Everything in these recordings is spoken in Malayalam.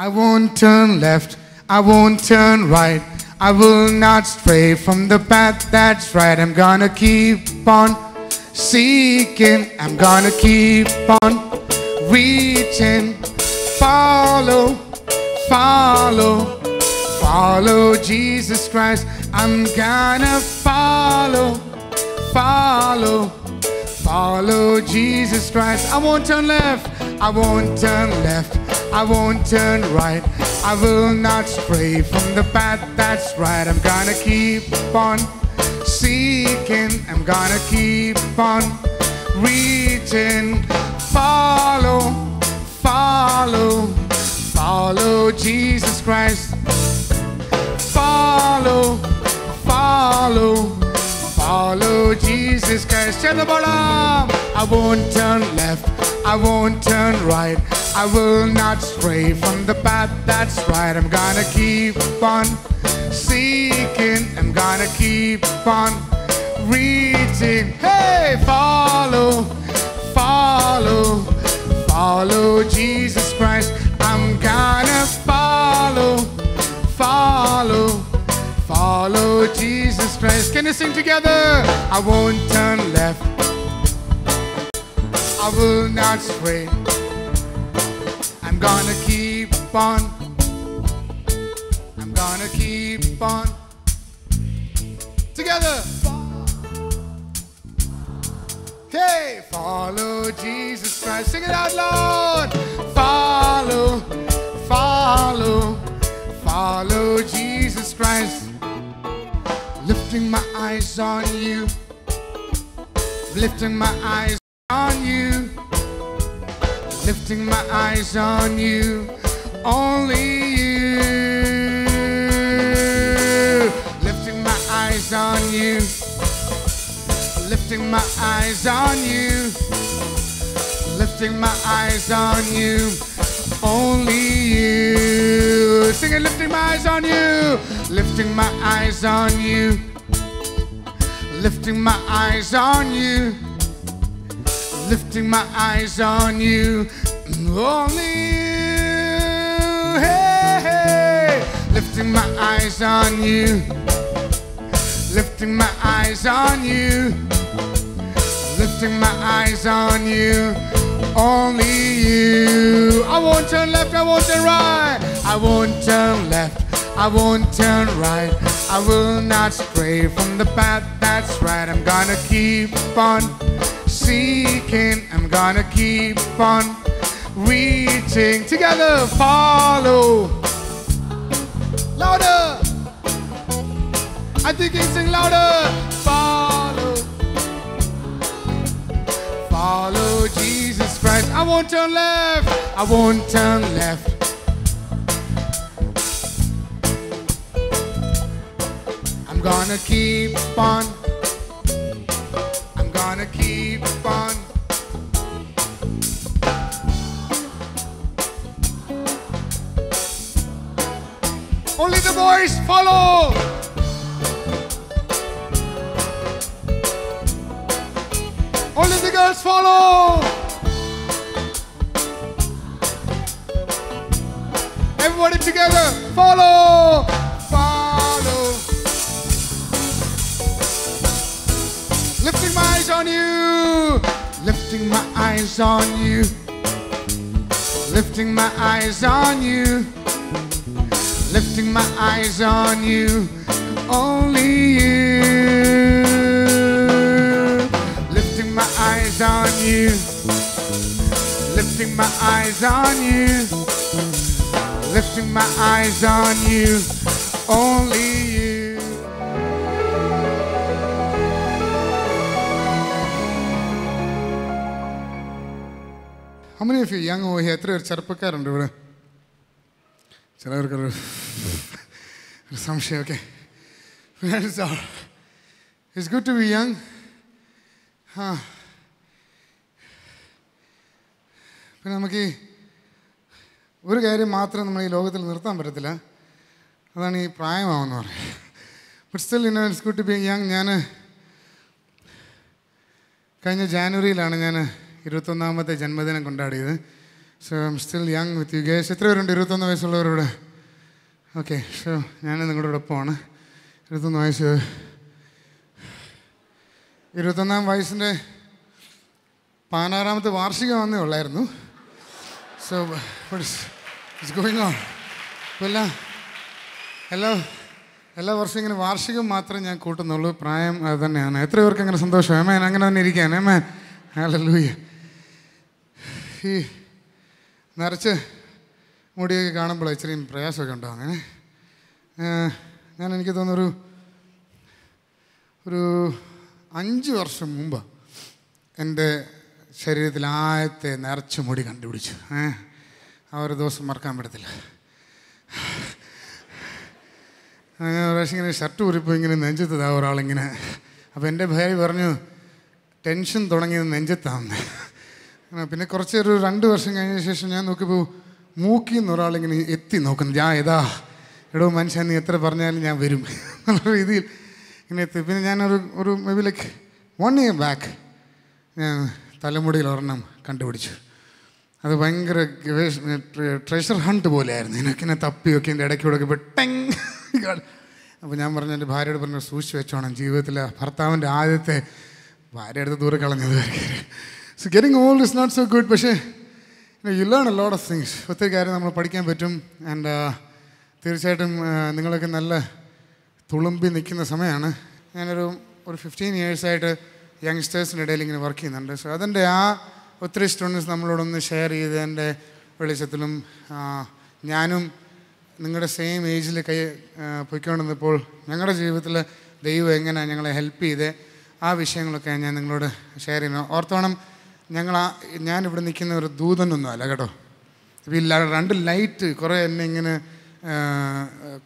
I won't turn left, I won't turn right. I will not stray from the path that's right. I'm gonna keep on seeking. I'm gonna keep on reaching. Follow, follow, follow Jesus Christ. I'm gonna follow, follow, follow Jesus Christ. I won't turn left, I won't turn left, I won't turn right. I will not stray from the path that's right. I'm gonna keep on seeking. I'm gonna keep on reaching. Follow, follow, follow Jesus Christ. Follow, follow, follow Jesus Christ. Share the bottom. I won't turn left, I won't turn right. I will not stray from the path that's right. I'm gonna keep on seeking. I'm gonna keep on reaching. Hey, follow, follow, follow Jesus Christ. I'm gonna follow, follow, follow Jesus Christ. Can you sing together? I won't turn left, I will not stray. I'm gonna keep on, I'm gonna keep on. Together. Hey, follow Jesus Christ. Sing it out loud. Follow, follow, follow Jesus Christ. Lifting my eyes on you, lifting my eyes on you, lifting my eyes on you, only you. Lifting my eyes on you, lifting my eyes on you, lifting my eyes on you, only you. Sing it, lifting my eyes on you, lifting my eyes on you, lifting my eyes on you, lifting my eyes on you, only you. Hey, hey. Lifting my eyes on you, lifting my eyes on you, lifting my eyes on you, only you. I won't turn left, I won't turn right. I won't turn left, I won't turn right. I will not stray from the path that's right. I'm gonna keep on seeking. I'm gonna keep on reaching. Together, follow. Louder. I think you can sing louder. Follow, follow Jesus Christ. I won't turn left, I won't turn left. I'm gonna keep on, I'm gonna keep on. Only the boys follow. Only the girls follow. Everybody together, follow, follow. Lifting my eyes on you, lifting my eyes on you, lifting my eyes on you, lifting my eyes on you, only you. Lifting my eyes on you, lifting my eyes on you, lifting my eyes on you, only you. How many of you young over here? എത്ര ചെറുപ്പക്കാരുണ്ട് ഇവിടെ? ചിലവർക്കൊരു സംശയം. Okay. It's good to be young. പിന്നെ നമുക്ക് ഒരു കാര്യം മാത്രം നമ്മൾ ഈ ലോകത്തിൽ നിർത്താൻ പറ്റത്തില്ല, അതാണ് ഈ പ്രായമാവെന്ന് പറയുന്നത്. But still it's good to be young. ഞാൻ കഴിഞ്ഞ ജാനുവരിയിലാണ് ഞാൻ 21ാമത്തെ ജന്മദിനം കൊണ്ടാടിയത്. So I am still young with you guys. എത്ര പേരുണ്ട് 21 വയസ്സുള്ളവരോട്? ഓക്കെ, സോ ഞാൻ നിങ്ങളുടെ ഒപ്പമാണ്. 21 വയസ്സ്, 21-ാം വയസ്സിൻ്റെ 16-ാമത്തെ വാർഷികം വന്നേ ഉള്ളായിരുന്നു. So it's going on. അപ്പോൾ എല്ലാ വർഷവും ഇങ്ങനെ വാർഷികം മാത്രമേ ഞാൻ കൂട്ടുന്നുള്ളൂ. പ്രായം അത് തന്നെയാണ്. എത്ര പേർക്ക് അങ്ങനെ സന്തോഷം? ആമേൻ. അങ്ങനെ തന്നെ ഇരിക്കാൻ. ആമേൻ. ഹല്ലേലൂയ. ഈ നിറച്ച് മുടിയൊക്കെ കാണുമ്പോൾ ഇച്ചിരി പ്രയാസമൊക്കെ ഉണ്ടോ? അങ്ങനെ എനിക്ക് തോന്നുന്നു ഒരു 5 വർഷം മുമ്പ് എൻ്റെ ശരീരത്തിൽ ആദ്യത്തെ നിറച്ച് മുടി കണ്ടുപിടിച്ചു. ആ ഒരു ദിവസം മറക്കാൻ പറ്റത്തില്ല. ഞാൻ പ്രാവശ്യം ഇങ്ങനെ ഷർട്ട് ഊരിപ്പോൾ ഇങ്ങനെ നെഞ്ചത്തതാ ഒരാളിങ്ങനെ. അപ്പോൾ എൻ്റെ ഭാര്യ പറഞ്ഞു ടെൻഷൻ തുടങ്ങിയത് നെഞ്ചത്താന്ന്. പിന്നെ കുറച്ചൊരു 2 വർഷം കഴിഞ്ഞ ശേഷം ഞാൻ നോക്കിയപ്പോൾ മൂക്കിൽ നിന്ന് ഒരാളിങ്ങനെ എത്തി നോക്കുന്നു. ഞാൻ എടോ മനുഷ്യൻ നീ എത്ര പറഞ്ഞാലും ഞാൻ വരും എന്നുള്ള രീതിയിൽ ഇങ്ങനെ എത്തി. പിന്നെ ഞാനൊരു may be like 1 year back ഞാൻ തലമുടിയിൽ ഒരെണ്ണം കണ്ടുപിടിച്ചു. അത് ഭയങ്കര ട്രഷർ ഹണ്ട് പോലെയായിരുന്നു. എനിക്കിങ്ങനെ തപ്പിയൊക്കെ എൻ്റെ ഇടയ്ക്കൂടെ പെട്ടെങ്. അപ്പോൾ ഞാൻ പറഞ്ഞു, എൻ്റെ ഭാര്യയോട് പറഞ്ഞു സൂക്ഷിച്ച് വെച്ചോണം, ജീവിതത്തിൽ ഭർത്താവിൻ്റെ ആദ്യത്തെ ഭാര്യ എടുത്ത് ദൂരെ കളഞ്ഞത്. So getting old is not so good. പക്ഷേ you learn a lot of things. ഒത്തിരി കാര്യം നമ്മൾ പഠിക്കാൻ പറ്റും. ആൻഡ് തീർച്ചയായിട്ടും നിങ്ങളൊക്കെ നല്ല തുളുമ്പി നിൽക്കുന്ന സമയമാണ്. ഞാനൊരു 15 yearsആയിട്ട് യങ്സ്റ്റേഴ്സിൻ്റെ ഇടയിൽ ഇങ്ങനെ വർക്ക് ചെയ്യുന്നുണ്ട്. സോ അതിൻ്റെ ഒത്തിരി സ്റ്റുഡൻസ് നമ്മളോടൊന്ന് ഷെയർ ചെയ്ത് എൻ്റെ വെളിച്ചത്തിലും ഞാനും നിങ്ങളുടെ സെയിം ഏജിൽ പോയിക്കൊണ്ടിരുന്നപ്പോൾ ഞങ്ങളുടെ ജീവിതത്തിൽ ദൈവം എങ്ങനെ ഞങ്ങളെ ഹെൽപ്പ് ചെയ്ത് ആ വിഷയങ്ങളൊക്കെ ഞാൻ നിങ്ങളോട് ഷെയർ ചെയ്യുന്നു. ഓർത്തോണം, ഞാനിവിടെ നിൽക്കുന്ന ഒരു ദൂതനൊന്നും അല്ല കേട്ടോ. ഇപ്പോൾ ഈ 2 ലൈറ്റ് കുറേ എന്നെ ഇങ്ങനെ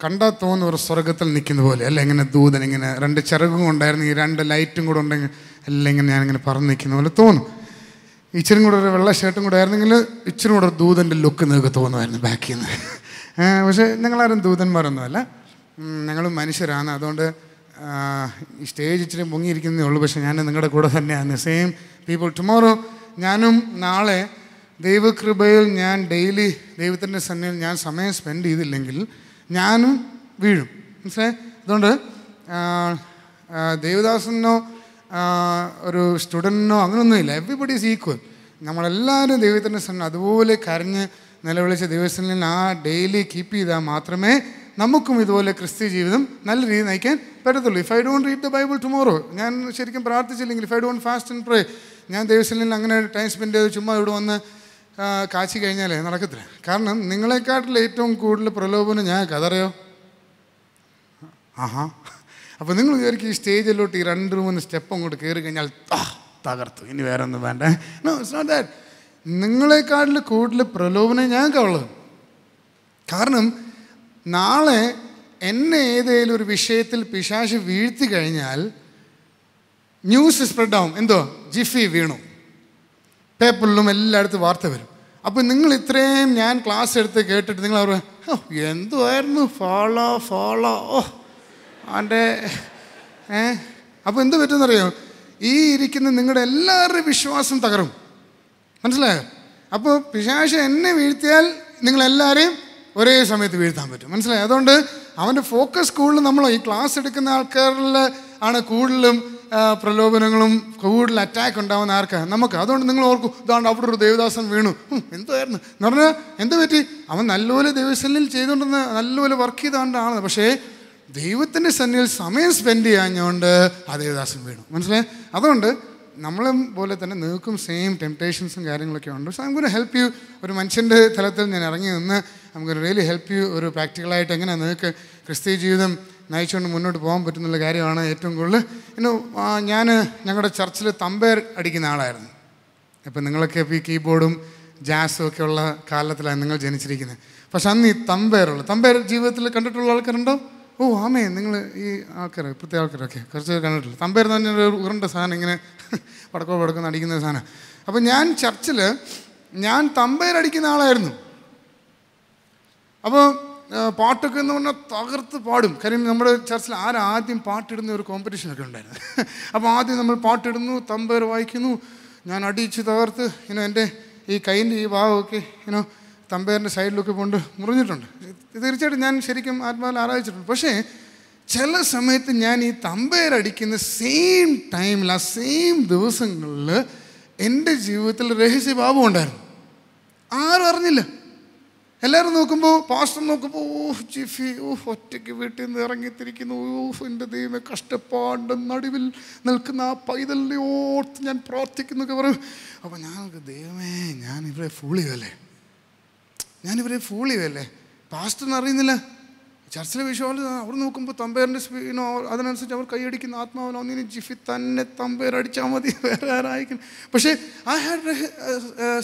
കണ്ടാൽ തോന്നുന്ന ഒരു സ്വർഗത്തിൽ നിൽക്കുന്ന പോലെ അല്ല. ഇങ്ങനെ ദൂതൻ ഇങ്ങനെ 2 ചിറകും ഉണ്ടായിരുന്നു, ഈ 2 ലൈറ്റും കൂടെ ഉണ്ടെങ്കിൽ എല്ലാം ഇങ്ങനെ ഞാനിങ്ങനെ പറന്ന് നിൽക്കുന്ന പോലെ തോന്നും. ഇച്ചിരി കൂടെ ഒരു വെള്ള ഷർട്ടും കൂടെ ആയിരുന്നെങ്കിൽ ഇച്ചിരി കൂടെ ഒരു ദൂതൻ്റെ ലുക്ക് നിങ്ങൾക്ക് തോന്നുമായിരുന്നു ബാക്കിൽ നിന്ന്. പക്ഷേ ഞങ്ങളാരും ദൂതന്മാരൊന്നുമല്ല, ഞങ്ങളും മനുഷ്യരാണ്. അതുകൊണ്ട് ഈ സ്റ്റേജ് ഇച്ചിരി മുങ്ങിയിരിക്കുന്നേ ഉള്ളൂ. പക്ഷേ ഞാൻ നിങ്ങളുടെ കൂടെ തന്നെയാണ്. Same people. ടുമോറോ ഞാനും നാളെ ദൈവകൃപയിൽ ഞാൻ ഡെയിലി ദൈവത്തിൻ്റെ സന്നിധിയിൽ ഞാൻ സമയം സ്പെൻഡ് ചെയ്തില്ലെങ്കിൽ ഞാനും വീഴും. മനസ്സിലായി? അതുകൊണ്ട് ദേവദാസനോ ഒരു സ്റ്റുഡൻറ്റിനോ അങ്ങനെയൊന്നുമില്ല. Everybody is equal. നമ്മളെല്ലാവരും ദൈവത്തിൻ്റെ സന്നിധിയിൽ അതുപോലെ കരഞ്ഞ് നിലവിളിച്ച ദൈവസന്നിധിയിൽ ആ ഡെയിലി കീപ്പ് ചെയ്താൽ മാത്രമേ നമുക്കും ഇതുപോലെ ക്രിസ്ത്യ ജീവിതം നല്ല രീതിയിൽ നയിക്കാൻ പറ്റത്തുള്ളൂ. If I don't read the Bible tomorrow, ഞാൻ ശരിക്കും പ്രാർത്ഥിച്ചില്ലെങ്കിൽ, if I don't fast and pray, ഞാൻ ദൈവസന്നിധിയിൽ അങ്ങനെ ടൈം സ്പെൻഡ് ചെയ്ത് ചുമ്മാ ഇവിടെ വന്ന് കാച്ചി കഴിഞ്ഞാലേ നടക്കത്തില്ല. കാരണം നിങ്ങളെക്കാട്ടിൽ ഏറ്റവും കൂടുതൽ പ്രലോഭനം ഞാൻ കഥറിയോ. അപ്പോൾ നിങ്ങൾ വിചാരിക്കും ഈ സ്റ്റേജിലോട്ട് ഈ 2-3 സ്റ്റെപ്പ് അങ്ങോട്ട് കയറി കഴിഞ്ഞാൽ തകർത്തു, ഇനി വേറെ ഒന്നും വേണ്ട. No, it's not that. നിങ്ങളെക്കാട്ടിൽ കൂടുതൽ പ്രലോഭനം ഞങ്ങൾക്കുള്ളത്. കാരണം നാളെ എന്നെ ഏതെങ്കിലും ഒരു വിഷയത്തിൽ പിശാച് വീഴ്ത്തി കഴിഞ്ഞാൽ ന്യൂസ് സ്പ്രെഡ് ആവും. എന്തോ ജിഫി വീണു, പേപ്പറിലും എല്ലായിടത്തും വാർത്ത വരും. അപ്പോൾ നിങ്ങൾ ഇത്രയും ഞാൻ ക്ലാസ് എടുത്ത് കേട്ടിട്ട് നിങ്ങൾ അവർ എന്തുമായിരുന്നു ഫോളോ അവൻ്റെ അപ്പോൾ എന്ത് പറ്റുമെന്നറിയോ? ഈ ഇരിക്കുന്ന നിങ്ങളുടെ എല്ലാവരുടെയും വിശ്വാസം തകരും. മനസ്സിലായോ? അപ്പോൾ പിശാച് എന്നെ വീഴ്ത്തിയാൽ നിങ്ങളെല്ലാവരെയും ഒരേ സമയത്ത് വീഴ്ത്താൻ പറ്റും. മനസ്സിലായി? അതുകൊണ്ട് അവൻ്റെ ഫോക്കസ് കൂടുതൽ നമ്മൾ ഈ ക്ലാസ് എടുക്കുന്ന ആൾക്കാരിൽ ആണ് കൂടുതലും പ്രലോഭനങ്ങളും കൂടുതൽ അറ്റാക്ക് ഉണ്ടാകുന്ന ആർക്കാണ്? നമുക്ക്. അതുകൊണ്ട് നിങ്ങൾ ഓർക്കും, ഇതാണ്ട് അവിടെ ഒരു ദേവദാസൻ വീണു, എന്തായിരുന്നു എന്ന് പറഞ്ഞാൽ എന്ത് പറ്റി? അവൻ നല്ലപോലെ ദൈവസന്നിധിയിൽ ചെയ്തുകൊണ്ടിരുന്ന നല്ലപോലെ വർക്ക് ചെയ്തുകൊണ്ടാണ്. പക്ഷേ ദൈവത്തിൻ്റെ സന്നിധിയിൽ സമയം സ്പെൻഡ് ചെയ്യാഞ്ഞുകൊണ്ട് ആ ദേവദാസൻ വീണു. മനസ്സിലായി? അതുകൊണ്ട് നമ്മളെ പോലെ തന്നെ നിങ്ങൾക്കും സെയിം ടെംപ്റ്റേഷൻസും കാര്യങ്ങളൊക്കെ ഉണ്ട്. So I M going to help you. ഒരു മനുഷ്യൻ്റെ തലത്തിൽ ഞാൻ ഇറങ്ങി നിന്ന് I'm going to really help you. ഒരു പ്രാക്ടിക്കലായിട്ട് എങ്ങനെ നിങ്ങൾക്ക് ക്രിസ്തീയ ജീവിതം നയിച്ചുകൊണ്ട് മുന്നോട്ട് പോകാൻ പറ്റുന്നുള്ള കാര്യമാണ് ഏറ്റവും കൂടുതൽ. ഞാൻ ഞങ്ങളുടെ ചർച്ചിൽ തമ്പേർ അടിക്കുന്ന ആളായിരുന്നു. ഇപ്പം നിങ്ങളൊക്കെ ഇപ്പോൾ ഈ കീബോർഡും ജാസും ഒക്കെ ഉള്ള കാലത്തിലാണ് നിങ്ങൾ ജനിച്ചിരിക്കുന്നത്. പക്ഷെ അന്ന് ഈ തമ്പേർ ജീവിതത്തിൽ കണ്ടിട്ടുള്ള ആൾക്കാരുണ്ടോ? ഓ ആമേ, നിങ്ങൾ ഈ ആൾക്കാർ പ്രത്യേക ആൾക്കാരൊക്കെ കുറച്ച് കണ്ടിട്ടില്ല. തമ്പേർ തന്നെ ഒരു ഉരുണ്ട സാധനം ഇങ്ങനെ പടക്കുന്ന അടിക്കുന്ന സാധനം. അപ്പം ഞാൻ ചർച്ചിൽ തമ്പേർ അടിക്കുന്ന ആളായിരുന്നു. അപ്പോൾ പാട്ടൊക്കെ എന്ന് പറഞ്ഞാൽ തകർത്ത് പാടും. കാര്യം നമ്മുടെ ചർച്ചിൽ ആദ്യം പാട്ടിടുന്ന ഒരു കോമ്പറ്റീഷനൊക്കെ ഉണ്ടായിരുന്നു. അപ്പോൾ ആദ്യം നമ്മൾ പാട്ടിടുന്നു, തമ്പേർ വായിക്കുന്നു, ഞാൻ അടിച്ച് തകർത്ത് എൻ്റെ ഈ കൈൻ്റെ ഈ ഭാഗമൊക്കെ തമ്പേറിൻ്റെ സൈഡിലൊക്കെ കൊണ്ട് മുറിഞ്ഞിട്ടുണ്ട്. തീർച്ചയായിട്ടും ഞാൻ ശരിക്കും ആത്മാവിൽ ആരാധിച്ചിട്ടുണ്ട്. പക്ഷേ ചില സമയത്ത് ഞാൻ ഈ തമ്പേരടിക്കുന്ന സെയിം ടൈമിൽ, ആ സെയിം ദിവസങ്ങളിൽ എൻ്റെ ജീവിതത്തിൽ രഹസ്യഭാവം ഉണ്ടായിരുന്നു. ആരും അറിഞ്ഞില്ല. എല്ലാവരും നോക്കുമ്പോൾ, പാസ്റ്റർ നോക്കുമ്പോൾ, ജിഫി ഒറ്റയ്ക്ക് വീട്ടിൽ നിന്ന് ഇറങ്ങിത്തിരിക്കുന്നു, എൻ്റെ ദൈവമേ കഷ്ടപ്പാട് നടുവിൽ നിൽക്കുന്ന ആ പൈതലിനെ ഓർത്ത് ഞാൻ പ്രാർത്ഥിക്കുന്നൊക്കെ പറയും. അപ്പോൾ ഞാനൊക്കെ ദൈവമേ ഞാനിവരെ ഫൂൾ ചെയ്തല്ലേ, പാസ്റ്ററിന് അറിയുന്നില്ല. ചർച്ചിലെ വിഷയം അവർ നോക്കുമ്പോൾ തമ്പേറിൻ്റെ അതിനനുസരിച്ച് അവർ കൈയടിക്കുന്ന ആത്മാവിനോ ഒന്നിനും ജിഫി തന്നെ തമ്പേരടിച്ചാൽ മതി, വേറെ ആരായിരിക്കും. പക്ഷേ ഐ ഹാഡ്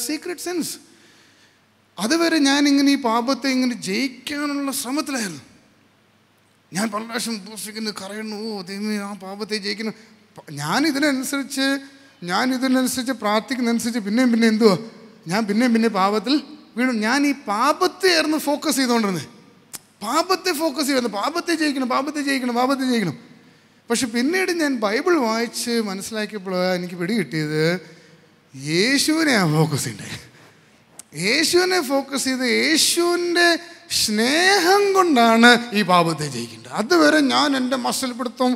സീക്രട്ട് സെൻസ്. അതുവരെ ഞാനിങ്ങനെ ഈ പാപത്തെ ഇങ്ങനെ ജയിക്കാനുള്ള ശ്രമത്തിലായിരുന്നു. ഞാൻ പല പ്രാവശ്യം ദൂഷിക്കുന്നു, കരയുന്നു, ദൈവമേ ആ പാപത്തെ ജയിക്കുന്നു. ഞാനിതിനനുസരിച്ച് പ്രാർത്ഥിക്കുന്നതനുസരിച്ച് പിന്നെയും എന്തുവാ, ഞാൻ പിന്നെ പാപത്തിൽ വീണു. ഞാൻ ഈ പാപത്തെയായിരുന്നു ഫോക്കസ് ചെയ്തുകൊണ്ടിരുന്നത്. പാപത്തെ ജയിക്കണം. പക്ഷെ പിന്നീട് ഞാൻ ബൈബിൾ വായിച്ച് മനസ്സിലാക്കിയപ്പോൾ എനിക്ക് പിടികിട്ടിയത് യേശുവിനെയാണ് ഫോക്കസ് ചെയ്യേണ്ടത്. യേശുവിനെ ഫോക്കസ് ചെയ്ത് യേശുവിൻ്റെ സ്നേഹം കൊണ്ടാണ് ഈ പാപത്തെ ജയിക്കേണ്ടത്. അതുവരെ ഞാൻ എൻ്റെ മസിൽ പിടുത്തം,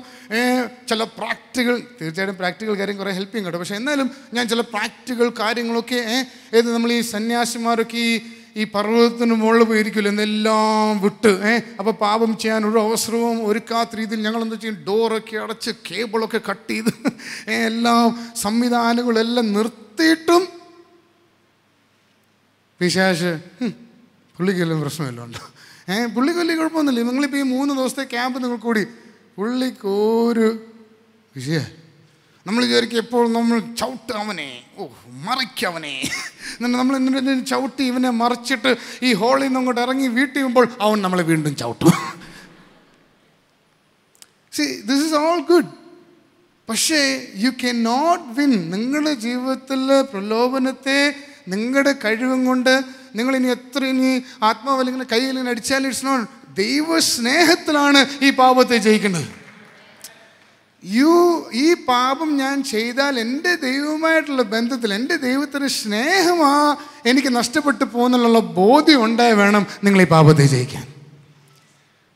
ചില തീർച്ചയായിട്ടും പ്രാക്ടിക്കൽ കാര്യം കുറേ ഹെൽപ്പ് ചെയ്യും കേട്ടോ. പക്ഷേ എന്നാലും ഞാൻ ചില പ്രാക്ടിക്കൽ കാര്യങ്ങളൊക്കെ നമ്മൾ ഈ സന്യാസിമാരൊക്കെ ഈ പർവ്വതത്തിന് മുകളിൽ പോയിരിക്കില്ല എന്നെല്ലാം വിട്ട് അപ്പോൾ പാപം ചെയ്യാൻ ഒരു അവസരവും ഒരുക്കാത്ത രീതിയിൽ ഞങ്ങൾ എന്താ ചെയ്യും, ഡോറൊക്കെ അടച്ച് കേബിളൊക്കെ കട്ട് ചെയ്ത് എല്ലാം സംവിധാനങ്ങളെല്ലാം നിർത്തിയിട്ടും പിശാച് പുള്ളിക്കെല്ലാം പ്രശ്നമല്ലോ ഉണ്ടോ, പുള്ളിക്ക് വലിയ കുഴപ്പമൊന്നുമില്ല. നിങ്ങളിപ്പോൾ ഈ 3 ദിവസത്തെ ക്യാമ്പ് നിങ്ങൾ കൂടി, പുള്ളിക്കൊരു വിഷയ. നമ്മൾ വിചാരിക്കും എപ്പോഴും നമ്മൾ ചവിട്ടവനെ, മറിക്കവനെ, നമ്മൾ എന്നിട്ട് ചവിട്ടി ഇവനെ മറിച്ചിട്ട് ഈ ഹോളിൽ നിന്ന് അങ്ങോട്ട് ഇറങ്ങി വീട്ടിൽ വരുമ്പോൾ അവൻ നമ്മളെ വീണ്ടും ചവിട്ടും. This is all good. പക്ഷേ യു ക്യാൻ നോട്ട് വിൻ. നിങ്ങളുടെ ജീവിതത്തിൽ പ്രലോഭനത്തെ നിങ്ങളുടെ കഴിവും കൊണ്ട് നിങ്ങളിനി എത്ര ആത്മാവലിങ്ങനെ കയ്യിൽ അടിച്ചാൽ ഇറ്റ്സ് നോട്ട്. ദൈവ സ്നേഹത്തിലാണ് ഈ പാപത്തെ ജയിക്കേണ്ടത്. ഈ പാപം ഞാൻ ചെയ്താൽ എൻ്റെ ദൈവവുമായിട്ടുള്ള ബന്ധത്തിൽ എൻ്റെ ദൈവത്തിൻ്റെ സ്നേഹമാ എനിക്ക് നഷ്ടപ്പെട്ടു പോകുന്നുള്ള ബോധ്യം ഉണ്ടായി വേണം നിങ്ങൾ ഈ പാപത്തെ ജയിക്കാൻ.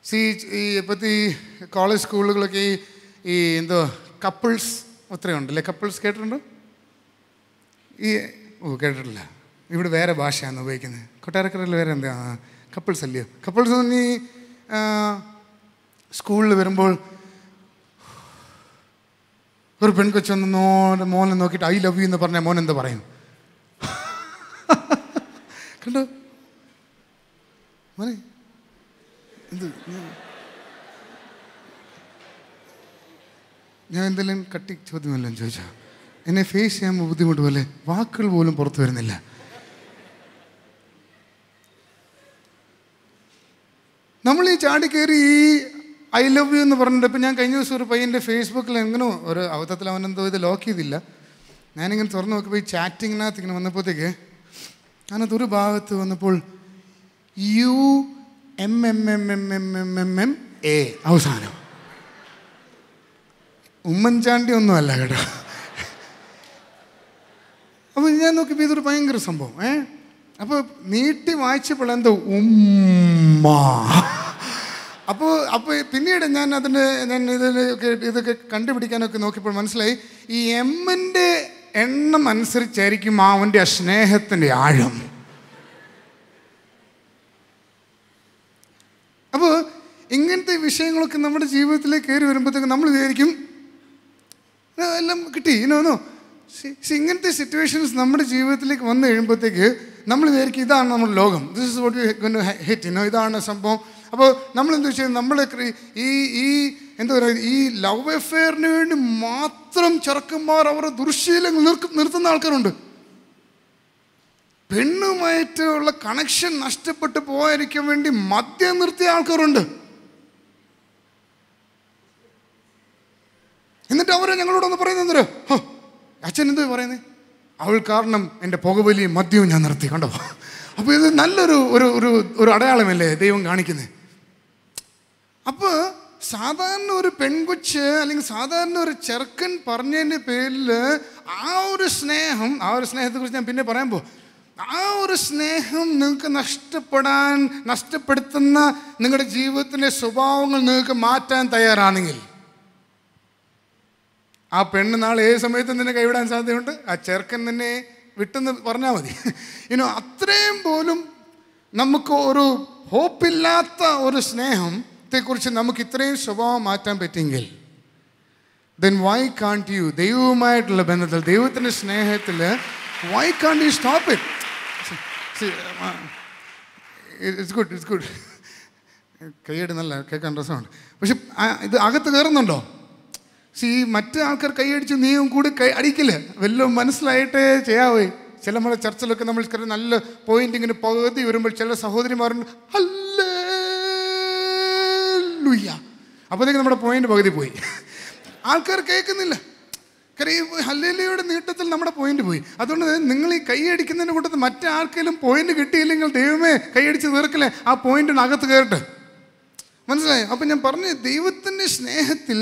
ഇപ്പോഴത്തെ ഈ കോളേജ് സ്കൂളുകളൊക്കെ ഈ കപ്പിൾസ് ഒത്തിരി ഉണ്ടല്ലേ. കപ്പിൾസ് കേട്ടിട്ടുണ്ടോ? കേട്ടിട്ടില്ല. ഇവിടെ വേറെ ഭാഷയാണ് ഉപയോഗിക്കുന്നത്. കൊട്ടാരക്കരയിൽ വേറെ എന്താ കപ്പിൾസ് അല്ലയോ? കപ്പിൾസ് നീ സ്കൂളിൽ വരുമ്പോൾ ഒരു പെൺകൊച്ചൊന്ന് മോനെ നോക്കിയിട്ട് ഐ ലവ് യു എന്ന് പറഞ്ഞാൽ മോൻ എന്താ പറയും? കണ്ടോ മോനെ, ഞാൻ എന്തെങ്കിലും കട്ടി ചോദ്യമല്ലോ ചോദിച്ചാ എന്നെ ഫേസ് ചെയ്യാൻ ബുദ്ധിമുട്ട് പോലെ വാക്കുകൾ പോലും പുറത്തു വരുന്നില്ല. നമ്മൾ ഈ ചാടിക്കയറി ഈ ഐ ലവ് യു എന്ന് പറഞ്ഞിട്ട് ഇപ്പം ഞാൻ കഴിഞ്ഞ ദിവസം ഒരു പയ്യൻ്റെ ഫേസ്ബുക്കിൽ എങ്ങനെ ഒരു അവധത്തിൽ അവനെന്തോ ഇത് ലോക്ക് ചെയ്തില്ല. ഞാനിങ്ങനെ തുറന്നു നോക്കിയപ്പോൾ ഈ ചാറ്റിങ്ങിനകത്ത് ഇങ്ങനെ വന്നപ്പോഴത്തേക്ക് അതിനകത്തൊരു ഭാഗത്ത് വന്നപ്പോൾ UMMMMMMA അവസാനം. ഉമ്മൻചാണ്ടി ഒന്നും അല്ല കേട്ടോ. അപ്പോൾ ഞാൻ നോക്കിയപ്പോൾ ഇതൊരു ഭയങ്കര സംഭവം. അപ്പോൾ നീട്ടി വായിച്ചപ്പോൾ എന്തോ ഉമ്മ. അപ്പോൾ പിന്നീട് ഞാൻ ഇതൊക്കെ കണ്ടുപിടിക്കാനൊക്കെ നോക്കിയപ്പോൾ മനസ്സിലായി ഈ എമ്മിൻ്റെ എണ്ണം അനുസരിച്ചായിരിക്കും അവൻ്റെ ആ സ്നേഹത്തിൻ്റെ ആഴം. അപ്പോൾ ഇങ്ങനത്തെ വിഷയങ്ങളൊക്കെ നമ്മുടെ ജീവിതത്തിലേക്ക് കയറി വരുമ്പോഴത്തേക്ക് നമ്മൾ വിചാരിക്കും എല്ലാം കിട്ടി ഇനോന്നോ. ഇങ്ങനത്തെ സിറ്റുവേഷൻസ് നമ്മുടെ ജീവിതത്തിലേക്ക് വന്നു കഴിയുമ്പോഴത്തേക്ക് നമ്മൾ വിചാരിക്കും ഇതാണ് നമ്മുടെ ലോകം, this is what you going to hit, ഇതാണ് സംഭവം. അപ്പോൾ നമ്മളെന്താ വെച്ചാൽ നമ്മൾ ഈ എന്താ പറയുക, ഈ ലവ് അഫെയറിന് വേണ്ടി മാത്രം ചെറുക്കന്മാർ അവരുടെ ദുർശീലങ്ങൾ നിർത്തുന്ന ആൾക്കാരുണ്ട്. പെണ്ണുമായിട്ടുള്ള കണക്ഷൻ നഷ്ടപ്പെട്ടു പോകാതിരിക്കാൻ വേണ്ടി മദ്യം നിർത്തിയ ആൾക്കാരുണ്ട്. എന്നിട്ട് അവരെ ഞങ്ങളോടൊന്ന് പറയുന്നോ, അച്ഛൻ എന്തോ പറയുന്നത്, അവൾ കാരണം എൻ്റെ പുകവലിയും മദ്യവും ഞാൻ നിർത്തി. കണ്ടോ? അപ്പോൾ ഇത് നല്ലൊരു ഒരു അടയാളമല്ലേ ദൈവം കാണിക്കുന്നത്. അപ്പോൾ സാധാരണ ഒരു പെൺകൊച്ച് അല്ലെങ്കിൽ സാധാരണ ഒരു ചെറുക്കൻ പറഞ്ഞതിൻ്റെ പേരിൽ ആ ഒരു സ്നേഹത്തെക്കുറിച്ച് ഞാൻ പിന്നെ പറയാൻ ആ ഒരു സ്നേഹം നിങ്ങൾക്ക് നഷ്ടപ്പെടുത്തുന്ന നിങ്ങളുടെ ജീവിതത്തിലെ സ്വഭാവങ്ങൾ നിങ്ങൾക്ക് മാറ്റാൻ തയ്യാറാണെങ്കിൽ, ആ പെണ്ണ് നാളെ ഏത് സമയത്തും നിന്നെ കൈവിടാൻ സാധ്യതയുണ്ട്. ആ ചെറുക്കൻ നിന്നെ വിട്ടെന്ന് പറഞ്ഞാൽ മതി. അത്രയും പോലും നമുക്ക് ഒരു ഹോപ്പില്ലാത്ത ഒരു സ്നേഹത്തെക്കുറിച്ച് നമുക്ക് ഇത്രയും സ്വഭാവം മാറ്റാൻ പറ്റിയെങ്കിൽ, then why can't you, ദൈവവുമായിട്ടുള്ള ബന്ധത്തിൽ, ദൈവത്തിൻ്റെ സ്നേഹത്തിൽ, why can't you stop it? It's good. കൈയ്യടി നല്ല കേൾക്കാൻ രസമുണ്ട്. പക്ഷെ ഇത് അകത്ത് കയറുന്നുണ്ടോ? മറ്റു ആൾക്കാർ കൈയടിച്ച് നീയും കൂടി അടിക്കില്ല. വല്ലതും മനസ്സിലായിട്ടേ ചെയ്യാവേ. ചില നമ്മുടെ ചർച്ചിലൊക്കെ നമ്മൾ നല്ല പോയിന്റ് ഇങ്ങനെ പകുതി വരുമ്പോൾ ചില സഹോദരിമാരുണ്ട് ഹല്ലേലൂയ, അപ്പോഴത്തേക്ക് നമ്മുടെ പോയിന്റ് പകുതി പോയി. ആൾക്കാർ കേൾക്കുന്നില്ല. കാര്യം ഈ ഹല്ലേലൂയയുടെ നീട്ടത്തിൽ നമ്മുടെ പോയിന്റ് പോയി. അതുകൊണ്ട് നിങ്ങൾ ഈ കൈയടിക്കുന്നതിന് കൂട്ടത്തിൽ മറ്റാർക്കെങ്കിലും പോയിന്റ് കിട്ടിയില്ലെങ്കിൽ ദൈവമേ കൈയടിച്ച് തീർക്കില്ലേ, ആ പോയിന്റിന് അകത്ത് കയറട്ടെ. മനസ്സിലായോ? അപ്പം ഞാൻ പറഞ്ഞു, ദൈവത്തിൻ്റെ സ്നേഹത്തിൽ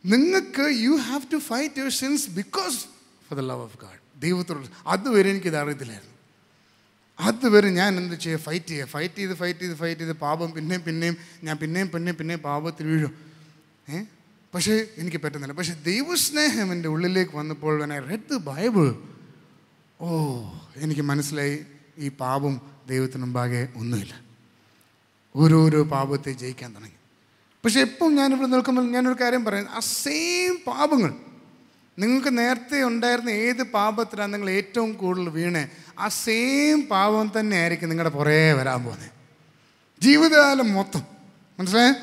നിങ്ങൾക്ക് you have to fight your sins because for the love of God. ദൈവത്തോട് അതുവരെ എനിക്കിത് അറിയത്തില്ലായിരുന്നു. അതുവരെ ഞാൻ എന്ത് ചെയ്യുക? ഫൈറ്റ് ചെയ്ത് പാപം പിന്നെയും ഞാൻ പിന്നെയും പാപത്തിൽ വീഴും. പക്ഷേ എനിക്ക് പറ്റുന്നില്ല. പക്ഷേ ദൈവസ്നേഹം എൻ്റെ ഉള്ളിലേക്ക് വന്നപ്പോൾ when I read the Bible, എനിക്ക് മനസ്സിലായി ഈ പാപം ദൈവത്തിന് മുമ്പാകെ ഒന്നുമില്ല. ഓരോരോ പാപത്തെ ജയിക്കാൻ തുടങ്ങി. പക്ഷെ എപ്പം ഞാനിവിടെ നിൽക്കുമ്പോൾ ഞാനൊരു കാര്യം പറയാം, ആ സെയിം പാപങ്ങൾ നിങ്ങൾക്ക് നേരത്തെ ഉണ്ടായിരുന്ന ഏത് പാപത്തിലാണ് നിങ്ങൾ ഏറ്റവും കൂടുതൽ വീണേ, ആ സെയിം പാപം തന്നെ ആയിരിക്കും നിങ്ങളുടെ പുറകെ വരാൻ പോകുന്നത് ജീവിതകാലം മൊത്തം. മനസ്സിലായേ?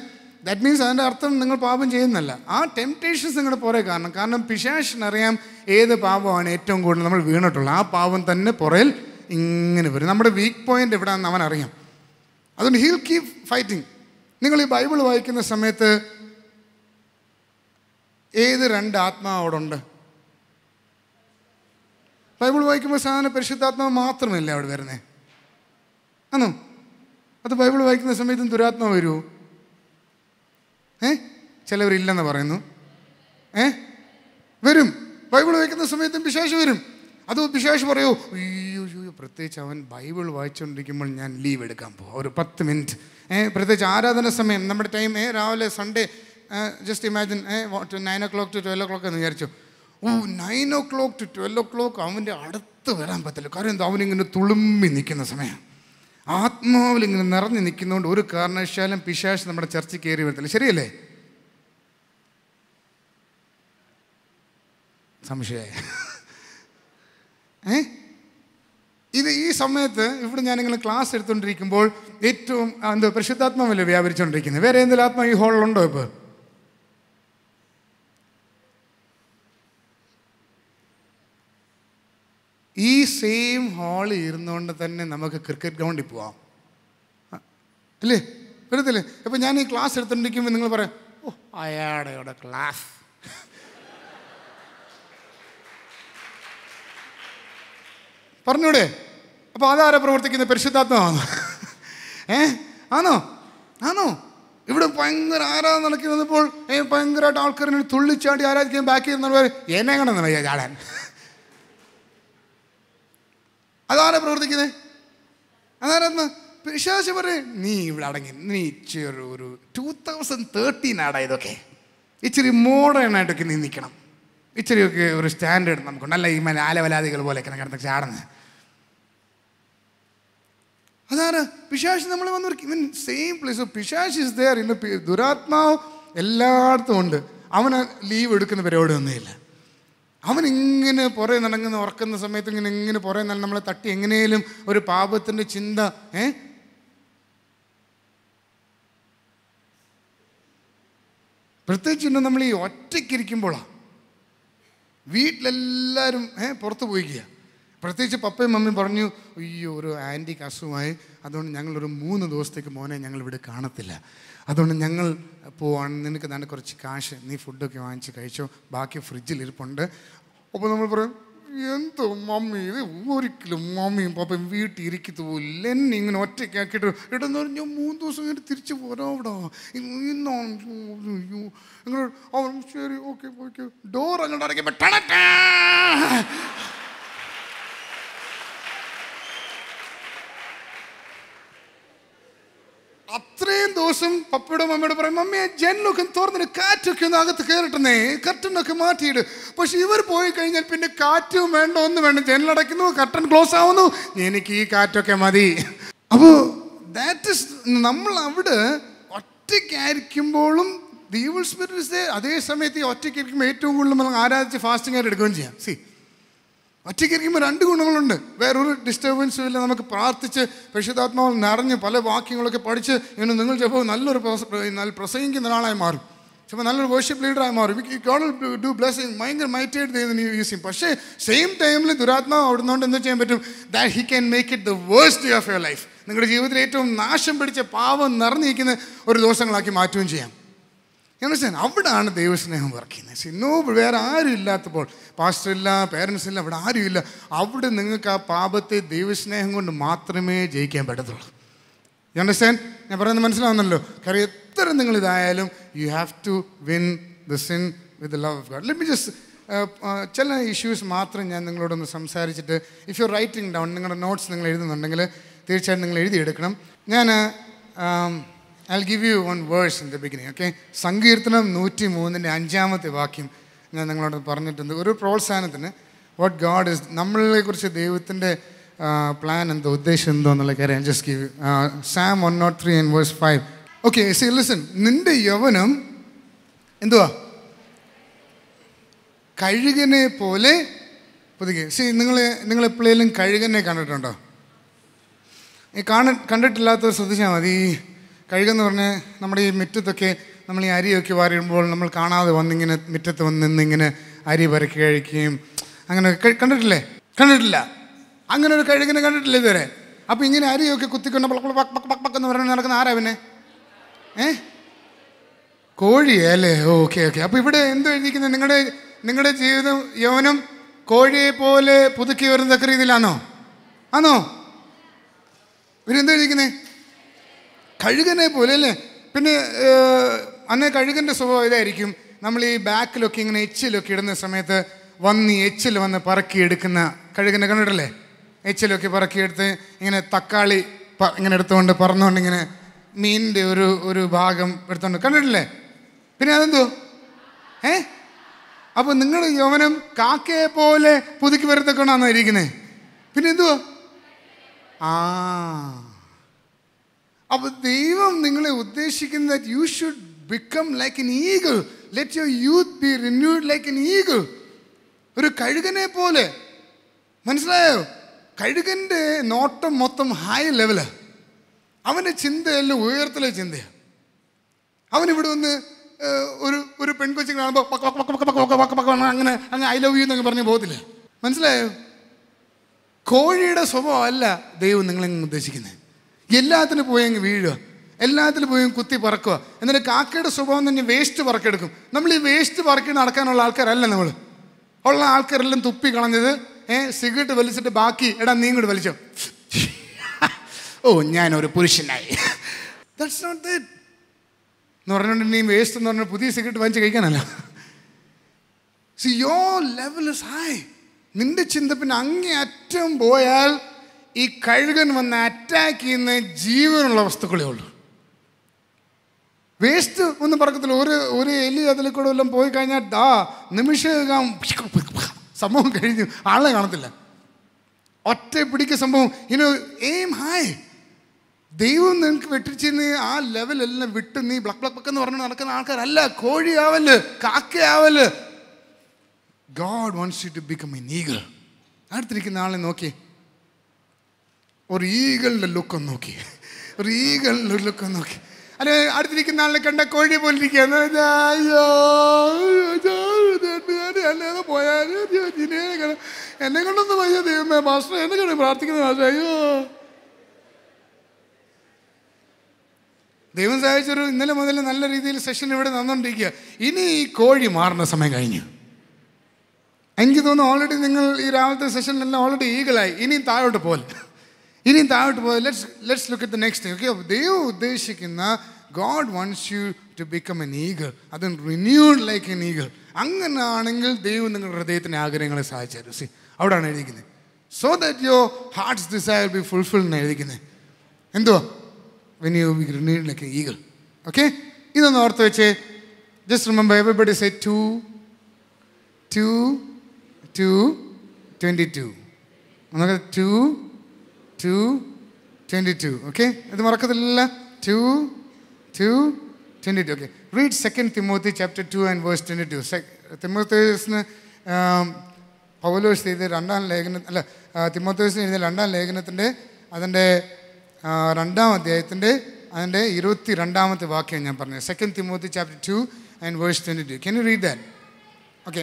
ദാറ്റ് മീൻസ് അതിൻ്റെ അർത്ഥം നിങ്ങൾ പാപം ചെയ്യുന്നല്ല, ആ ടെംപ്റ്റേഷൻസ് നിങ്ങളുടെ പുറകെ കാരണം പിശാചിനറിയാം ഏത് പാപമാണ് ഏറ്റവും കൂടുതൽ നമ്മൾ വീണിട്ടുള്ളത്. ആ പാപം തന്നെ പുറയിൽ ഇങ്ങനെ വരും. നമ്മുടെ വീക്ക് പോയിന്റ് എവിടെയാണെന്ന് അവനറിയാം. അതുകൊണ്ട് ഹീൽ കീപ് ഫൈറ്റിംഗ്. നിങ്ങൾ ഈ ബൈബിൾ വായിക്കുന്ന സമയത്ത് ഏത് രണ്ട് ആത്മാവോടുണ്ട്? ബൈബിൾ വായിക്കുമ്പോൾ സാധാരണ പരിശുദ്ധാത്മാവ് മാത്രമല്ലേ അവിടെ വരുന്നത്? ആണോ? അത് ബൈബിൾ വായിക്കുന്ന സമയത്തും ദുരാത്മാവ് വരുമോ? ചിലവരില്ലെന്ന് പറയുന്നു. വരും. ബൈബിൾ വായിക്കുന്ന സമയത്തും പിശാച് വരും. അത് പിശാച് പറയൂ, അയ്യോ പ്രത്യേകിച്ച് അവൻ ബൈബിൾ വായിച്ചുകൊണ്ടിരിക്കുമ്പോൾ ഞാൻ ലീവ് എടുക്കാൻ പോകും ഒരു 10 മിനിറ്റ്. പ്രത്യേകിച്ച് ആരാധന സമയം നമ്മുടെ ടൈം രാവിലെ Sunday just imagine 9 o'clock to 12 o'clock എന്ന് വിചാരിച്ചു. 9 o'clock to 12 o'clock അവൻ്റെ അടുത്ത് വരാൻ പറ്റില്ല. കാര്യം എന്താ? അവനിങ്ങനെ തുളുമ്പി നിൽക്കുന്ന സമയം, ആത്മാവിലിങ്ങനെ നിറഞ്ഞു നിൽക്കുന്നതുകൊണ്ട് ഒരു കാരണവശാലും പിശാച് നമ്മുടെ ചർച്ചയ്ക്ക് കയറി വരത്തില്ല. ശരിയല്ലേ? സംശയമായി ഇത് ഈ സമയത്ത് ഇവിടെ ഞാനിങ്ങനെ ക്ലാസ് എടുത്തുകൊണ്ടിരിക്കുമ്പോൾ ഏറ്റവും പരിശുദ്ധാത്മാവല്ലേ വ്യാപരിച്ചുകൊണ്ടിരിക്കുന്നത്? വേറെ എന്തെങ്കിലും ആത്മാ ഈ ഹോളിലുണ്ടോ? ഇപ്പോൾ ഈ സെയിം ഹാളിൽ ഇരുന്നുകൊണ്ട് തന്നെ നമുക്ക് ക്രിക്കറ്റ് ഗ്രൗണ്ടിൽ പോവാം, അല്ലേ? വരത്തില്ലേ? ഇപ്പം ഞാൻ ഈ ക്ലാസ് എടുത്തുകൊണ്ടിരിക്കുമ്പോൾ നിങ്ങൾ പറയാം, അയാളുടെ ക്ലാസ് പറഞ്ഞൂടെ? അപ്പോൾ അതാരാ പ്രവർത്തിക്കുന്നത്? പരിശുദ്ധാത്മാവാണോ? ആണോ? ഇവിടെ ഭയങ്കര ആരാധന നടക്കുന്നപ്പോൾ ഭയങ്കരമായിട്ട് ആൾക്കാരെ തുള്ളിച്ചാടി ആരാധിക്കാൻ ബാക്കി ഇരുന്നവർ എന്നെ കണ്ടെന്ന് ചാടാൻ. അതാരാ പ്രവർത്തിക്കുന്നത്? അതാരെന്ന് പിശാച് പറയും, നീ ഇവിടെ അടങ്ങി, നീ ഇച്ചിരി ഒരു 2013 ആടാ ഇതൊക്കെ, ഇച്ചിരി മോഡേൺ ആയിട്ടൊക്കെ നീ നിൽക്കണം, ഇച്ചിരിയൊക്കെ ഒരു സ്റ്റാൻഡേർഡ് നമുക്കുണ്ട്, അല്ല ഈ ആലവലാദികൾ പോലെയൊക്കെ കിടന്ന് ചാടുന്നത്. അതാണ് പിശാച്. നമ്മൾ വന്നൊരു ഇവൻ സെയിം പ്ലേസ് പിശാച് ഇസ് ദെയർ. ഇന്ന് ദുരാത്മാവ് എല്ലായിടത്തും ഉണ്ട്. അവന് ലീവ് എടുക്കുന്ന പരിപാടി ഒന്നുമില്ല. അവനിങ്ങനെ പുറകെ നടങ്ങുന്ന ഉറക്കുന്ന സമയത്ത് ഇങ്ങനെ പുറകെ നടന്ന് നമ്മളെ തട്ടി എങ്ങനെയും ഒരു പാപത്തിൻ്റെ ചിന്ത. പ്രത്യേകിച്ച് നമ്മൾ ഈ ഒറ്റയ്ക്കിരിക്കുമ്പോഴാണ്. വീട്ടിലെല്ലാവരും പുറത്ത് പോയിക്കുക. പ്രത്യേകിച്ച് പപ്പയും മമ്മിയും പറഞ്ഞു, അയ്യോ ഒരു ആൻറ്റിക്ക് അസുഖമായി, അതുകൊണ്ട് ഞങ്ങളൊരു 3 ദിവസത്തേക്ക് മോനെ ഞങ്ങളിവിടെ കാണത്തില്ല, അതുകൊണ്ട് ഞങ്ങൾ പോവാണ്, നിനക്ക് തന്നെ കുറച്ച് കാശ്, നീ ഫുഡൊക്കെ വാങ്ങിച്ച് കഴിച്ചോ, ബാക്കി ഫ്രിഡ്ജിൽ ഇരിപ്പുണ്ട്. അപ്പോൾ നമ്മൾ പറയും, എന്തോ മമ്മി ഇത് ഒരിക്കലും മമ്മിയും പപ്പയും വീട്ടിൽ ഇരിക്കത്തു പോലില്ല, എന്നെ ഇങ്ങനെ ഒറ്റയ്ക്കാക്കിയിട്ട് ഇടെന്ന് പറഞ്ഞാൽ 3 ദിവസം കഴിഞ്ഞ് തിരിച്ചു പോരാ അവിടെ ഇന്നാണ്. ശരി ഓക്കെ ഡോർ അങ്ങോട്ട് അടയ്ക്കുമ്പോൾ അത്രയും ദിവസം പപ്പയുടെ മമ്മിയോട് പറയും, മമ്മിയെ ജനലൊക്കെ തുറന്നിട്ട് കാറ്റൊക്കെ ഒന്ന് അകത്ത് കയറിട്ടുന്നേ, കർട്ടനൊക്കെ മാറ്റിയിട്. പക്ഷെ ഇവർ പോയി കഴിഞ്ഞാൽ പിന്നെ കാറ്റും വേണ്ട, ഒന്നും വേണ്ട, ജനലടയ്ക്കുന്നു, കർട്ടൻ ക്ലോസ് ആവുന്നു, എനിക്ക് ഈ കാറ്റൊക്കെ മതി. അപ്പോൾ ദാറ്റ് ഇസ്, നമ്മൾ അവിടെ ഒറ്റയ്ക്കായിരിക്കുമ്പോഴും ദൈവ സ്പിരിറ്റ് അതേ സമയത്ത് ഈ ഒറ്റയ്ക്കായിരിക്കുമ്പോൾ ഏറ്റവും കൂടുതൽ നമ്മൾ ആരാധിച്ച് ഫാസ്റ്റിംഗ് ആയിട്ട് എടുക്കുകയും ചെയ്യാം. ഒറ്റയ്ക്കിരിക്കുമ്പോൾ 2 ഗുണങ്ങളുണ്ട്. വേറൊരു ഡിസ്റ്റർബൻസും ഇല്ല. നമുക്ക് പ്രാർത്ഥിച്ച് പരിശുദ്ധാത്മാവ് നിറഞ്ഞ് പല വാക്യങ്ങളൊക്കെ പഠിച്ച് ഇങ്ങനെ നിങ്ങൾ ചിലപ്പോൾ നല്ലൊരു പ്രസംഗിക്കുന്ന ഒരാളായി മാറും, ചിലപ്പോൾ നല്ലൊരു വർഷിപ്പ് ലീഡറായി മാറും. ഡു ബ്ലെസ്സിങ്, ഭയങ്കര മൈറ്റായിട്ട് ദൈവം യൂസ് ചെയ്യും. പക്ഷേ സെയിം ടൈമിൽ ദുരാത്മാവ് അവിടുന്നുകൊണ്ട് എന്താ ചെയ്യാൻ പറ്റും? That he can make it the worst day of your life. നിങ്ങളുടെ ജീവിതത്തിൽ ഏറ്റവും നാശം പിടിച്ച പാവം നിറഞ്ഞിരിക്കുന്ന ഒരു ദിവസങ്ങളാക്കി മാറ്റുകയും ചെയ്യാം. അവിടാണ് ദൈവസ്നേഹം വർക്ക് ചെയ്യുന്നത്. ഇന്നോ വേറെ ആരും ഇല്ലാത്തപ്പോൾ, പാസ്റ്റർ ഇല്ല, പേരൻസ് ഇല്ല, അവിടെ ആരും ഇല്ല, അവിടെ നിങ്ങൾക്ക് ആ പാപത്തെ ദൈവസ്നേഹം കൊണ്ട് മാത്രമേ ജയിക്കാൻ പറ്റത്തുള്ളൂ. You understand? ഞാൻ പറയുന്നത് മനസ്സിലാവുന്നല്ലോ. കാര്യം എത്ര നിങ്ങളിതായാലും you have to win the sin with the love of God. Let me just ചില ഇഷ്യൂസ് മാത്രം ഞാൻ നിങ്ങളോടൊന്ന് സംസാരിച്ചിട്ട്, ഇഫ് യു റൈറ്റിംഗ് ഡൗൺ, നിങ്ങളുടെ നോട്ട്സ് നിങ്ങൾ എഴുതുന്നുണ്ടെങ്കിൽ തീർച്ചയായിട്ടും നിങ്ങൾ എഴുതിയെടുക്കണം. ഞാൻ I'll give you one verse in the beginning, okay? സങ്കീർത്തനം 103-ന്റെ 5-ാമത്തെ വാക്യം ഞാൻ നിങ്ങളോട് പറഞ്ഞിട്ടുണ്ട്. ഒരു പ്രോത്സാഹനത്തിന് വാട്ട് ഗോഡ് ഇസ്, നമ്മളെക്കുറിച്ച് ദൈവത്തിൻ്റെ പ്ലാൻ എന്തോ, ഉദ്ദേശം എന്തോ എന്നുള്ള കാര്യം just give. Psalm 103:5. Okay, see listen, നിന്റെ യൗവനം എന്തുവാ? കഴുകനെ പോലെ പുതുക്കി. നിങ്ങൾ എപ്പോഴേലും കഴുകനെ കണ്ടിട്ടുണ്ടോ? കണ്ടിട്ടില്ലാത്തവർ ശ്രദ്ധിച്ചാൽ മതി. കഴുകെന്ന് പറഞ്ഞാൽ നമ്മുടെ ഈ മുറ്റത്തൊക്കെ നമ്മൾ ഈ അരിയൊക്കെ വാരിടുമ്പോൾ നമ്മൾ കാണാതെ വന്നിങ്ങനെ മുറ്റത്ത് വന്ന് നിന്നിങ്ങനെ അരി പരക്കി കഴിക്കുകയും അങ്ങനെ കണ്ടിട്ടില്ലേ? കണ്ടിട്ടില്ല. അങ്ങനെ ഒരു കഴുകനെ കണ്ടിട്ടില്ല ഇതുവരെ. അപ്പോൾ ഇങ്ങനെ അരിയൊക്കെ കുത്തിക്കൊണ്ട് പക്കെന്ന് പറഞ്ഞ് നടക്കുന്ന ആരാ പിന്നെ? കോഴിയല്ലേ? ഓക്കെ. അപ്പോൾ ഇവിടെ എന്തോ എഴുതിക്കുന്നത്? നിങ്ങളുടെ ജീവിതം യൗവനം കോഴിയെ പോലെ പുതുക്കി വരുന്ന രീതിയിലാണോ? ആണോ? ഇവരെന്തോ എഴുതിക്കുന്നത്? കഴുകനെ പോലെ അല്ലേ? പിന്നെ അന്ന് കഴുകൻ്റെ സ്വഭാവം ഇതായിരിക്കും, നമ്മൾ ഈ ബാക്കിലൊക്കെ ഇങ്ങനെ എച്ചിലൊക്കെ ഇടുന്ന സമയത്ത് വന്ന് ഈ എച്ചിൽ വന്ന് പറക്കിയെടുക്കുന്ന കഴുകനെ കണ്ടിട്ടല്ലേ? എച്ചിലൊക്കെ പറക്കിയെടുത്ത് ഇങ്ങനെ തക്കാളി ഇങ്ങനെ എടുത്തുകൊണ്ട് പറന്നുകൊണ്ട് ഇങ്ങനെ മീനിൻ്റെ ഒരു ഭാഗം എടുത്തുകൊണ്ട് കണ്ടിട്ടില്ലേ? പിന്നെ അതെന്തോ അപ്പോൾ നിങ്ങളുടെ യൗവനം കാക്കയെ പോലെ പുതുക്കി വരുത്തൊക്കെയാണോ ഇരിക്കുന്നത്? പിന്നെ എന്തുവാ? അപ്പോൾ ദൈവം നിങ്ങളെ ഉദ്ദേശിക്കുന്നത് you should become like an eagle. Let your youth B renewed like an eagle. ഒരു കഴുകനെ പോലെ. മനസ്സിലായോ? കഴുകൻ്റെ നോട്ടം മൊത്തം ഹൈ ലെവലാണ്. അവൻ്റെ ചിന്തയെല്ലാം ഉയർത്തലെ ചിന്തയാണ്. അവനിവിടെ വന്ന് ഒരു പെൺകൊച്ചി കാണുമ്പോൾ അങ്ങനെ ഐ ലവ് യു എന്നൊക്കെ പറഞ്ഞ് പോകത്തില്ല. മനസ്സിലായോ? കോഴിയുടെ സ്വഭാവം അല്ല ദൈവം നിങ്ങളെങ്ങനെ ഉദ്ദേശിക്കുന്നത്. എല്ലാത്തിലും പോയി അങ്ങ് വീഴുക, എല്ലാത്തിലും പോയി കുത്തി പറക്കുക. എന്നിട്ട് കാക്കയുടെ സ്വഭാവം തന്നെ വേസ്റ്റ് പറക്കെടുക്കും. നമ്മൾ ഈ വേസ്റ്റ് പറക്കി നടക്കാനുള്ള ആൾക്കാരല്ല. നമ്മൾ ഉള്ള ആൾക്കാരെല്ലാം തുപ്പി കളഞ്ഞത് സിഗരറ്റ് വലിച്ചിട്ട് ബാക്കി എടാ നീ കൂടി വലിച്ചോ, ഓ ഞാനൊരു പുരുഷനായി. ദാറ്റ്സ് നോട്ട് ദാറ്റ് എന്ന് പറഞ്ഞുകൊണ്ട് നീ വേസ്റ്റ് എന്ന് പറഞ്ഞാൽ പുതിയ സിഗരറ്റ് വാങ്ങിച്ച് കഴിക്കാനല്ല. See your level is high. നിന്റെ ചിന്ത പിന്നെ അങ്ങേ അറ്റം പോയാൽ ഈ കഴുകൻ വന്ന് അറ്റാക്ക് ചെയ്യുന്ന ജീവനുള്ള വസ്തുക്കളേ ഉള്ളൂ. വേസ്റ്റ് ഒന്നും പറക്കത്തില്ല. ഒരു എലി അതിൽ കൂടെ എല്ലാം പോയി കഴിഞ്ഞാൽ നിമിഷം സംഭവം കഴിഞ്ഞു, ആളെ കാണത്തില്ല. ഒറ്റ പിടിക്ക സംഭവം. Aim high. ദൈവം നിനക്ക് വെട്ടിച്ചിരുന്ന് ആ ലെവലെല്ലാം വിട്ട് നീ ബ്ലക്ക് ബ്ലക്ക് ബ്ലക്ക് എന്ന് പറഞ്ഞ് നടക്കുന്ന ആൾക്കാരല്ല. കോഴിയാവല്, കാക്കയാവല്. God wants you to become an eagle. അടുത്തിരിക്കുന്ന ആളെ നോക്കി, ഒരു ഈഗിളിൻ്റെ ലുക്കൊന്ന് നോക്കി, ഒരു ഈഗിളിൻ്റെ ലുക്കൊന്ന് നോക്കി. അല്ലെ അടുത്തിരിക്കുന്ന ആളിനെ കണ്ട കോഴി പോലിരിക്കുക. അയ്യോ പോയാലും എന്നെ കൊണ്ടൊന്നും വയ്യ ദൈവമേ, മാസ്റ്റർ എന്നെ കൊണ്ട് പ്രാർത്ഥിക്കുന്ന മാസ്റ്റർ. അയ്യോ ദൈവം സഹായിച്ചൊരു ഇന്നലെ മുതൽ നല്ല രീതിയിൽ സെഷൻ ഇവിടെ നടന്നുകൊണ്ടിരിക്കുക. ഇനി ഈ കോഴി മാറുന്ന സമയം കഴിഞ്ഞു. എനിക്ക് തോന്നുന്നു ഓൾറെഡി നിങ്ങൾ ഈ രാവിലത്തെ സെഷനിലെല്ലാം ഓൾറെഡി ഈഗിളായി. ഇനിയും താഴോട്ട് പോലെ, ഇനിയും താഴോട്ട് പോലെ. Let's look at the next. Okay, ദൈവം ഉദ്ദേശിക്കുന്ന God wants you to become an eagle. അതും റിന്യൂഡ് ലൈക്ക് എൻ ഈഗിൾ. അങ്ങനെ ആണെങ്കിൽ ദൈവം നിങ്ങളുടെ ഹൃദയത്തിൻ്റെ ആഗ്രഹങ്ങളെ സഹായിച്ചു തരും. സി അവിടെയാണ് എഴുതിക്കുന്നത്. So that your heart's desire be fulfil എന്ന് എഴുതിക്കുന്നത്. എന്തുവാ? when you be renewed like an eagle. Okay? ഇതൊന്ന് ഓർത്ത് വെച്ച്. Just remember, everybody say 2, 2, 2, 22. 2, 2, 22. Okay? ഇത് മറക്കത്തില്ല. 2, 2, 22. Okay. Read 2 Timothy chapter 2 and verse 22. തിമോഥെയോസിന് പൗലോസ് എഴുതിയ തിമോഥെയോസിന് എഴുതിയ 2-ാം ലേഖനത്തിൻ്റെ അതിൻ്റെ 2-ാം അധ്യായത്തിൻ്റെ അതിൻ്റെ 22-ാമത്തെ വാക്യം ഞാൻ പറഞ്ഞത്. 2 Timothy chapter 2 and verse 22. Can you read that? Okay.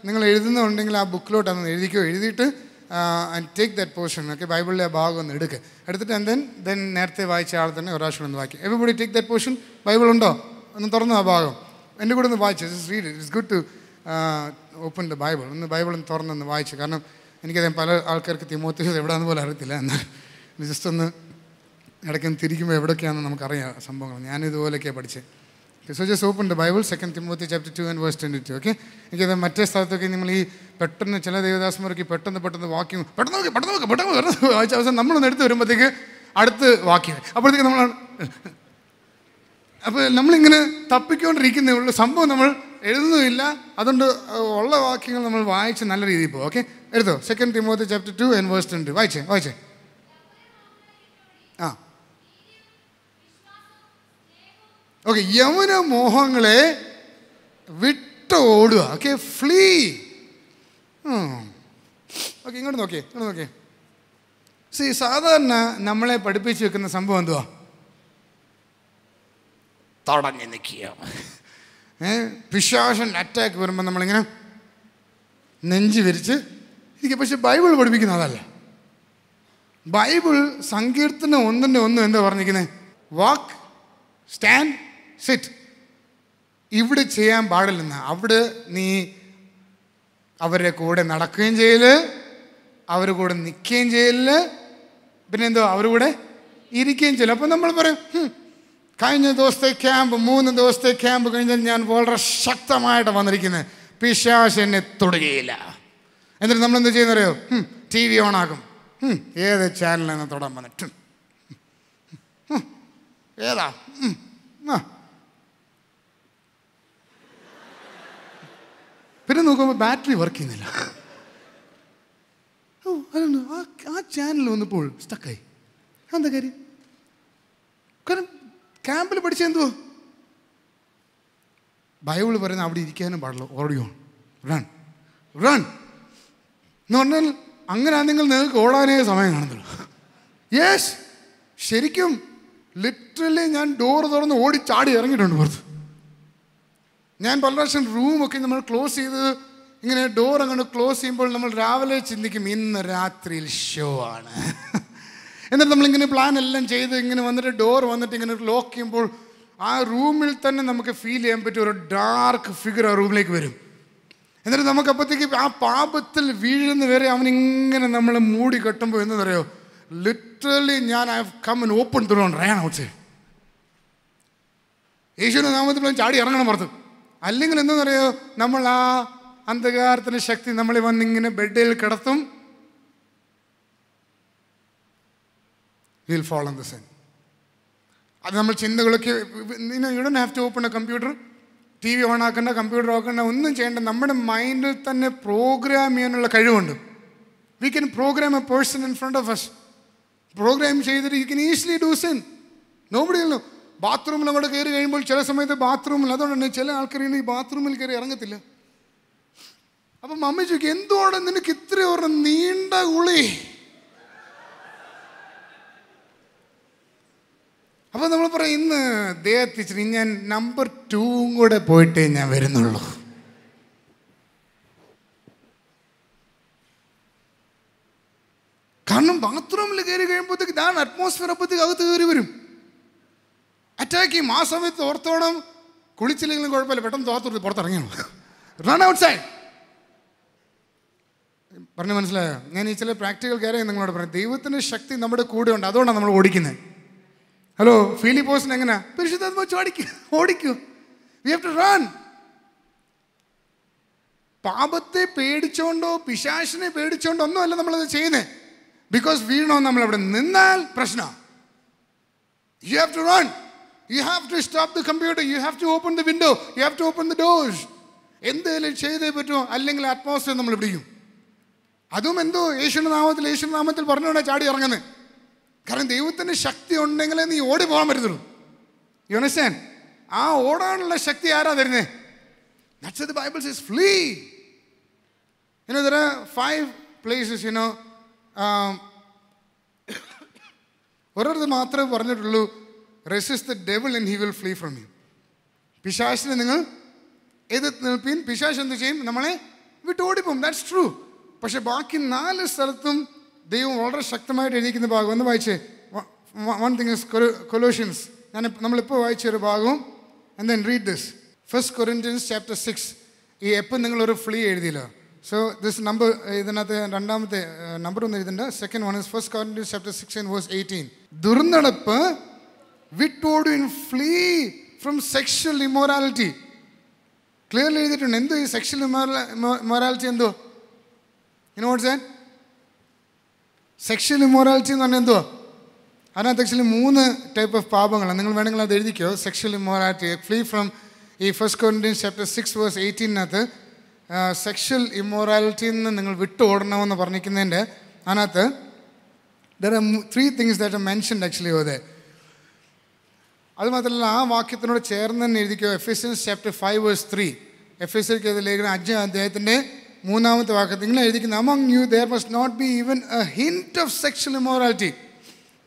നിങ്ങൾ എഴുതുന്നുണ്ടെങ്കിൽ ആ ബുക്കിലോട്ടൊന്ന് എഴുതിയിട്ട് and take that portion. Okay, ബൈബിളിലെ ഭാഗം ഒന്ന് എടുത്തിട്ട് and then നേരത്തെ വായിച്ച ആൾ തന്നെ ഒരാഴ്ച ഒന്ന് വായിക്കും. Everybody take that portion. Bible ഉണ്ടോ? ഒന്ന് തുറന്നു ആ ഭാഗം എൻ്റെ കൂടെ ഒന്ന് വായിച്ചു. Just read it. It's good to open the Bible. ഒന്ന് ബൈബിൾ ഒന്ന് തുറന്നൊന്ന് വായിച്ചു. കാരണം എനിക്കറിയാം പല ആൾക്കാർക്ക് തിമോഥെയോസ് എവിടെയാണെന്ന് പോലും അറിയത്തില്ല. എന്നാൽ ജസ്റ്റ് ഒന്ന് ഇടയ്ക്കൊന്ന് തിരിക്കുമ്പോൾ എവിടെയൊക്കെയാണെന്ന് നമുക്കറിയാം സംഭവങ്ങൾ. ഞാനിതുപോലെയൊക്കെയാണ് പഠിച്ചത്. So just open the Bible, 2 Timothy chapter 2 and verse 22. Okay? എനിക്കത് മറ്റേ സ്ഥലത്തൊക്കെ നിങ്ങൾ ഈ പെട്ടെന്ന് ചില ദേവദാസന്മാർക്ക് പെട്ടെന്ന് വാക്യം പെട്ടെന്ന് വായിച്ച അവസാനം നമ്മളൊന്ന് എടുത്ത് വരുമ്പോഴത്തേക്ക് അടുത്ത് വാക്യം അപ്പോഴത്തേക്ക് അപ്പോൾ നമ്മളിങ്ങനെ തപ്പിക്കൊണ്ടിരിക്കുന്നേ ഉള്ളൂ. സംഭവം നമ്മൾ എഴുതുന്നുമില്ല. അതുകൊണ്ട് ഉള്ള വാക്യങ്ങൾ നമ്മൾ വായിച്ച് നല്ല രീതിയിൽ പോകും. ഓക്കെ, എടുത്തോ. 2 Timothy chapter 2 and verse 22. വായിച്ചേ. ആ ഓക്കെ. യൗവന മോഹങ്ങളെ വിട്ട് ഓടുക. Okay, flea. ഓക്കെ, ഇങ്ങോട്ട് നോക്കിയേ. സാധാരണ നമ്മളെ പഠിപ്പിച്ച് വെക്കുന്ന സംഭവം എന്തുവാ? തടഞ്ഞു നിൽക്കുക. പിശാചൻ അറ്റാക്ക് വരുമ്പോൾ നമ്മളിങ്ങനെ നെഞ്ച് വിരിച്ച് ഇരിക്കുക. പക്ഷെ ബൈബിൾ പഠിപ്പിക്കുന്ന അതല്ല. ബൈബിൾ സങ്കീർത്തനം 1:1 എന്താ പറഞ്ഞിരിക്കുന്നത്? വാക്ക്, സ്റ്റാൻഡ്, സിറ്റ്. ഇവിടെ ചെയ്യാൻ പാടില്ലെന്ന്. അവിടെ നീ അവരുടെ കൂടെ നടക്കുകയും ചെയ്യല്, അവരുടെ കൂടെ നിൽക്കുകയും ചെയ്യല്, പിന്നെ എന്തോ അവരുടെ കൂടെ ഇരിക്കുകയും ചെയ്യല്. അപ്പം നമ്മൾ പറയും, കഴിഞ്ഞ ദിവസത്തെ ക്യാമ്പ് 3 ദിവസത്തെ ക്യാമ്പ് കഴിഞ്ഞാൽ ഞാൻ വളരെ ശക്തമായിട്ട് വന്നിരിക്കുന്നത്, പിശാച് എന്നെ തൊടുകയില്ല. എന്നിട്ട് നമ്മളെന്ത് ചെയ്യുന്നറിയോ? TV ഓണാക്കും. ഏത് ചാനലിനെ തൊടാൻ വന്നിട്ട് ഏതാ പിന്നെ നോക്കുമ്പോൾ ബാറ്ററി വർക്ക് ചെയ്യുന്നില്ല. ആ ചാനൽ വന്നപ്പോൾ സ്റ്റക്കായി. എന്താ കാര്യം? കാരണം ക്യാമ്പിൽ പഠിച്ച എന്തുവാ? ബൈബിൾ പറയുന്നത് അവിടെ ഇരിക്കാനും പാടില്ല. ഓടിയോ റൺ എന്ന് പറഞ്ഞാൽ അങ്ങനെയാണെങ്കിൽ നിങ്ങൾക്ക് ഓടാനേ സമയം കാണുന്നുള്ളൂ. യെസ്, ശരിക്കും ലിറ്ററലി ഞാൻ ഡോർ തുറന്ന് ഓടിച്ചാടി ഇറങ്ങിയിട്ടുണ്ട് പുറത്ത്. ഞാൻ പല പ്രാവശ്യം റൂമൊക്കെ നമ്മൾ ക്ലോസ് ചെയ്ത് ഇങ്ങനെ ഡോർ അങ്ങോട്ട് ക്ലോസ് ചെയ്യുമ്പോൾ നമ്മൾ രാവിലെ ചിന്തിക്കും ഇന്ന് രാത്രിയിൽ ഷോ ആണ്. എന്നിട്ട് നമ്മളിങ്ങനെ പ്ലാൻ എല്ലാം ചെയ്ത് ഇങ്ങനെ വന്നിട്ട് ഡോർ വന്നിട്ട് ഇങ്ങനെ ലോക്ക് ചെയ്യുമ്പോൾ ആ റൂമിൽ തന്നെ നമുക്ക് ഫീൽ ചെയ്യാൻ പറ്റിയ ഒരു ഡാർക്ക് ഫിഗർ ആ റൂമിലേക്ക് വരും. എന്നിട്ട് നമുക്കപ്പോഴത്തേക്ക് ആ പാപത്തിൽ വീഴുന്ന വരെ അവനിങ്ങനെ നമ്മളെ മൂടി കെട്ടുമ്പോൾ എന്നറിയോ, ലിറ്ററലി ഞാൻ I have come and open the door and run outside. യേശുവിന്റെ നാമത്തിൽ ചാടി ഇറങ്ങണം പുറത്ത്. അല്ലെങ്കിൽ എന്താണെന്നറിയോ, നമ്മൾ ആ അന്ധകാരത്തിൻ്റെ ശക്തി നമ്മളെ വന്നിങ്ങനെ ബെഡിൽ കിടത്തും. Will fall on the sin. അത് നമ്മൾ ചിന്തകളൊക്കെ, you don't have to open a computer, TV on ആക്കണ്ട, കമ്പ്യൂട്ടർ ഓക്കണ്ട, ഒന്നും ചെയ്യേണ്ട. നമ്മുടെ മൈൻഡിൽ തന്നെ പ്രോഗ്രാം ചെയ്യാനുള്ള കഴിവുണ്ട്. We can program a person in front of us. Program ചെയ്തിട്ട് you can easily do sin. Nobody will know. ബാത്റൂമിൽ അങ്ങോട്ട് കയറി കഴിയുമ്പോൾ ചില സമയത്ത് ബാത്റൂമിൽ, അതുകൊണ്ടാണ് ചില ആൾക്കാർ ഈ ബാത്റൂമിൽ കയറി ഇറങ്ങത്തില്ല. അപ്പം മമ്മി ചോദിക്കും, എന്തുകൊണ്ട് നിനക്ക് ഇത്ര ഒരു നീണ്ട ഉളി? അപ്പം നമ്മൾ പറയും, ഇന്ന് ദേഹത്തിച്ചിട്ട് ഞാൻ നമ്പർ 2 കൂടെ പോയിട്ടേ ഞാൻ വരുന്നുള്ളൂ. കാരണം ബാത്റൂമിൽ കയറി കഴിയുമ്പോഴത്തേക്ക് ഞാൻ അറ്റ്മോസ്ഫിയർ അപ്പോഴത്തേക്ക് അകത്ത് കയറി വരും, അറ്റാക്ക് ചെയ്യും. ആ സമയത്ത് ഓർത്തോണം, കുളിച്ചില്ലെങ്കിലും കുഴപ്പമില്ല, പെട്ടെന്ന് തോർത്തോട്ട് പുറത്തിറങ്ങിയാണ്, റൺ ഔട്ട് സൈഡ്. പറഞ്ഞ് മനസ്സിലായോ? ഞാൻ ഈ ചില പ്രാക്ടിക്കൽ കാര്യം നിങ്ങളോട് പറയാം. ദൈവത്തിൻ്റെ ശക്തി നമ്മുടെ കൂടെ ഉണ്ട്, അതുകൊണ്ടാണ് നമ്മൾ ഓടിക്കുന്നത്. ഹലോ, ഫിലിപ്പോസിന് എങ്ങനെയാ? പരിശുദ്ധാത്മ വെച്ച് ഓടിക്കൂ. We have to run. പാപത്തെ പേടിച്ചോണ്ടോ പിശാചിനെ പേടിച്ചോണ്ടോ ഒന്നും അല്ല നമ്മളത് ചെയ്യുന്നത്. ബിക്കോസ് വീണോ നമ്മളവിടെ നിന്നാൽ പ്രശ്നമാണ്. You have to run. You have to stop the computer. You have to open the window. You have to open the doors. എന്തെങ്കിലും ചെയ്തേ പറ്റുമോ, അല്ലെങ്കിൽ അറ്റ്മോസ്ഫിയർ നമ്മൾ പിടിക്കും. അതും എന്തോ യേശുവിന്റെ നാമത്തിൽ പറഞ്ഞുകൊണ്ടാ ചാടി ഇറങ്ങുന്നത്. കാരണം ദൈവത്തിന് ശക്തി ഉണ്ടെങ്കിലേ നീ ഓടി പോകാൻ പറ്റത്തുള്ളൂ. You understand? ആ ഓടാനുള്ള ശക്തി ആരാ തരുന്നേ? That's what the Bible says, flee. There are 5 places, ഒരിടത്ത് മാത്രമേ പറഞ്ഞിട്ടുള്ളൂ, resist the devil and he will flee from you. പിശാചിനെ നിങ്ങൾ എതിർത്ത് നിൽപ്പീൻ, പിശാച് എന്ത് ചെയ്യും? നമ്മളെ വിട്ട് ഓടിപ്പോകും. That's true. പക്ഷെ ബാക്കി 4 സ്ഥലത്തും ദൈവം വളരെ ശക്തമായിട്ട് എഴുതിക്കുന്ന ഭാഗം ഒന്ന് വായിച്ചേ. One thing is Colossians. നമ്മളിപ്പോൾ വായിച്ചൊരു ഭാഗവും and then read this. 1 Corinthians chapter 6. ഈ എപ്പം നിങ്ങളൊരു ഫ്ലീ എഴുതിയില്ല. So this number, ഇതിനകത്ത് രണ്ടാമത്തെ നമ്പർ ഒന്നും എഴുതണ്ട. Second one is 1 Corinthians chapter 6 and verse 18. ദുർനടപ്പ് വിട്ടോടുവിൻ, flee from sexual immorality. Clearly എഴുതിയിട്ടുണ്ട്. എന്തോ ഈ സെക്ഷൽ ഇമ്മോറാലിറ്റി എന്തോ? What's that? സെക്ഷൽ ഇമ്മോറാലിറ്റി എന്ന് പറഞ്ഞാൽ എന്തോ? അതിനകത്ത് ആക്ച്വലി 3 ടൈപ്പ് ഓഫ് പാപങ്ങളാണ്. നിങ്ങൾ വേണമെങ്കിൽ അത് എഴുതിക്കോ. Sexual immorality, flee from. ഈ 1 Corinthians chapter 6 verse 18 സെക്ഷൽ ഇമ്മോറാലിറ്റിയിൽ നിന്ന് നിങ്ങൾ വിട്ടു ഓടണമെന്ന് പറഞ്ഞിരിക്കുന്നതിൻ്റെ അതിനകത്ത് there are 3 things that are mentioned actually over there. അത് മാത്രമല്ല ആ വാക്യത്തിനോട് ചേർന്ന് തന്നെ എഴുതിക്കോ. Ephesians chapter 5 verse 3. എഫെസ്യർക്ക് ലേഖനം 5 അധ്യായത്തിൻ്റെ 3-ാമത്തെ വാക്യത്തിൽ ഇങ്ങനെ എഴുതിക്കുന്നത്, among you there must not be even a hint of sexual immorality.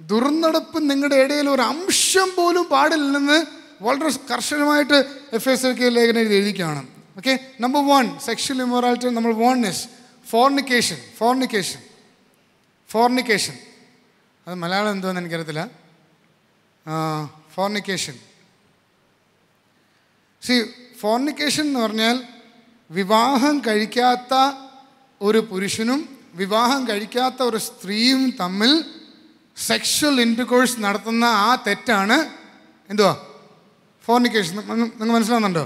ദുർനടപ്പ് നിങ്ങളുടെ ഇടയിൽ ഒരു അംശം പോലും പാടില്ലെന്ന് വളരെ കർശനമായിട്ട് എഫെസ്യർക്ക് ലേഖനം എഴുതിക്കുകയാണ്. Okay, number 1 sexual immorality. Number 1 is fornication. അത് മലയാളം എന്തോന്ന് എനിക്കറിയത്തില്ല. ഫോർണിക്കേഷൻ. ഫോർണിക്കേഷൻ എന്ന് പറഞ്ഞാൽ വിവാഹം കഴിക്കാത്ത ഒരു പുരുഷനും വിവാഹം കഴിക്കാത്ത ഒരു സ്ത്രീയും തമ്മിൽ സെക്ഷൽ ഇൻ്റർകോഴ്സ് നടത്തുന്ന ആ തെറ്റാണ് എന്തുവാ? ഫോർണിക്കേഷൻ. നിങ്ങൾ മനസ്സിലാവുന്നുണ്ടോ?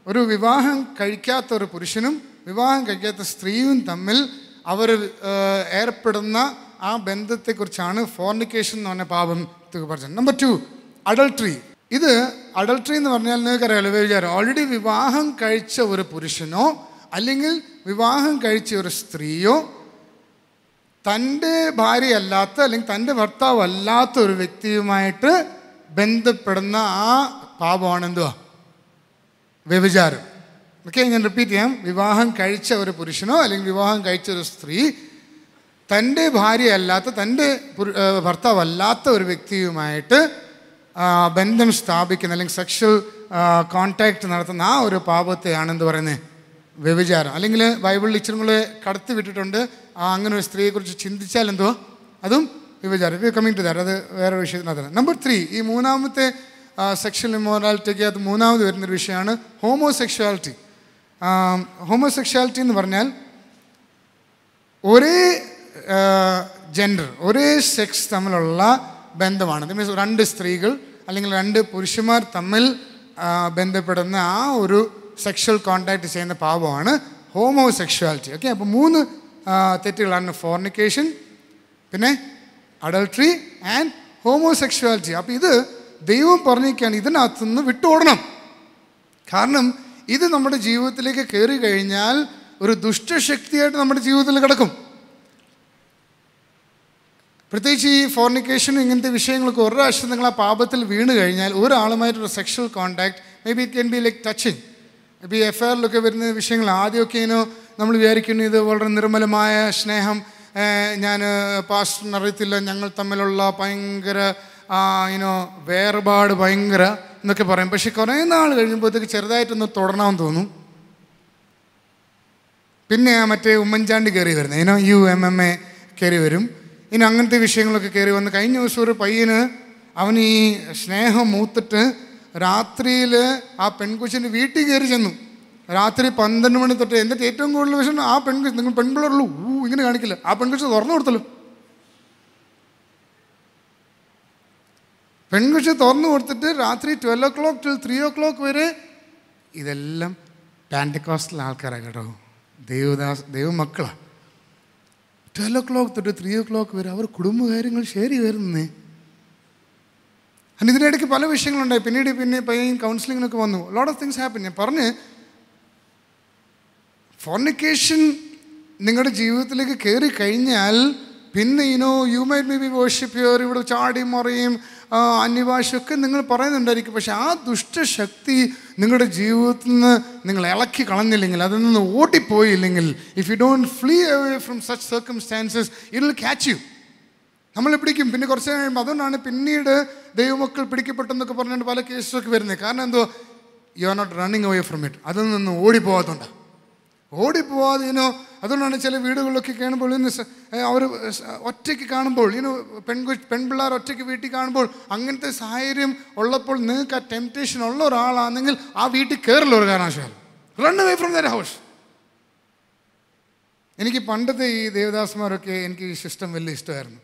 ഒരു വിവാഹം കഴിക്കാത്ത ഒരു പുരുഷനും വിവാഹം കഴിക്കാത്ത സ്ത്രീയും തമ്മിൽ അവർ ഏർപ്പെടുന്ന ആ ബന്ധത്തെക്കുറിച്ചാണ് ഫോർണിക്കേഷൻ എന്ന് പറഞ്ഞ പാപം പറഞ്ഞത്. Number 2 adultery. ഇത് അഡൾട്ടറി എന്ന് പറഞ്ഞാൽ നിങ്ങൾക്കറിയാലോ, വിചാരം ഓൾറെഡി വിവാഹം കഴിച്ച ഒരു പുരുഷനോ അല്ലെങ്കിൽ വിവാഹം കഴിച്ച ഒരു സ്ത്രീയോ തൻ്റെ ഭാര്യയല്ലാത്ത അല്ലെങ്കിൽ തൻ്റെ ഭർത്താവ് അല്ലാത്ത ഒരു വ്യക്തിയുമായിട്ട് ബന്ധപ്പെടുന്ന ആ പാപമാണ് എന്തുവാ? വ്യഭിചാരം. ഓക്കെ, ഞാൻ റിപ്പീറ്റ് ചെയ്യാം. വിവാഹം കഴിച്ച ഒരു പുരുഷനോ അല്ലെങ്കിൽ വിവാഹം കഴിച്ച ഒരു സ്ത്രീ തൻ്റെ ഭാര്യയല്ലാത്ത തൻ്റെ ഭർത്താവല്ലാത്ത ഒരു വ്യക്തിയുമായിട്ട് ബന്ധം സ്ഥാപിക്കുന്ന അല്ലെങ്കിൽ സെക്ഷൽ കോണ്ടാക്ട് നടത്തുന്ന ആ ഒരു പാപത്തെയാണ് എന്ത് പറയുന്നത്? വ്യഭിചാരം. അല്ലെങ്കിൽ ബൈബിളിൽ ഇച്ചിരി കൂടെ കടത്തി വിട്ടിട്ടുണ്ട്, അങ്ങനെ ഒരു സ്ത്രീയെക്കുറിച്ച് ചിന്തിച്ചാൽ എന്തുവാ? അതും വ്യഭിചാരം. കമ്മിങ് ടു ദാറ്റ്, അത് വേറെ വിഷയത്തിനകത്താണ്. നമ്പർ 3 ഈ 3-ാമത്തെ സെക്ഷൽ ഇമ്മോറാലിറ്റിക്ക് അത് 3-ാമത് വരുന്നൊരു വിഷയമാണ് ഹോമോസെക്ഷുവാലിറ്റി. ഹോമോസെക്ഷുവാലിറ്റി എന്ന് പറഞ്ഞാൽ ഒരേ ജെൻഡർ, ഒരേ സെക്സ് തമ്മിലുള്ള ബന്ധമാണ്. അത് മീൻസ് 2 സ്ത്രീകൾ അല്ലെങ്കിൽ 2 പുരുഷന്മാർ തമ്മിൽ ബന്ധപ്പെടുന്ന ആ ഒരു സെക്ഷൽ കോണ്ടാക്ട് ചെയ്യുന്ന പാപമാണ് ഹോമോസെക്ഷുവാലിറ്റി. ഓക്കെ, അപ്പോൾ 3 തെറ്റുകളാണ്: ഫോർണിക്കേഷൻ, പിന്നെ അഡൾട്ടറി ആൻഡ് ഹോമോസെക്ഷുവാലിറ്റി. അപ്പോൾ ഇത് ദൈവം പറഞ്ഞിരിക്കുകയാണ്, ഇതിനകത്തുനിന്ന് വിട്ടോടണം. കാരണം ഇത് നമ്മുടെ ജീവിതത്തിലേക്ക് കയറി കഴിഞ്ഞാൽ ഒരു ദുഷ്ടശക്തിയായിട്ട് നമ്മുടെ ജീവിതത്തിൽ കിടക്കും. പ്രത്യേകിച്ച് ഈ ഫോർണിക്കേഷനും ഇങ്ങനത്തെ വിഷയങ്ങളൊക്കെ ഒരു പ്രാവശ്യം നിങ്ങൾ ആ പാപത്തിൽ വീണ് കഴിഞ്ഞാൽ ഒരാളുമായിട്ടൊരു sexual contact, may B it can be like touching. ഇപ്പോൾ ഈ എഫ്ഐആറിലൊക്കെ വരുന്ന വിഷയങ്ങൾ ആദ്യമൊക്കെ നമ്മൾ വിചാരിക്കുന്നു ഇത് വളരെ നിർമ്മലമായ സ്നേഹം, ഞാൻ പാസ്റ്ററിന് അറിയത്തില്ല, ഞങ്ങൾ തമ്മിലുള്ള ഭയങ്കര വേർപാട് ഭയങ്കര എന്നൊക്കെ പറയും. പക്ഷെ കുറേ നാൾ കഴിയുമ്പോഴത്തേക്ക് ചെറുതായിട്ടൊന്ന് തുടരണമെന്ന് തോന്നും. പിന്നെ മറ്റേ ഉമ്മൻചാണ്ടി കയറി വരുന്നത് UMMA കയറി വരും. ഇനി അങ്ങനത്തെ വിഷയങ്ങളൊക്കെ കയറി വന്ന് കഴിഞ്ഞ ദിവസം ഒരു പയ്യന് അവന് ഈ സ്നേഹം മൂത്തിട്ട് രാത്രിയിൽ ആ പെൺകൊച്ചിൻ്റെ വീട്ടിൽ കയറി ചെന്നു. രാത്രി 12 മണി തൊട്ട്. എന്നിട്ട് ഏറ്റവും കൂടുതൽ വിഷയം ആ പെൺകൊച്ച്, നിങ്ങൾ പെൺപിള്ളേരുള്ളൂ ഇങ്ങനെ കാണിക്കില്ല, ആ പെൺകൊച്ച് തുറന്നു കൊടുത്തല്ലോ. പെൺകൊച്ച് തുറന്നു കൊടുത്തിട്ട് രാത്രി 12 o'clock till 3 o'clock വരെ. ഇതെല്ലാം പാന്റക്കോസ്റ്റൽ ആൾക്കാരാണ് കേട്ടോ, ദൈവമക്കളാണ്. 12 o'clock തൊട്ട് 3 o'clock വരെ അവർ കുടുംബകാര്യങ്ങൾ ഷെയർ വരുന്നേ. ഇതിനിടയ്ക്ക് പല വിഷയങ്ങളുണ്ടായി. പിന്നെ പയ്യൻ കൗൺസിലിങ്ങിനൊക്കെ വന്നു. ലോട്ട് ഓഫ് തിങ്സ് ഹാപ്പൻ. ഞാൻ പറഞ്ഞ്, ഫോർണിക്കേഷൻ നിങ്ങളുടെ ജീവിതത്തിലേക്ക് കയറി കഴിഞ്ഞാൽ പിന്നെ you might may be worship your, ഇവിടെ ചാടി മറിയും അന്യഭാഷയൊക്കെ നിങ്ങൾ പറയുന്നുണ്ടായിരിക്കും. പക്ഷെ ആ ദുഷ്ടശക്തി നിങ്ങളുടെ ജീവിതത്തിൽ നിന്ന് നിങ്ങൾ ഇളക്കി കളഞ്ഞില്ലെങ്കിൽ, അതിൽ നിന്ന് ഓടിപ്പോയില്ലെങ്കിൽ, if you don't flee away from such circumstances, it will catch you. നമ്മളെ പിടിക്കും. പിന്നെ കുറച്ച് കഴിയുമ്പോൾ അതുകൊണ്ടാണ് പിന്നീട് ദൈവമക്കൾ പിടിക്കപ്പെട്ടെന്നൊക്കെ പറഞ്ഞുകൊണ്ട് പല കേസൊക്കെ വരുന്നത്. കാരണം എന്തോ, you are not running away from it. അതിൽ നിന്ന് ഓടിപ്പോകാത്തതുകൊണ്ട്, അതുകൊണ്ടാണ് ചില വീടുകളിലൊക്കെ കാണുമ്പോൾ അവർ ഒറ്റയ്ക്ക് കാണുമ്പോൾ പെൺപിള്ളേർ ഒറ്റയ്ക്ക് വീട്ടിൽ കാണുമ്പോൾ, അങ്ങനത്തെ സാഹചര്യം ഉള്ളപ്പോൾ നിങ്ങൾക്ക് ആ ടെംപ്റ്റേഷൻ ഉള്ള ഒരാളാണെങ്കിൽ ആ വീട്ടിൽ കയറില്ല ഒരു കാരണവശാലും. Run away from that house. എനിക്ക് പണ്ടത്തെ ഈ ദേവദാസന്മാരൊക്കെ എനിക്ക് ഈ സിസ്റ്റം വലിയ ഇഷ്ടമായിരുന്നു.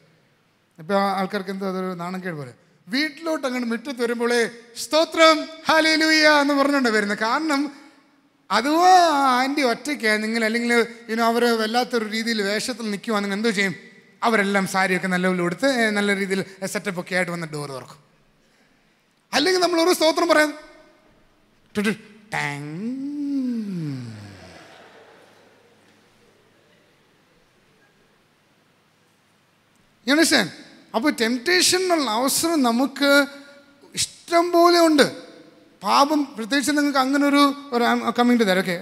ഇപ്പോൾ ആൾക്കാർക്ക് എന്തോ അതൊരു നാണക്കേട് പോലെ. വീട്ടിലോട്ട് അങ്ങോട്ട് മുറ്റത്ത് വരുമ്പോഴേ സ്തോത്രം ഹല്ലേലൂയ എന്ന് പറഞ്ഞുകൊണ്ട് വരുന്നത്. കാരണം അതുവാ ആൻറ്റി ഒറ്റയ്ക്കാണ് നിങ്ങൾ, അല്ലെങ്കിൽ അവർ വല്ലാത്തൊരു രീതിയിൽ വേഷത്തിൽ നിൽക്കുവാണെങ്കിൽ എന്തോ ചെയ്യും, അവരെല്ലാം സാരിയൊക്കെ നല്ലപോലെ കൊടുത്ത് നല്ല രീതിയിൽ സെറ്റപ്പൊക്കെ ആയിട്ട് വന്ന് ഡോർ തുറക്കും. അല്ലെങ്കിൽ നമ്മൾ ഒരു സ്തോത്രം പറയാം, ടാങ്. യൂണിസൻ. അപ്പോൾ ടെംപ്റ്റേഷനുള്ള അവസരം നമുക്ക് ഇഷ്ടം പോലെ ഉണ്ട്. പാപം പ്രത്യേകിച്ച് നിങ്ങൾക്ക് അങ്ങനെ ഒരു കമ്മിങ് ടു ദാറ്റ്. ഓക്കെ,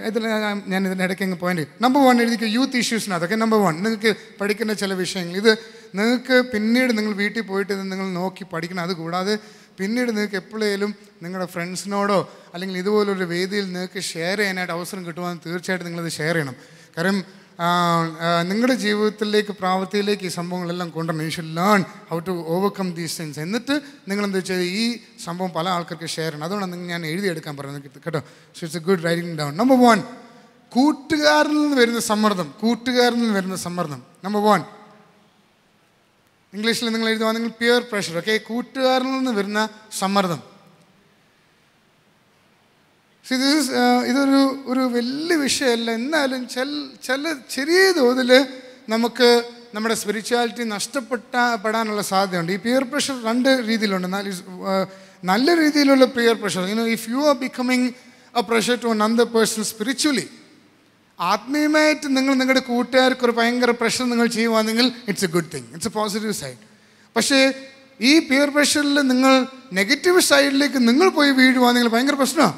ഞാൻ ഇതിൻ്റെ ഇടയ്ക്ക് അങ്ങ് പോയിന്റ്. നമ്പർ 1 എഴുതിക്കുക, യൂത്ത് ഇഷ്യൂസിനകത്തൊക്കെ നമ്പർ 1 നിങ്ങൾക്ക് പഠിക്കുന്ന ചില വിഷയങ്ങൾ. ഇത് നിങ്ങൾക്ക് പിന്നീട് നിങ്ങൾ വീട്ടിൽ പോയിട്ട് ഇത് നിങ്ങൾ നോക്കി പഠിക്കണം. അതുകൂടാതെ പിന്നീട് നിങ്ങൾക്ക് എപ്പോഴേലും നിങ്ങളുടെ ഫ്രണ്ട്സിനോടോ അല്ലെങ്കിൽ ഇതുപോലൊരു വേദിയിൽ നിങ്ങൾക്ക് ഷെയർ ചെയ്യാനായിട്ട് അവസരം കിട്ടുവാന്ന് തീർച്ചയായിട്ടും നിങ്ങളത് ഷെയർ ചെയ്യണം. കാരണം നിങ്ങളുടെ ജീവിതത്തിലേക്ക് പ്രാവർത്തിയിലേക്ക് ഈ സംഭവങ്ങളെല്ലാം കൊണ്ടുവരണം. You should learn how to overcome these things. എന്നിട്ട് നിങ്ങളെന്താ വെച്ചാൽ ഈ സംഭവം പല ആൾക്കാർക്ക് ഷെയർ ചെയ്യണം. അതുകൊണ്ടാണ് ഞാൻ എഴുതിയെടുക്കാൻ പറയുന്നത് കേട്ടോ. So it's a good writing down. Number 1, കൂട്ടുകാരിൽ നിന്ന് വരുന്ന സമ്മർദ്ദം. കൂട്ടുകാരിൽ നിന്ന് വരുന്ന സമ്മർദ്ദം. നമ്പർ 1 ഇംഗ്ലീഷിൽ നിങ്ങൾ എഴുതുവാണെങ്കിൽ പിയർ പ്രഷർ. ഓക്കെ, കൂട്ടുകാരിൽ നിന്ന് വരുന്ന സമ്മർദ്ദം. ഇതൊരു വലിയ വിഷയമല്ല. എന്നാലും ചില ചെറിയ തോതിൽ നമുക്ക് നമ്മുടെ സ്പിരിച്വാലിറ്റി നഷ്ടപ്പെടാനുള്ള സാധ്യതയുണ്ട്. ഈ പിയർ പ്രഷർ 2 രീതിയിലുണ്ട്. നല്ല രീതിയിലുള്ള peer pressure. If you are becoming a pressure to another person spiritually, ആത്മീയമായിട്ട് നിങ്ങൾ നിങ്ങളുടെ കൂട്ടുകാർക്ക് ഒരു ഭയങ്കര പ്രഷർ നിങ്ങൾ ചെയ്യുവാണെങ്കിൽ it's a good thing, it's a positive side. പക്ഷേ ഈ പിയർ പ്രഷറിൽ നിങ്ങൾ നെഗറ്റീവ് സൈഡിലേക്ക് നിങ്ങൾ പോയി വീഴുവാണെങ്കിൽ ഭയങ്കര പ്രശ്നമാണ്.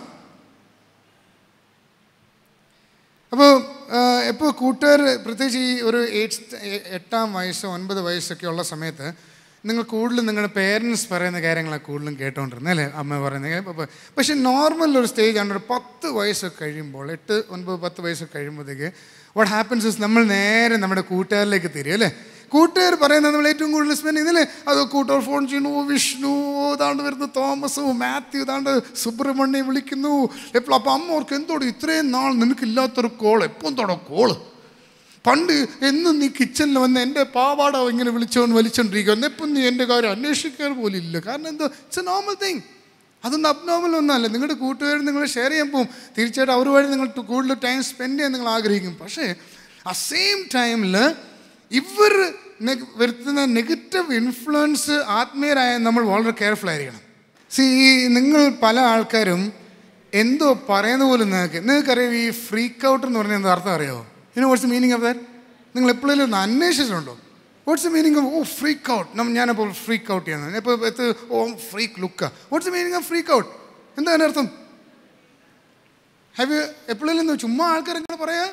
അപ്പോൾ എപ്പോൾ കൂട്ടുകാർ പ്രത്യേകിച്ച് ഈ ഒരു 8-ാം വയസ്സോ 9 വയസ്സൊക്കെ ഉള്ള സമയത്ത് നിങ്ങൾ കൂടുതലും നിങ്ങളുടെ പേരൻസ് പറയുന്ന കാര്യങ്ങളാണ് കൂടുതലും കേട്ടോണ്ടിരുന്നത് അല്ലേ, അമ്മ പറയുന്നത്. പക്ഷേ നോർമൽ ഒരു സ്റ്റേജാണ് ഒരു 10 വയസ്സൊക്കെ കഴിയുമ്പോൾ, 8, 9, 10 വയസ്സൊക്കെ കഴിയുമ്പോഴത്തേക്ക് വാട്ട് ഹാപ്പൻസ് ഇസ് നമ്മൾ നേരെ നമ്മുടെ കൂട്ടുകാരിലേക്ക് തിരിയും അല്ലേ. കൂട്ടുകാർ പറയുന്നത് നമ്മൾ ഏറ്റവും കൂടുതൽ സ്പെൻഡ് ചെയ്യുന്നില്ലേ, അത് കൂട്ടുകാർ ഫോൺ ചെയ്യുന്നു, വിഷ്ണു ഇതാണ്ട് വരുന്നു, തോമസ്, മാത്യു ഇതാണ്ട് സുബ്രഹ്മണ്യം വിളിക്കുന്നു എപ്പോഴും. അപ്പം അമ്മ ഓർക്ക് എന്തോടും ഇത്രയും നാൾ നിനക്കില്ലാത്തൊരു കോൾ, എപ്പം തൊടോ കോള്. പണ്ട് എന്നും നീ കിച്ചണിൽ വന്ന് എൻ്റെ പാവാട ഇങ്ങനെ വലിച്ചോണ്ടിരിക്കുക, എപ്പം നീ എൻ്റെ കാര്യം അന്വേഷിക്കാൻ പോലും ഇല്ല. കാരണം എന്തോ ഇറ്റ്സ് എ നോർമൽ തിങ്. അതൊന്നും അബ്നോർമൽ ഒന്നുമല്ല. നിങ്ങളുടെ കൂട്ടുകാർ നിങ്ങൾ ഷെയർ ചെയ്യാൻ പോകും, തീർച്ചയായിട്ടും അവർ വഴി നിങ്ങൾ കൂടുതൽ ടൈം സ്പെൻഡ് ചെയ്യാൻ നിങ്ങൾ ആഗ്രഹിക്കും. പക്ഷേ ആ സെയിം ടൈമിൽ ഇവർ വരുത്തുന്ന നെഗറ്റീവ് ഇൻഫ്ലുവൻസ് ആത്മീയരായ നമ്മൾ വളരെ കെയർഫുൾ ആയിരിക്കണം. നിങ്ങൾ പല ആൾക്കാരും എന്തോ പറയുന്ന പോലും നിങ്ങൾക്കറിയാം. ഈ ഫ്രീക്ക് ഔട്ട് എന്ന് പറഞ്ഞാൽ എന്താ അർത്ഥം അറിയാമോ? What's the meaning of that? നിങ്ങൾ എപ്പോഴെങ്കിലും ഒന്ന് അന്വേഷിച്ചിട്ടുണ്ടോ? What's the meaning of freak out? ഞാനപ്പോൾ ഫ്രീക്ക് ഔട്ട് ചെയ്യുന്നത് ഇപ്പോൾ ഫ്രീക്ക് ലുക്കാ. What's the meaning of freak out? എന്താ അതിൻ്റെ അർത്ഥം? ഹാവ് യു എപ്പോഴെങ്കിലും ചുമ്മാ ആൾക്കാരെങ്ങനെ പറയാ?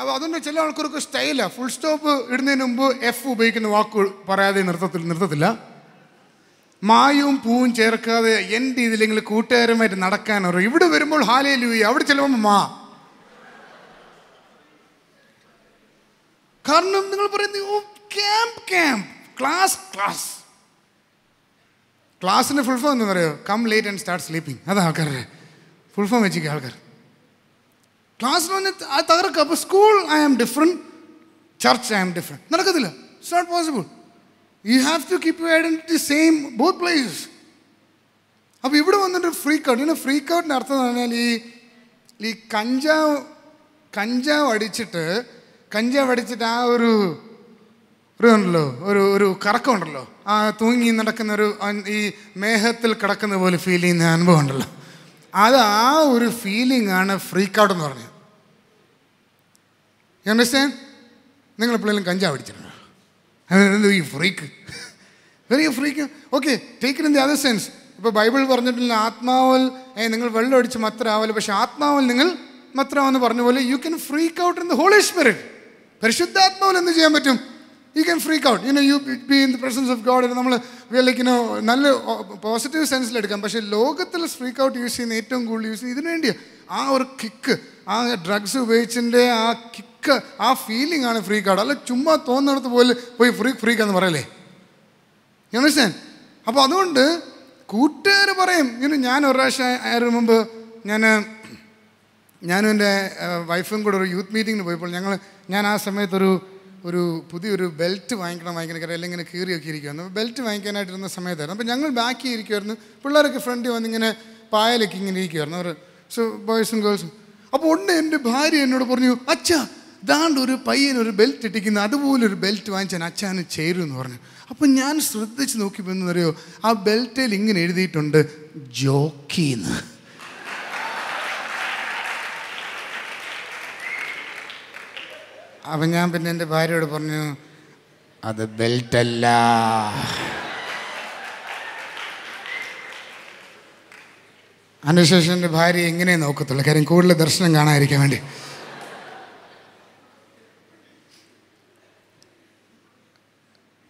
അതുകൊണ്ട് ചില ആൾക്കാർക്ക് സ്റ്റൈലാണ്, ഫുൾ സ്റ്റോപ്പ് ഇടുന്നതിന് മുമ്പ് എഫ് ഉപയോഗിക്കുന്ന വാക്ക് പറയാതെ നിർത്തത്തില്ല. മായവും പൂവും ചേർക്കാതെ എൻ്റെ ഇതിലെങ്കിൽ കൂട്ടുകാരുമായിട്ട് നടക്കാനോ, ഇവിടെ വരുമ്പോൾ ഹല്ലേലൂയ, അവിടെ ചെല്ലുമ്പോൾ മാ. കാരണം നിങ്ങൾ പറയുന്നത് ക്യാമ്പ് ക്ലാസ്സിൻ്റെ ഫുൾ ഫോം എന്താ പറയുക? Come late and start sleeping. അതാ ആൾക്കാരുടെ ഫുൾ ഫോം വെച്ചിരിക്കുക ആൾക്കാർ. ക്ലാസ്സിൽ വന്ന് തകർക്കുക. അപ്പോൾ school I am different, church I am different. നടക്കത്തില്ല. It's not possible. You have to keep you identity same both places. അപ്പോൾ ഇവിടെ വന്നിട്ട് ഫ്രീക്ക് ഔട്ട്. ഫ്രീക്ക് ഔട്ടിൻ്റെ അർത്ഥം എന്ന് പറഞ്ഞാൽ ഈ കഞ്ചാവ് അടിച്ചിട്ട് ആ ഉണ്ടല്ലോ, ഒരു കറക്കമുണ്ടല്ലോ, ആ തൂങ്ങി നടക്കുന്ന ഈ മേഘത്തിൽ കിടക്കുന്ന പോലെ ഫീൽ ചെയ്യുന്ന അനുഭവം ഉണ്ടല്ലോ, അത് ആ ഒരു ഫീലിംഗ് ആണ് ഫ്രീക്ക് ഔട്ട് എന്ന് പറഞ്ഞത്. You understand? നിങ്ങൾ എപ്പോഴെങ്കിലും കഞ്ചാവ് അടിച്ചിട്ടുണ്ടോ? ഈ freak very freak. Okay, take in the other sense. ഇപ്പോൾ ബൈബിൾ പറഞ്ഞിട്ടില്ല ആത്മാവിൽ നിങ്ങൾ വെള്ളം അടിച്ച് മത്രമാവില്ല, പക്ഷെ ആത്മാവിൽ നിങ്ങൾ മത്രമാവെന്ന് പറഞ്ഞ പോലെ you can freak out in the Holy Spirit. പരിശുദ്ധാത്മാവിൽ എന്ത് ചെയ്യാൻ പറ്റും? You can freak out. You be in the presence of God. നമ്മൾ നല്ല പോസിറ്റീവ് സെൻസിലെടുക്കാം. പക്ഷേ ലോകത്തിൽ ഫ്രീക്ക് ഔട്ട് യൂസ് ചെയ്യുന്ന ഏറ്റവും കൂടുതൽ യൂസ് ചെയ്യുന്നത് ഇതിനു വേണ്ടിയാണ്. ആ ഒരു കിക്ക്, ആ ഡ്രഗ്സ് ഉപയോഗിച്ചിൻ്റെ ആ കിക്ക്, ആ ഫീലിംഗ് ആണ് ഫ്രീക്ക് ഔട്ട്. അല്ല ചുമ്മാ തോന്നുന്നിടത്ത് പോയി ഫ്രീക്ക് എന്ന് പറയല്ലേ. U understand? അപ്പോൾ അതുകൊണ്ട് കൂട്ടുകാർ പറയും. ഞാൻ ഒരു പ്രാവശ്യം മുമ്പ് ഞാനും എൻ്റെ വൈഫും കൂടെ ഒരു യൂത്ത് മീറ്റിങ്ങിന് പോയപ്പോൾ ഞാൻ ആ സമയത്തൊരു പുതിയൊരു ബെൽറ്റ് വാങ്ങിക്കണം കാര്യം എല്ലാം ഇങ്ങനെ കീറിയൊക്കെ ഇരിക്കുമായിരുന്നു. അപ്പോൾ ബെൽറ്റ് വാങ്ങിക്കാനായിട്ടിരുന്ന സമയത്തായിരുന്നു. അപ്പോൾ ഞങ്ങൾ ബാക്കി ഇരിക്കുമായിരുന്നു. പിള്ളേരൊക്കെ ഫ്രണ്ടിൽ വന്നിങ്ങനെ പായലൊക്കെ ഇങ്ങനെ ഇരിക്കുമായിരുന്നു, അവർ ബോയ്സും ഗേൾസും. അപ്പോൾ എൻ്റെ ഭാര്യ എന്നോട് പറഞ്ഞു, അച്ഛാ ദാണ്ട് ഒരു പയ്യനൊരു ബെൽറ്റ് ഇട്ടിരിക്കുന്നു, അതുപോലൊരു ബെൽറ്റ് വാങ്ങിച്ചാൽ അച്ഛന് ചേരുമെന്ന് പറഞ്ഞു. അപ്പം ഞാൻ ശ്രദ്ധിച്ച് നോക്കിയപ്പോൾ എന്ന് പറയുമോ, ആ ബെൽറ്റിൽ ഇങ്ങനെ എഴുതിയിട്ടുണ്ട് ജോക്കിന്ന്. അപ്പം ഞാൻ പിന്നെ എൻ്റെ ഭാര്യയോട് പറഞ്ഞു, അത് ബെൽറ്റല്ല, അതിനുശേഷം എൻ്റെ ഭാര്യ എങ്ങനെ നോക്കത്തുള്ളൂ, കാര്യം കൂടുതൽ ദർശനം കാണാതിരിക്കാൻ വേണ്ടി.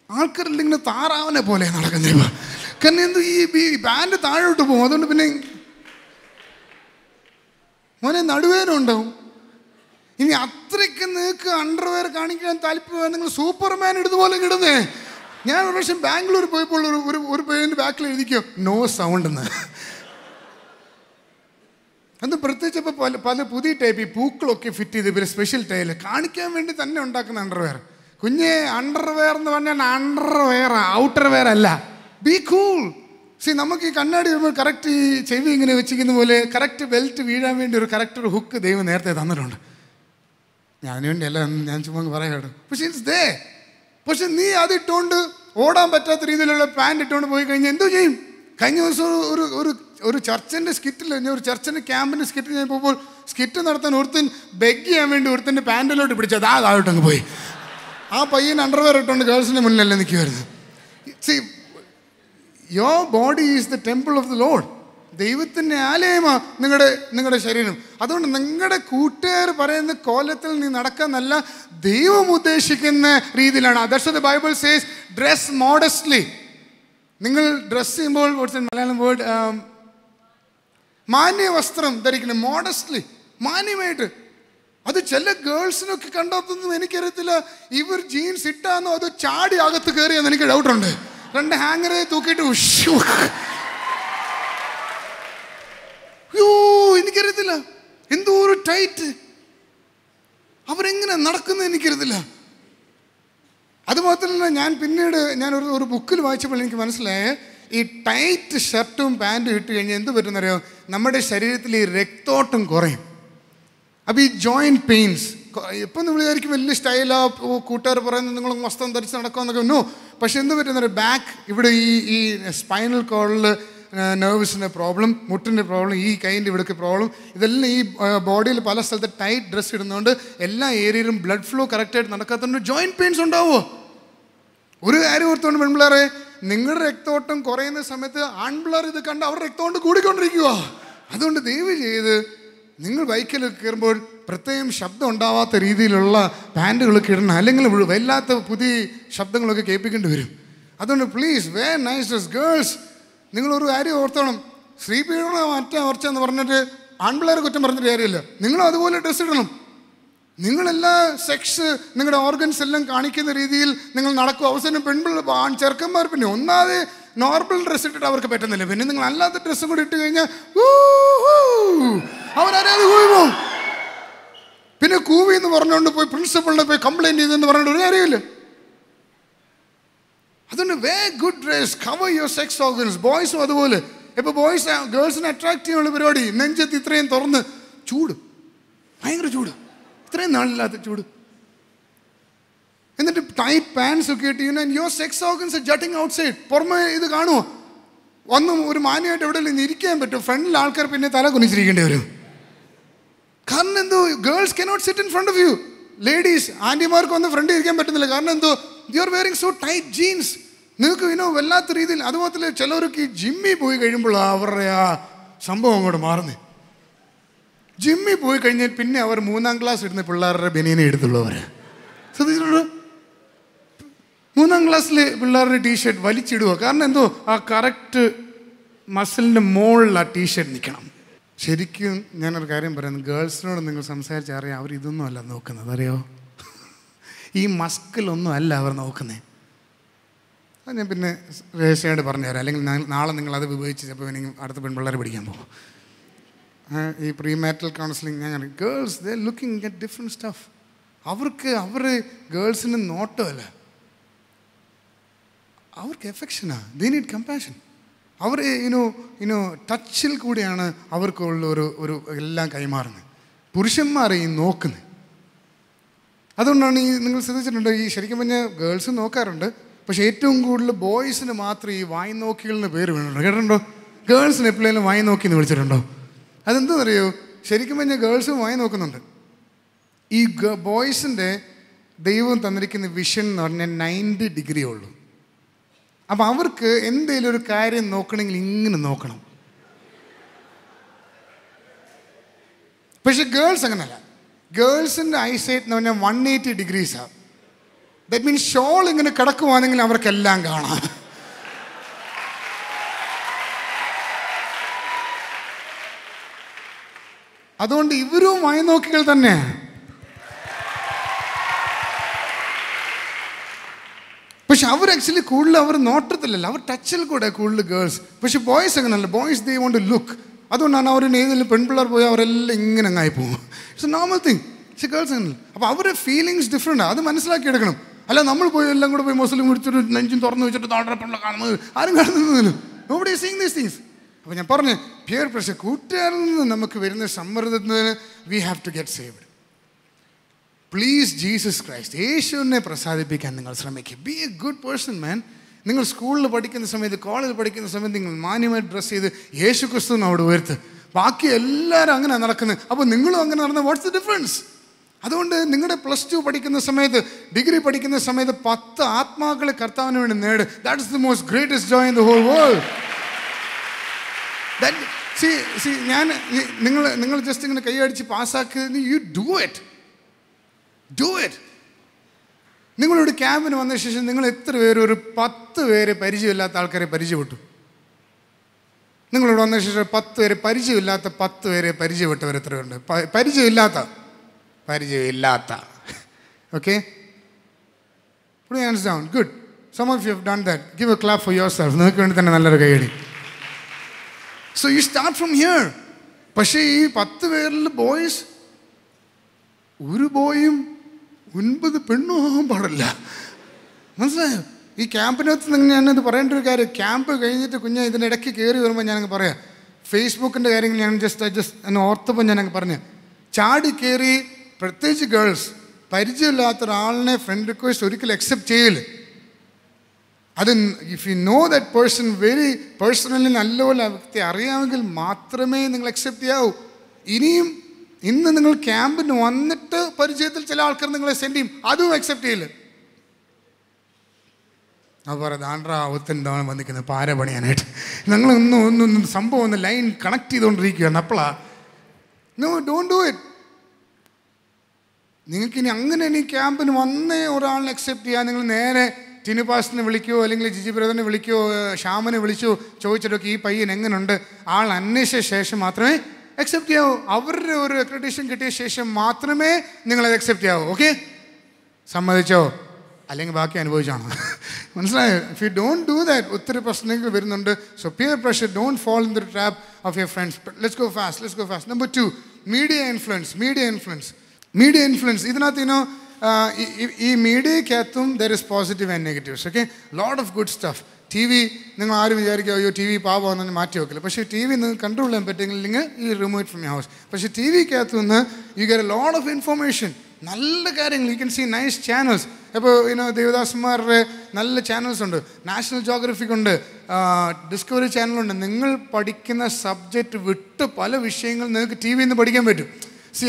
ആൾക്കാരെല്ലാം ഇങ്ങനെ താറാവനെ പോലെ നടക്കുന്ന, കാരണം എന്ത് ഈ പാൻറ് താഴോട്ട് പോകും. അതുകൊണ്ട് പിന്നെ മോനെ നടുവേദന ഉണ്ടാവും. ഇനി അത്രയ്ക്ക് നിങ്ങൾക്ക് അണ്ടർവെയർ കാണിക്കാൻ താല്പര്യം, നിങ്ങൾ സൂപ്പർമാൻ ഇതുപോലെ ഇടുന്നേ. ഞാൻ ഒരു പ്രാവശ്യം ബാംഗ്ലൂർ പോയപ്പോൾ ഒരു പേരിൻ്റെ ബാക്കിൽ എഴുതിക്കോ നോ സൗണ്ട് എന്ന്. അത് പ്രത്യേകിച്ച് ഇപ്പോൾ പല പുതിയ ടൈപ്പ് ഈ പൂക്കളൊക്കെ ഫിറ്റ് ചെയ്ത് ഇവർ സ്പെഷ്യൽ ടൈൽ കാണിക്കാൻ വേണ്ടി തന്നെ ഉണ്ടാക്കുന്ന അണ്ടർവെയർ. കുഞ്ഞ് അണ്ടർവെയർ എന്ന് പറഞ്ഞാൽ അണ്ടർവെയർ, ഔട്ടർ വെയർ അല്ല. B cool. നമുക്ക് ഈ കണ്ണാടി വരുമ്പോൾ കറക്റ്റ് ഈ ചെവി ഇങ്ങനെ വെച്ചിരിക്കുന്ന പോലെ കറക്റ്റ് ബെൽറ്റ് വീഴാൻ വേണ്ടി ഒരു ഹുക്ക് ദൈവം നേരത്തെ തന്നിട്ടുണ്ട്. അതിനു വേണ്ടി അല്ല, ഞാൻ ചുമ്മാ പറയാം. പക്ഷെ നീ അതിട്ടുകൊണ്ട് ഓടാൻ പറ്റാത്ത രീതിയിലുള്ള പാൻറ് ഇട്ടുകൊണ്ട് പോയി കഴിഞ്ഞാൽ എന്തോ ചെയ്യും? കഴിഞ്ഞ ദിവസം ഒരു ചർച്ചിൻ്റെ സ്കിറ്റിൽ, ഒരു ചർച്ചിൻ്റെ ക്യാമ്പിൻ്റെ സ്കിറ്റിൽ ഞാൻ പോകുമ്പോൾ സ്കിറ്റ് നടത്താൻ ഒരുത്തൻ ബെഗ് ചെയ്യാൻ വേണ്ടി ഒരുത്തൻ്റെ പാൻറ്റിലോട്ട് പിടിച്ചത് താഴോട്ടങ്ങ് പോയി. ആ പയ്യൻ അണ്ടർവെയർ ഇട്ടുകൊണ്ട് ഗേൾസിൻ്റെ മുന്നിലല്ലേ നിൽക്കുമായിരുന്നു. Your body is the temple of the lord. ദൈവത്തിൻ്റെ ആലയമാണ് നിങ്ങളുടെ ശരീരം. അതുകൊണ്ട് നിങ്ങളുടെ കൂട്ടുകാർ പറയുന്ന കോലത്തിൽ നീ നടക്കാന്നല്ല, ദൈവം ഉദ്ദേശിക്കുന്ന രീതിയിലാണ്. That's what the Bible says, dress modestly. നിങ്ങൾ ഡ്രസ് ചെയ്യുമ്പോൾ മലയാളം വേർഡ് മാന്യ വസ്ത്രം ധരിക്കണം, മോഡസ്റ്റ്ലി, മാന്യമായിട്ട്. അത് ചില ഗേൾസിനൊക്കെ കണ്ടാത്തൊന്നും എനിക്കറിയത്തില്ല, ഇവർ ജീൻസ് ഇട്ടാന്നോ അതോ ചാടി അകത്ത് കയറിയാന്ന് എനിക്ക് ഡൗട്ടുണ്ട്. 2 ഹാങ്ങറെ തൂക്കിയിട്ട് എനിക്കറിയത്തില്ല, എന്തോ ഒരു ടൈറ്റ്, അവരെങ്ങനെ നടക്കുന്നത് എനിക്കറിയത്തില്ല. അതുമാത്രമല്ല, ഞാൻ ഒരു ബുക്കിൽ വായിച്ചപ്പോൾ എനിക്ക് മനസ്സിലായേ, ഈ ടൈറ്റ് ഷർട്ടും പാൻറ്റും ഇട്ട് കഴിഞ്ഞാൽ എന്ത് പറ്റുന്നറിയോ, നമ്മുടെ ശരീരത്തിൽ ഈ രക്തോട്ടം കുറയും. അപ്പോൾ ഈ ജോയിൻറ്റ് പെയിൻസ്, ഇപ്പം നമ്മൾ വിചാരിക്കും വലിയ സ്റ്റൈലാ, കൂട്ടുകാർ പറയുന്നത് നിങ്ങൾ വസ്ത്രം ധരിച്ച് നടക്കാമെന്നൊക്കെ. നോ. പക്ഷെ എന്ത് പറ്റുന്നറിയോ, ബാക്ക് ഇവിടെ ഈ സ്പൈനൽ കോഡിൽ നെർവ്സിൻ്റെ പ്രോബ്ലം, മുട്ടിൻ്റെ പ്രോബ്ലം, ഈ കൈൻ്റെ ഇവിടേക്ക് പ്രോബ്ലം, ഇതെല്ലാം ഈ ബോഡിയിൽ പല സ്ഥലത്ത് ടൈറ്റ് ഡ്രസ്സ് ഇടുന്നതുകൊണ്ട് എല്ലാ ഏരിയയിലും ബ്ലഡ് ഫ്ലോ കറക്റ്റായിട്ട് നടക്കാത്തതുകൊണ്ട് ജോയിൻറ്റ് പെയിൻസ് ഉണ്ടാവുമോ? ഒരു കാര്യം ഓർത്തുകൊണ്ട് പെൺപിള്ളേരെ, നിങ്ങളുടെ രക്തോട്ടം കുറയുന്ന സമയത്ത് ആൺപിള്ളേർ ഇത് കണ്ട് അവരുടെ രക്തം കൂടിക്കൊണ്ടിരിക്കുക. അതുകൊണ്ട് ദയവ് ചെയ്ത് നിങ്ങൾ ബൈക്കിൽ കയറുമ്പോൾ പ്രത്യേകം ശബ്ദം ഉണ്ടാവാത്ത രീതിയിലുള്ള പാൻറ്റുകളൊക്കെ ഇടണം, അല്ലെങ്കിൽ വല്ലാത്ത പുതിയ ശബ്ദങ്ങളൊക്കെ കേൾപ്പിക്കേണ്ടി വരും. അതുകൊണ്ട് please wear nice dress. Girls, നിങ്ങളൊരു കാര്യം ഓർത്തോണം, സ്ത്രീ പീഡനം മറ്റെന്ന് പറഞ്ഞിട്ട് ആൺപിള്ളേരെ കുറ്റം പറഞ്ഞിട്ട് കാര്യമില്ല. നിങ്ങളും അതുപോലെ ഡ്രസ്സ് ഇടണം. നിങ്ങളെല്ലാ സെക്സ്, നിങ്ങളുടെ ഓർഗൻസ് എല്ലാം കാണിക്കുന്ന രീതിയിൽ നിങ്ങൾ നടക്കും. അവസാനം ചെറുക്കന്മാർ പിന്നെ ഒന്നാതെ നോർമൽ ഡ്രസ്സ് ഇട്ടിട്ട് അവർക്ക് പറ്റുന്നില്ല, പിന്നെ നിങ്ങൾ അല്ലാത്ത ഡ്രസ്സും കൂടി ഇട്ട് കഴിഞ്ഞാൽ അവരറിയാതെ കൂവി പോകും. പിന്നെ കൂവി എന്ന് പറഞ്ഞുകൊണ്ട് പോയി പ്രിൻസിപ്പളിനെ പോയി കംപ്ലൈൻറ്റ് ചെയ്തെന്ന് പറഞ്ഞിട്ട് ഒരു കാര്യമില്ല. അതുകൊണ്ട് wear good dress, cover your sex organs. ബോയ്സും അതുപോലെ. ഇപ്പോൾ ബോയ്സ് ഗേൾസിനെ അട്രാക്ട് ചെയ്യാനുള്ള പരിപാടി, നെഞ്ചത്ത് ഇത്രയും തുറന്ന്, ചൂട്, ഭയങ്കര ചൂട്, ഇത്രയും നാളില്ലാത്ത ചൂട്. എന്നിട്ട് ടൈറ്റ് പാൻസ് ഒക്കെ ഇട്ട് your sex organs jutting out side. പുറമെ ഇത് കാണുമോ? വന്ന് ഒരു മാന്യമായിട്ട് എവിടെയെങ്കിലും ഇരിക്കാൻ പറ്റും? ഫ്രണ്ടിൽ ആൾക്കാർ പിന്നെ തല കുനിച്ചിരിക്കേണ്ടി വരും. കാരണം എന്തോ girls cannot sit in front of you. Ladies ആൻറ്റിമാർക്ക് വന്ന് ഫ്രണ്ടിൽ ഇരിക്കാൻ പറ്റുന്നില്ല. കാരണം എന്തോ you are wearing so tight jeans. നിങ്ങൾക്ക് വല്ലാത്ത രീതിയിൽ. അതുപോലെ ചിലവർക്ക് ഈ ജിമ്മിൽ പോയി കഴിയുമ്പോൾ അവരുടെ ആ സംഭവം അങ്ങോട്ട് മാറുന്നേ. ജിമ്മിൽ പോയി കഴിഞ്ഞാൽ പിന്നെ അവർ 3ാം ക്ലാസ് ഇടുന്ന പിള്ളേരുടെ ബനിയനെ എടുത്തുള്ളവർ. ശ്രദ്ധിച്ചിട്ടുണ്ടോ? 3ാം ക്ലാസ്സിൽ പിള്ളേരുടെ ടീഷർട്ട് വലിച്ചിടുക. കാരണം എന്തോ ആ കറക്റ്റ് മസിലിൻ്റെ മുകളിൽ ആ ടീഷർട്ട് നിൽക്കണം. ശരിക്കും ഞാനൊരു കാര്യം പറയുന്നത്, ഗേൾസിനോട് നിങ്ങൾ സംസാരിച്ചറിയാം, അവർ ഇതൊന്നും അല്ല നോക്കുന്നത്. അറിയോ? ഈ മസ്കിലൊന്നും അല്ല അവർ നോക്കുന്നത്. അത് ഞാൻ പിന്നെ രഹസ്യമായിട്ട് പറഞ്ഞു തരാം. അല്ലെങ്കിൽ നാളെ നിങ്ങളത് ഉപയോഗിച്ച് ചിലപ്പോൾ എനിക്ക് അടുത്ത പെൺപിള്ളേരെ പിടിക്കാൻ പോകും. ഈ പ്രീ മാരിറ്റൽ കൗൺസിലിംഗ് ഞാൻ girls they looking at different stuff. അവർ ഗേൾസിന് നോട്ടമല്ല, അവർക്ക് എഫെക്ഷനാണ്. They need compassion. അവർ ടച്ചിൽ കൂടിയാണ് അവർക്കുള്ള ഒരു എല്ലാം കൈമാറുന്നത്. പുരുഷന്മാരെ ഈ നോക്കുന്നത്. അതുകൊണ്ടാണ് നിങ്ങൾ ശ്രദ്ധിച്ചിട്ടുണ്ടോ, ഈ ശരിക്കും പറഞ്ഞാൽ ഗേൾസ് നോക്കാറുണ്ട്, പക്ഷെ ഏറ്റവും കൂടുതൽ ബോയ്സിന് മാത്രം ഈ വായി നോക്കികളിന് പേര് വീണുണ്ടോ? കേട്ടിട്ടുണ്ടോ? ഗേൾസിന് എപ്പോഴേലും വായി നോക്കി എന്ന് വിളിച്ചിട്ടുണ്ടോ? അതെന്താണെന്നറിയോ? ശരിക്കും പറഞ്ഞാൽ ഗേൾസും വായി നോക്കുന്നുണ്ട്. ഈ ബോയ്സിൻ്റെ ദൈവം തന്നിരിക്കുന്ന വിഷൻ എന്ന് പറഞ്ഞാൽ 90 ഡിഗ്രി ഉള്ളൂ. അപ്പം അവർക്ക് എന്തെങ്കിലും ഒരു കാര്യം നോക്കണമെങ്കിൽ ഇങ്ങനെ നോക്കണം. പക്ഷെ ഗേൾസ് അങ്ങനല്ല. ഗേൾസിൻ്റെ ഐസൈറ്റ് എന്ന് പറഞ്ഞാൽ 180 ഡിഗ്രീസാണ്. ദാറ്റ് മീൻസ് ഷോൾ ഇങ്ങനെ കിടക്കുവാണെങ്കിൽ അവർക്കെല്ലാം കാണാം. അതുകൊണ്ട് ഇവരും വായ്നോക്കികൾ തന്നെയാണ്. പക്ഷെ അവർ ആക്ച്വലി കൂടുതൽ അവർ നോട്ടത്തിലല്ല, അവർ ടച്ചിൽ കൂടെ കൂടുതൽ ഗേൾസ്. പക്ഷെ ബോയ്സ് അങ്ങനല്ല. Boys they want to look. അതുകൊണ്ടാണ് അവർ ഏതെങ്കിലും പെൺപിള്ളേർ പോയാൽ അവരെല്ലാം ഇങ്ങനെ അങ്ങായി പോകും. It's a normal thing. പക്ഷെ ഗേൾസ് അങ്ങനല്ല. അപ്പോൾ അവരുടെ ഫീലിങ്സ് ഡിഫറെൻ്റ്. അത് മനസ്സിലാക്കി എടുക്കണം. അല്ല നമ്മൾ പോയി എല്ലാം കൂടെ പോയി മുസ്ലിം കുടിച്ചിട്ട് നെഞ്ചും തുറന്ന് വെച്ചിട്ട് താഴെപ്പുള്ള കാണുന്നത് ആരും കാണുന്നില്ല. Nobody is seeing these things. അപ്പോൾ ഞാൻ പറഞ്ഞു, പിയർ പ്രഷർ, കൂട്ടുകാരിൽ നിന്ന് നമുക്ക് വരുന്ന സമ്മർദ്ദത്തിന് we have to get saved. Please Jesus Christ, യേശുവിനെ പ്രസാദിപ്പിക്കാൻ നിങ്ങൾ ശ്രമിക്കുക. Be a good person man. നിങ്ങൾ സ്കൂളിൽ പഠിക്കുന്ന സമയത്ത്, കോളേജിൽ പഠിക്കുന്ന സമയത്ത് നിങ്ങൾ മാന്യമായിട്ട് ഡ്രസ്സ് ചെയ്ത് യേശു ക്രിസ്തുവിനെ അവിടെ ഉയർത്ത്. ബാക്കി എല്ലാവരും അങ്ങനെ നടക്കുന്നത്. അപ്പോൾ നിങ്ങളും അങ്ങനെ നടന്ന വാട്ട്സ് ദ ഡിഫറൻസ്? അതുകൊണ്ട് നിങ്ങളുടെ +2 പഠിക്കുന്ന സമയത്ത്, ഡിഗ്രി പഠിക്കുന്ന സമയത്ത് 10 ആത്മാക്കളെ കർത്താവിന് വേണ്ടി നേട്. That is the most greatest joy in the whole world. ഞാൻ നിങ്ങൾ ജസ്റ്റ് ഇങ്ങനെ കൈയടിച്ച് പാസ്സാക്കുന്നത്, you do it. Do it. നിങ്ങളൊരു ക്യാമ്പിന് വന്ന ശേഷം നിങ്ങൾ എത്ര പേര്, ഒരു 10 പേരെ പരിചയമില്ലാത്ത ആൾക്കാരെ പരിചയപ്പെട്ടു? നിങ്ങളിവിടെ വന്ന ശേഷം 10 പേരെ പരിചയമില്ലാത്ത 10 പേരെ പരിചയപ്പെട്ടവർ എത്ര പേരുണ്ട്? പരിചയമില്ലാത്ത. Okay, put your hands down. Good. Some of you have done that. Give a clap for yourself. നിങ്ങൾക്ക് വേണ്ടി തന്നെ നല്ലൊരു കൈയടി. So you start from here. പക്ഷേ ഈ 10 പേരിൽ ബോയ്സ്, ഒരു ബോയും 9 പെണ്ണും ആകാൻ പാടില്ല. മനസ്സിലായോ? ഈ ക്യാമ്പിനകത്ത് ഞാനത് പറയേണ്ട ഒരു കാര്യം, ക്യാമ്പ് കഴിഞ്ഞിട്ട് ഇതിനിടയ്ക്ക് കയറി വരുമ്പോൾ ഞാനങ്ങ് പറയാം, ഫേസ്ബുക്കിൻ്റെ കാര്യങ്ങൾ ഞാൻ ജസ്റ്റ് എന്നെ ഓർത്തപ്പോൾ ഞാനങ്ങ് പറഞ്ഞു, ചാടി കയറി പ്രത്യേകിച്ച് ഗേൾസ് പരിചയമില്ലാത്ത ഒരാളിനെ ഫ്രണ്ട് റിക്വസ്റ്റ് ഒരിക്കലും അക്സെപ്റ്റ് ചെയ്യില്ല. അത് if you know that person very personally നല്ലപോലെ ആ വ്യക്തി അറിയാമെങ്കിൽ മാത്രമേ നിങ്ങൾ അക്സെപ്റ്റ് ചെയ്യാവൂ. ഇനിയും ഇന്ന് നിങ്ങൾ ക്യാമ്പിന് വന്നിട്ട് പരിചയത്തിൽ ചില ആൾക്കാർ നിങ്ങളെ സെൻഡ് ചെയ്യും, അതും അക്സെപ്റ്റ് ചെയ്യില്ല. അത് പറയാം, ആണ്ട്രാ ഒത്തെന്താണ് വന്നിരിക്കുന്നത് പാര പണിയാനായിട്ട്. ഞങ്ങളൊന്നും സംഭവം ഒന്ന് ലൈൻ കണക്ട് ചെയ്തുകൊണ്ടിരിക്കുകയാണ്. അപ്പോളാ നോ, ഡോണ്ട് ഡു ഇറ്റ്. നിങ്ങൾക്കിനി അങ്ങനെ ഇനി ക്യാമ്പിന് വന്നേ ഒരാളിനെ അക്സെപ്റ്റ് ചെയ്യാൻ നിങ്ങൾ നേരെ ടിനുപാസിനെ വിളിക്കുകയോ അല്ലെങ്കിൽ ജിജി ബ്രദറിനെ വിളിക്കുകയോ ശ്യാമനെ വിളിച്ചോ ചോദിച്ചിട്ടൊക്കെ ഈ പയ്യൻ എങ്ങനെയുണ്ട് ആൾ അന്വേഷിച്ച ശേഷം മാത്രമേ അക്സെപ്റ്റ് ചെയ്യാവൂ. അവരുടെ ഒരു അക്രഡിറ്റേഷൻ കിട്ടിയ ശേഷം മാത്രമേ നിങ്ങളത് അക്സെപ്റ്റ് ചെയ്യാവൂ. ഓക്കെ, സമ്മതിച്ചോ? അല്ലെങ്കിൽ ബാക്കി അനുഭവിച്ചാണോ? മനസ്സിലായോ? If you don't do that ഒത്തിരി പ്രശ്നങ്ങൾ വരുന്നുണ്ട്. So peer pressure, don't fall in the trap of your friends. Let's go fast. Number 2, media influence. ഇതിനകത്ത് ഈ മീഡിയക്കകത്തും there is positive and negatives. Okay, lot of good stuff. TV നിങ്ങൾ ആരും വിചാരിക്കുക അയ്യോ TV പാവമെന്ന് മാറ്റി വെക്കില്ല. പക്ഷേ TV നിങ്ങൾക്ക് കൺട്രോൾ ചെയ്യാൻ പറ്റുമെങ്കിൽ നിങ്ങൾ ഈ remove it from your house. പക്ഷേ TVക്കകത്ത് നിന്ന് you get a lot of information. നല്ല കാര്യങ്ങൾ. You can see nice channels. ഇപ്പോൾ ദേവദാസന്മാരുടെ നല്ല ചാനൽസ് ഉണ്ട്, നാഷണൽ ജോഗ്രഫിക്കുണ്ട്, ഡിസ്കവറി ചാനലുണ്ട്. നിങ്ങൾ പഠിക്കുന്ന സബ്ജക്റ്റ് വിട്ട് പല വിഷയങ്ങൾ നിങ്ങൾക്ക് ടി വിയിൽ നിന്ന് പഠിക്കാൻ പറ്റും.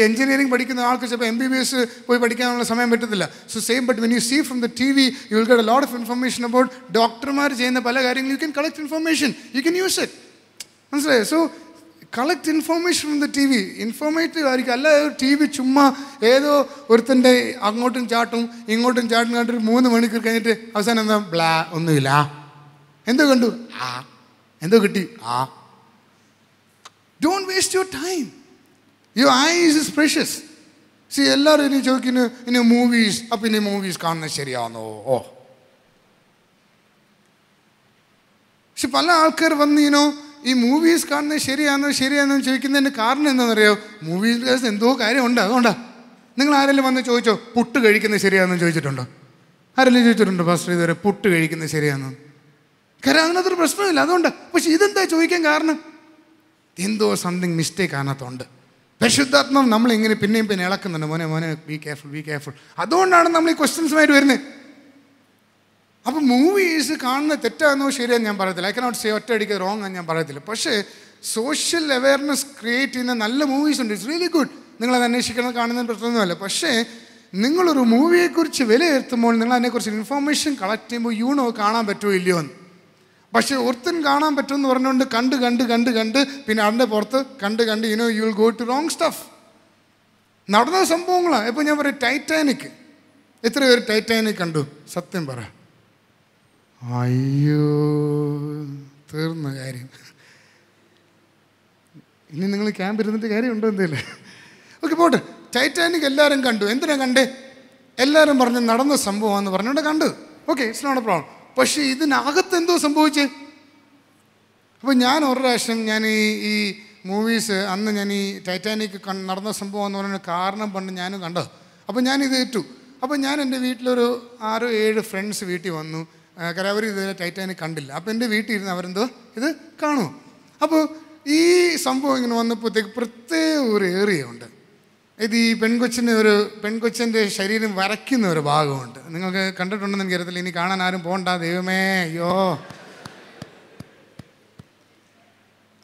എഞ്ചിനീയറിംഗ് പഠിക്കുന്ന ആൾക്ക് ചിലപ്പോൾ MBBS പോയി പഠിക്കാനുള്ള സമയം പറ്റത്തില്ല. Same, but when you see from the TV, you will get a lot of information about ഡോക്ടർമാർ ചെയ്യുന്ന പല കാര്യങ്ങളും. You can collect information, you can use it. മനസ്സിലായോ? So collect information from the TV. Informative ആയിരിക്കും. അല്ല TV ചുമ്മാ ഏതോ ഒരുത്തൻ്റെ അങ്ങോട്ടും ചാട്ടും ഇങ്ങോട്ടും ചാട്ടും കണ്ടിട്ട് 3 മണിക്കൂർ കഴിഞ്ഞിട്ട് അവസാനം എന്താ ബ്ലാ, ഒന്നുമില്ല. എന്തോ കണ്ടു, എന്തോ കിട്ടി, don't waste your time. Your eyes is precious. എല്ലാവരും ഇനി ചോദിക്കുന്നു ഇനി മൂവീസ്, അപ്പം ഇനി മൂവീസ് കാണുന്നത് ശരിയാണോ? പക്ഷെ പല ആൾക്കാർ വന്ന് ഈ മൂവീസ് കാണുന്നത് ശരിയാണോ ചോദിക്കുന്നതിൻ്റെ കാരണം എന്താണെന്നറിയോ? മൂവീസ് എന്തോ കാര്യമുണ്ട്. അതുകൊണ്ടാണ്. നിങ്ങൾ ആരെങ്കിലും വന്ന് ചോദിച്ചോ പുട്ട് കഴിക്കുന്നത് ശരിയാണെന്ന് ചോദിച്ചിട്ടുണ്ടോ? ആരെങ്കിലും ചോദിച്ചിട്ടുണ്ടോ പാസ്റ്റർ ഇതുവരെ പുട്ട് കഴിക്കുന്നത് ശരിയാണെന്ന്? കാരണം അതിനകത്തൊരു പ്രശ്നമില്ല, അതുകൊണ്ടാണ്. പക്ഷെ ഇതെന്താ ചോദിക്കാൻ കാരണം? എന്തോ സംതിങ് മിസ്റ്റേക്ക് അതിനകത്തുണ്ട്. പരിശുദ്ധാത്മാവ് നമ്മളിങ്ങനെ പിന്നെയും പിന്നെ ഇളക്കുന്നുണ്ട്. മോനെ ബി കെയർഫുൾ. അതുകൊണ്ടാണ് നമ്മൾ ഈ ക്വസ്റ്റ്യൻസുമായിട്ട് വരുന്നത്. അപ്പോൾ മൂവീസ് കാണുന്നത് തെറ്റാണെന്നോ ശരിയാന്ന് ഞാൻ പറയത്തില്ല. ഐ കനോട്ട് സേ ഒറ്റയടിക്ക് റോങ് ആണെന്ന് ഞാൻ പറയത്തില്ല. പക്ഷേ സോഷ്യൽ അവയർനെസ് ക്രിയേറ്റ് ചെയ്യുന്ന നല്ല മൂവീസ് ഉണ്ട്. It's really good. നിങ്ങളത് അന്വേഷിക്കുന്നത് കാണുന്നതിന് പ്രശ്നമൊന്നുമല്ല. പക്ഷേ നിങ്ങളൊരു മൂവിയെക്കുറിച്ച് വിലയിരുത്തുമ്പോൾ നിങ്ങൾ അതിനെക്കുറിച്ച് ഇൻഫോർമേഷൻ കളക്ട് ചെയ്യുമ്പോൾ കാണാൻ പറ്റുമോ ഇല്ലയോ എന്ന്. പക്ഷേ ഒരുത്തൻ കാണാൻ പറ്റുമെന്ന് പറഞ്ഞുകൊണ്ട് കണ്ട് പിന്നെ അതിൻ്റെ പുറത്ത് കണ്ട് you will go to wrong stuff. നടന്ന സംഭവങ്ങളാണ്. ഇപ്പോൾ ഞാൻ പറയും ടൈറ്റാനിക്. എത്ര പേര് ടൈറ്റാനിക് കണ്ടു? സത്യം പറ. അയ്യോ, തീർന്ന കാര്യം. ഇനി നിങ്ങൾ ക്യാമ്പ് ഇരുന്നിട്ട് കാര്യമുണ്ടോ എന്തേലും? ഓക്കെ, പോട്ടെ. ടൈറ്റാനിക് എല്ലാവരും കണ്ടു. എന്തിനാ കണ്ടേ? എല്ലാവരും പറഞ്ഞ് നടന്ന സംഭവമാണെന്ന് പറഞ്ഞുകൊണ്ട് കണ്ടു. Okay, it's not a problem. പക്ഷേ ഇതിനകത്ത് എന്തോ സംഭവിച്ചേ? അപ്പോൾ ഞാൻ ഒരു പ്രാവശ്യം ഞാൻ ഈ മൂവീസ് അന്ന് ഞാൻ ഈ ടൈറ്റാനിക് നടന്ന സംഭവം എന്ന് പറയുന്ന കാരണം പണ്ട് ഞാനും കണ്ടത്. അപ്പോൾ ഞാനിത് ഏറ്റു. അപ്പോൾ ഞാൻ എൻ്റെ വീട്ടിലൊരു 6-7 ഫ്രണ്ട്സ് വീട്ടിൽ വന്നു. കാരണം അവർ ഇത് ടൈറ്റാനിക് കണ്ടില്ല. അപ്പോൾ എൻ്റെ വീട്ടിൽ ഇരുന്ന് അവരെന്തോ ഇത് കാണുമോ. അപ്പോൾ ഈ സംഭവം ഇങ്ങനെ വന്നപ്പോഴത്തേക്ക് പ്രത്യേക ഒരു ഏരിയ ഉണ്ട്. ഇത് ഈ പെൺകൊച്ചിൻ്റെ ശരീരം വരയ്ക്കുന്ന ഒരു ഭാഗമുണ്ട്. നിങ്ങൾക്ക് കണ്ടിട്ടുണ്ടെന്ന് എനിക്കറിയത്തില്ല. ഇനി കാണാൻ ആരും പോകണ്ട. ദൈവമേ, അയ്യോ.